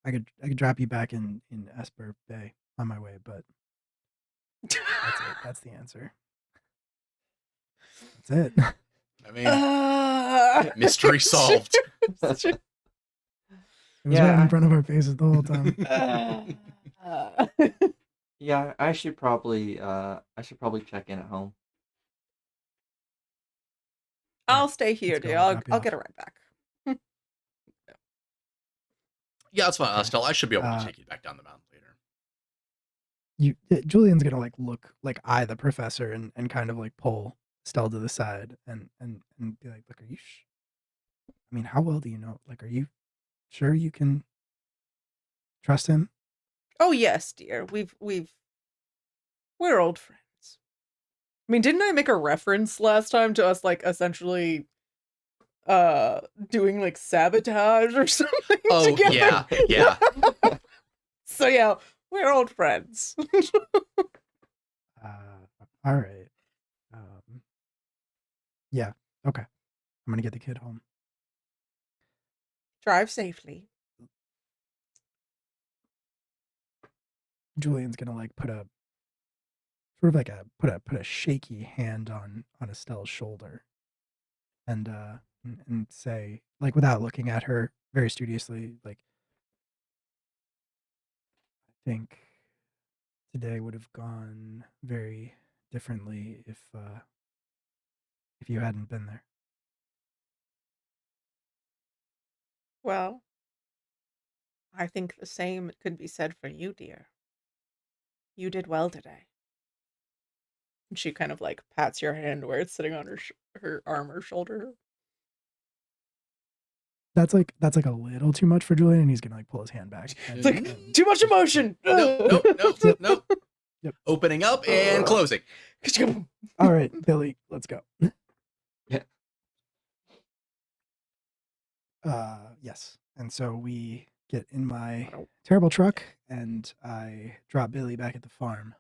I could drop you back in Esper Bay on my way, but that's it. That's the answer. That's it. I mean, mystery solved. It was right in front of our faces the whole time. Yeah, I should probably check in at home. I'll stay here, dude. I'll get a ride back. Yeah, that's fine. Estelle, I should be able to take you back down the mountain later. Julian's gonna like eye the professor and kind of like pull Estelle to the side and be like, look, are you I mean, how well do you know? Like, are you sure you can trust him? Oh yes, dear. We're old friends. I mean, didn't I make a reference last time to us like essentially doing like sabotage or something together? Yeah. So yeah, we're old friends. All right. Yeah, okay. I'm gonna get the kid home. Drive safely. Julian's gonna like put a sort of like put a shaky hand on Estelle's shoulder and say, like, without looking at her, very studiously, like, I think today would have gone very differently if you hadn't been there. Well, I think the same could be said for you, dear. You did well today. And she kind of like pats your hand where it's sitting on her arm or shoulder. That's like a little too much for Julian, and he's gonna like pull his hand back. It's like too much emotion. No. Yep. Opening up and closing. All right, Billy, let's go. Yeah. Yes. And so we get in my terrible truck, and I drop Billy back at the farm.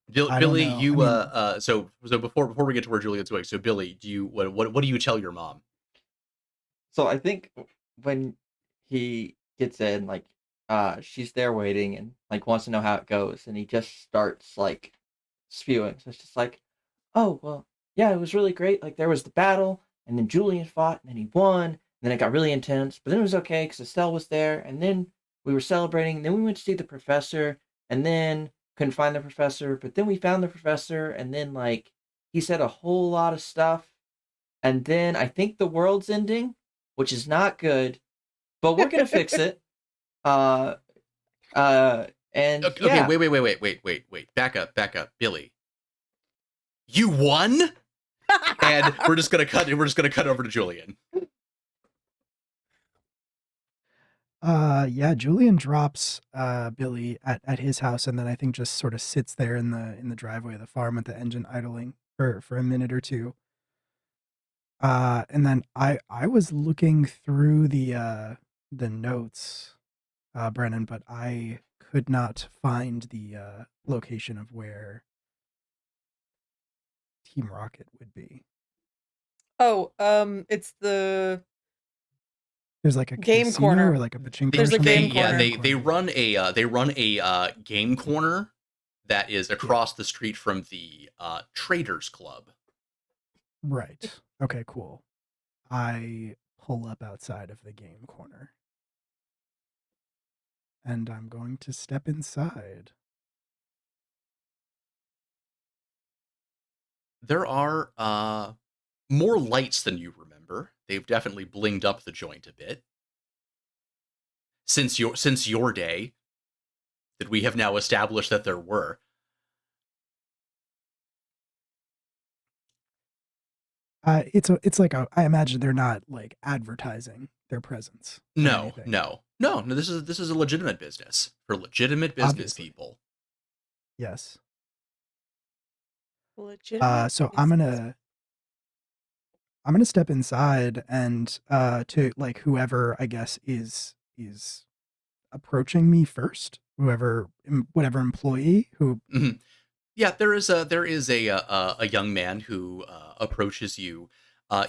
Billy, you so before we get to where Julian's going, so Billy, what do you tell your mom? So I think when he gets in, like, she's there waiting and like wants to know how it goes, and he just starts like spewing. So it's just like, oh well, yeah, it was really great. Like there was the battle, and then Julian fought, and then he won. And then it got really intense, but then it was okay because Estelle was there, and then we were celebrating. And then we went to see the professor, and then couldn't find the professor, but then we found the professor, and then like he said a whole lot of stuff, and then I think the world's ending, which is not good, but we're gonna fix it. And okay, yeah. wait, back up, Billy. You won, and we're just gonna cut over to Julian. Yeah, Julian drops Billy at his house, and then I think just sort of sits there in the driveway of the farm with the engine idling for a minute or two. And then I was looking through the notes Brennan, but I could not find the location of where Team Rocket would be. Oh, it's the There's like a game casino corner. or like a pachinko. There's or a game something? Yeah, corner. they run a game corner that is across the street from the Traders Club. Right. Okay, cool. I pull up outside of the game corner. And I'm going to step inside. There are more lights than you remember. They've definitely blinged up the joint a bit. Since your day, that we have now established that there were. It's like I imagine they're not like advertising their presence. No. This is a legitimate business for legitimate business Obviously. people. Yes. Legitimate So I'm gonna step inside and to like whoever I guess is approaching me first, whatever employee who. Mhm. Yeah, there is a young man who approaches you.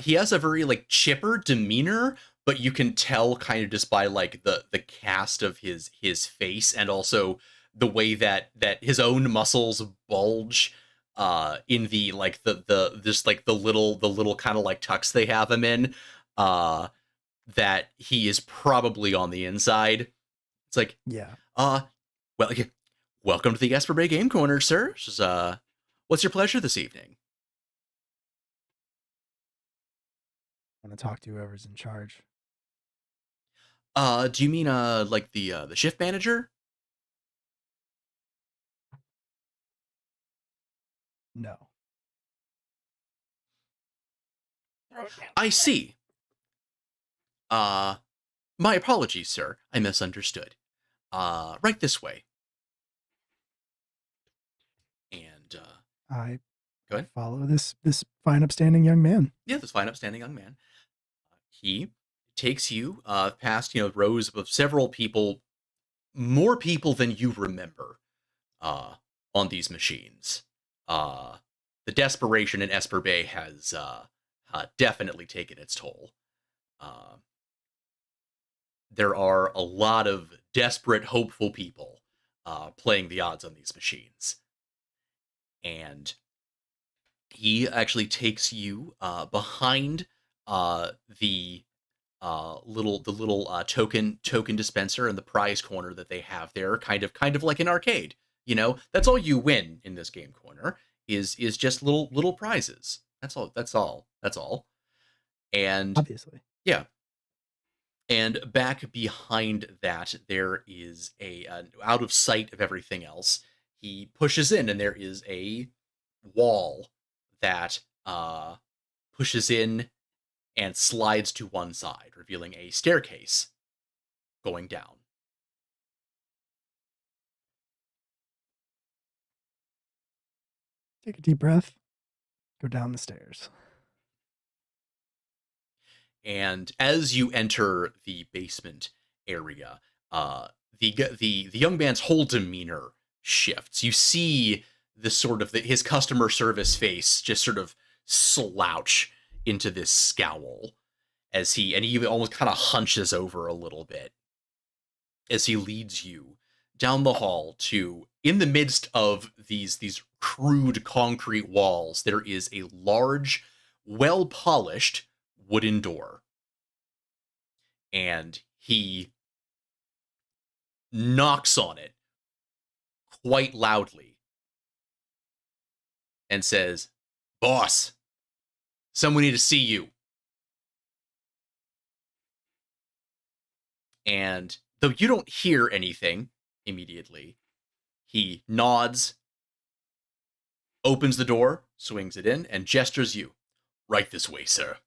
He has a very like chipper demeanor, but you can tell kind of just by like the cast of his face, and also the way that his own muscles bulge in the like the just like the little kind of like tucks they have him in, that he is probably on the inside. It's like, Yeah. well, welcome to the Esper Bay Game Corner, sir. This is, what's your pleasure this evening? I want to talk to whoever's in charge. Do you mean like the shift manager? No. I see. My apologies, sir. I misunderstood. Right this way. And I go ahead. follow this fine, upstanding young man. Yeah, this fine, upstanding young man. He takes you past rows of several people, more people than you remember, on these machines. The desperation in Esper Bay has definitely taken its toll. There are a lot of desperate, hopeful people playing the odds on these machines. And he actually takes you behind the little token dispenser and the prize corner that they have there, kind of like an arcade. That's all you win in this game corner is just little prizes. That's all. And Obviously. yeah. And back behind that, there is out of sight of everything else. He pushes in, and there is a wall that pushes in and slides to one side, revealing a staircase going down. Take a deep breath. Go down the stairs. And as you enter the basement area, the young man's whole demeanor shifts. You see the sort of his customer service face just sort of slouch into this scowl as he almost kind of hunches over a little bit as he leads you down the hall to, in the midst of these crude concrete walls, there is a large, well-polished wooden door. And he knocks on it quite loudly and says, "Boss, someone need to see you." And though you don't hear anything immediately, he nods, opens the door, swings it in, and gestures you. "Right this way, sir."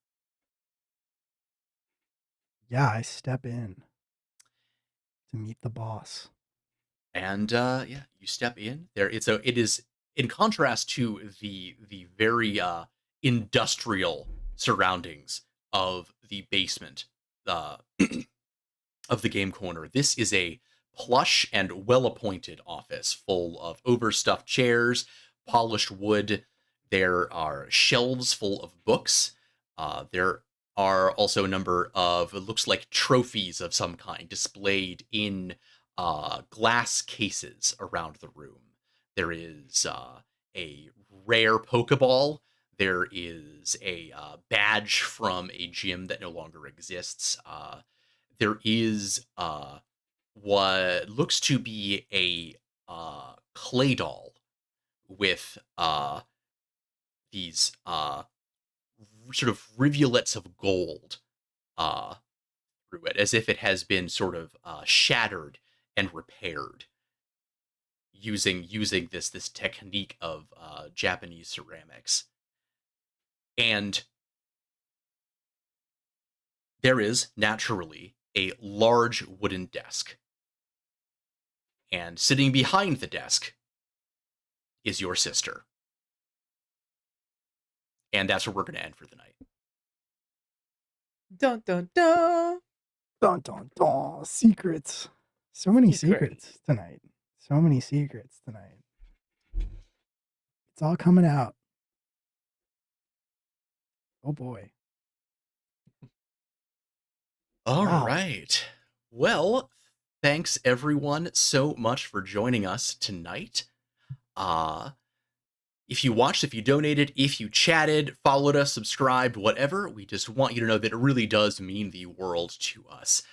Yeah, I step in to meet the boss. And yeah, you step in there. It is in contrast to the very industrial surroundings of the basement of the game corner. This is a plush and well-appointed office full of overstuffed chairs, polished wood. There are shelves full of books. There are also a number of, it looks like, trophies of some kind displayed in glass cases around the room. There is a rare Pokeball. There is a badge from a gym that no longer exists. There is what looks to be a clay doll with these sort of rivulets of gold through it, as if it has been sort of shattered and repaired using this technique of Japanese ceramics. And there is naturally a large wooden desk. And sitting behind the desk is your sister. And that's where we're going to end for the night. Dun dun dun. Dun dun dun. Secrets. So many secrets tonight. So many secrets tonight. It's all coming out. Oh boy. All Wow. right. Well, thanks everyone so much for joining us tonight. If you watched, if you donated, if you chatted, followed us, subscribed, whatever, we just want you to know that it really does mean the world to us.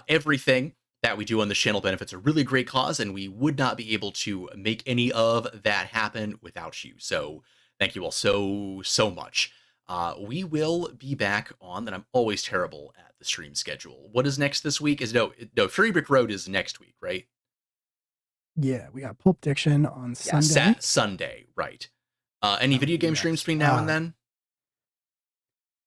Everything that we do on this channel benefits a really great cause, and we would not be able to make any of that happen without you. So thank you all so much. We will be back on, and I'm always terrible at the stream schedule. What is next this week? No, Fury Brick Road is next week, right? Yeah, we got Pulp Diction on Sunday. Sunday, right. Any video game streams between now and then?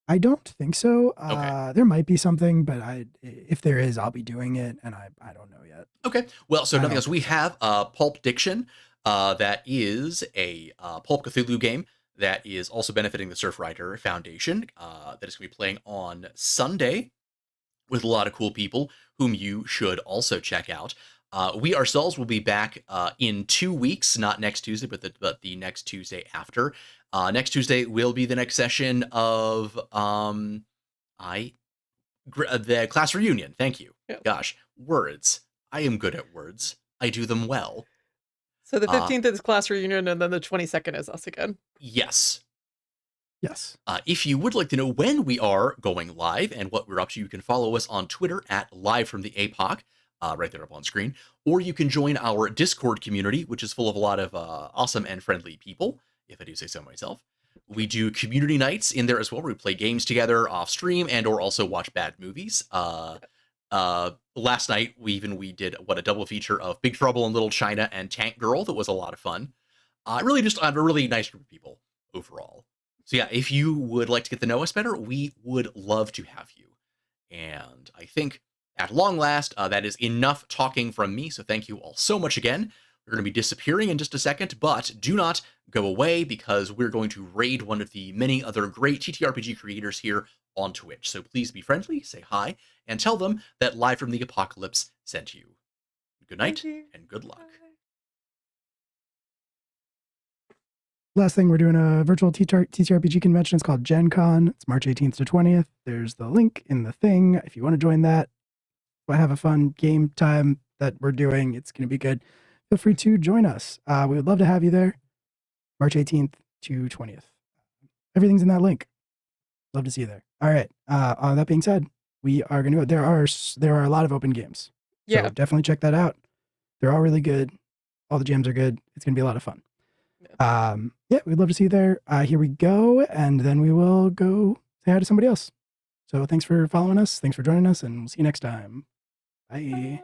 I don't think so. Okay. There might be something, but if there is, I'll be doing it, and I don't know yet. Okay. Well, so nothing else. We have Pulp Diction. That is a Pulp Cthulhu game that is also benefiting the Surfrider Foundation. That is going to be playing on Sunday with a lot of cool people whom you should also check out. We ourselves will be back in 2 weeks, not next Tuesday, but the next Tuesday after. Next Tuesday will be the next session of the class reunion. Thank you. Yep. Gosh, words. I am good at words. I do them well. So the 15th is class reunion, and then the 22nd is us again. Yes. Yes. If you would like to know when we are going live and what we're up to, you can follow us on Twitter at Live from the APOC. Right there up on screen, or you can join our Discord community, which is full of a lot of awesome and friendly people, if I do say so myself. We do community nights in there as well, where we play games together off stream and or also watch bad movies. Last night we did a double feature of Big Trouble in Little China and Tank Girl. That was a lot of fun. Really just a really nice group of people overall. So yeah, if you would like to get to know us better, we would love to have you. And I think at long last, that is enough talking from me, so thank you all so much again. We're going to be disappearing in just a second, but do not go away, because we're going to raid one of the many other great TTRPG creators here on Twitch. So please be friendly, say hi, and tell them that Live from the Apocalypse sent you. Good night, and good luck. Last thing, we're doing a virtual TTRPG convention. It's called Gen Con. It's March 18th to 20th. There's the link in the thing. If you want to join that, we'll have a fun game time that we're doing. It's going to be good. Feel free to join us. We would love to have you there. March 18th to 20th. Everything's in that link. Love to see you there. All right. That being said, we are going to go. There are a lot of open games. So definitely check that out. They're all really good. All the jams are good. It's going to be a lot of fun. Yeah, we'd love to see you there. Here we go. And then we will go say hi to somebody else. So thanks for following us. Thanks for joining us, and we'll see you next time. Bye.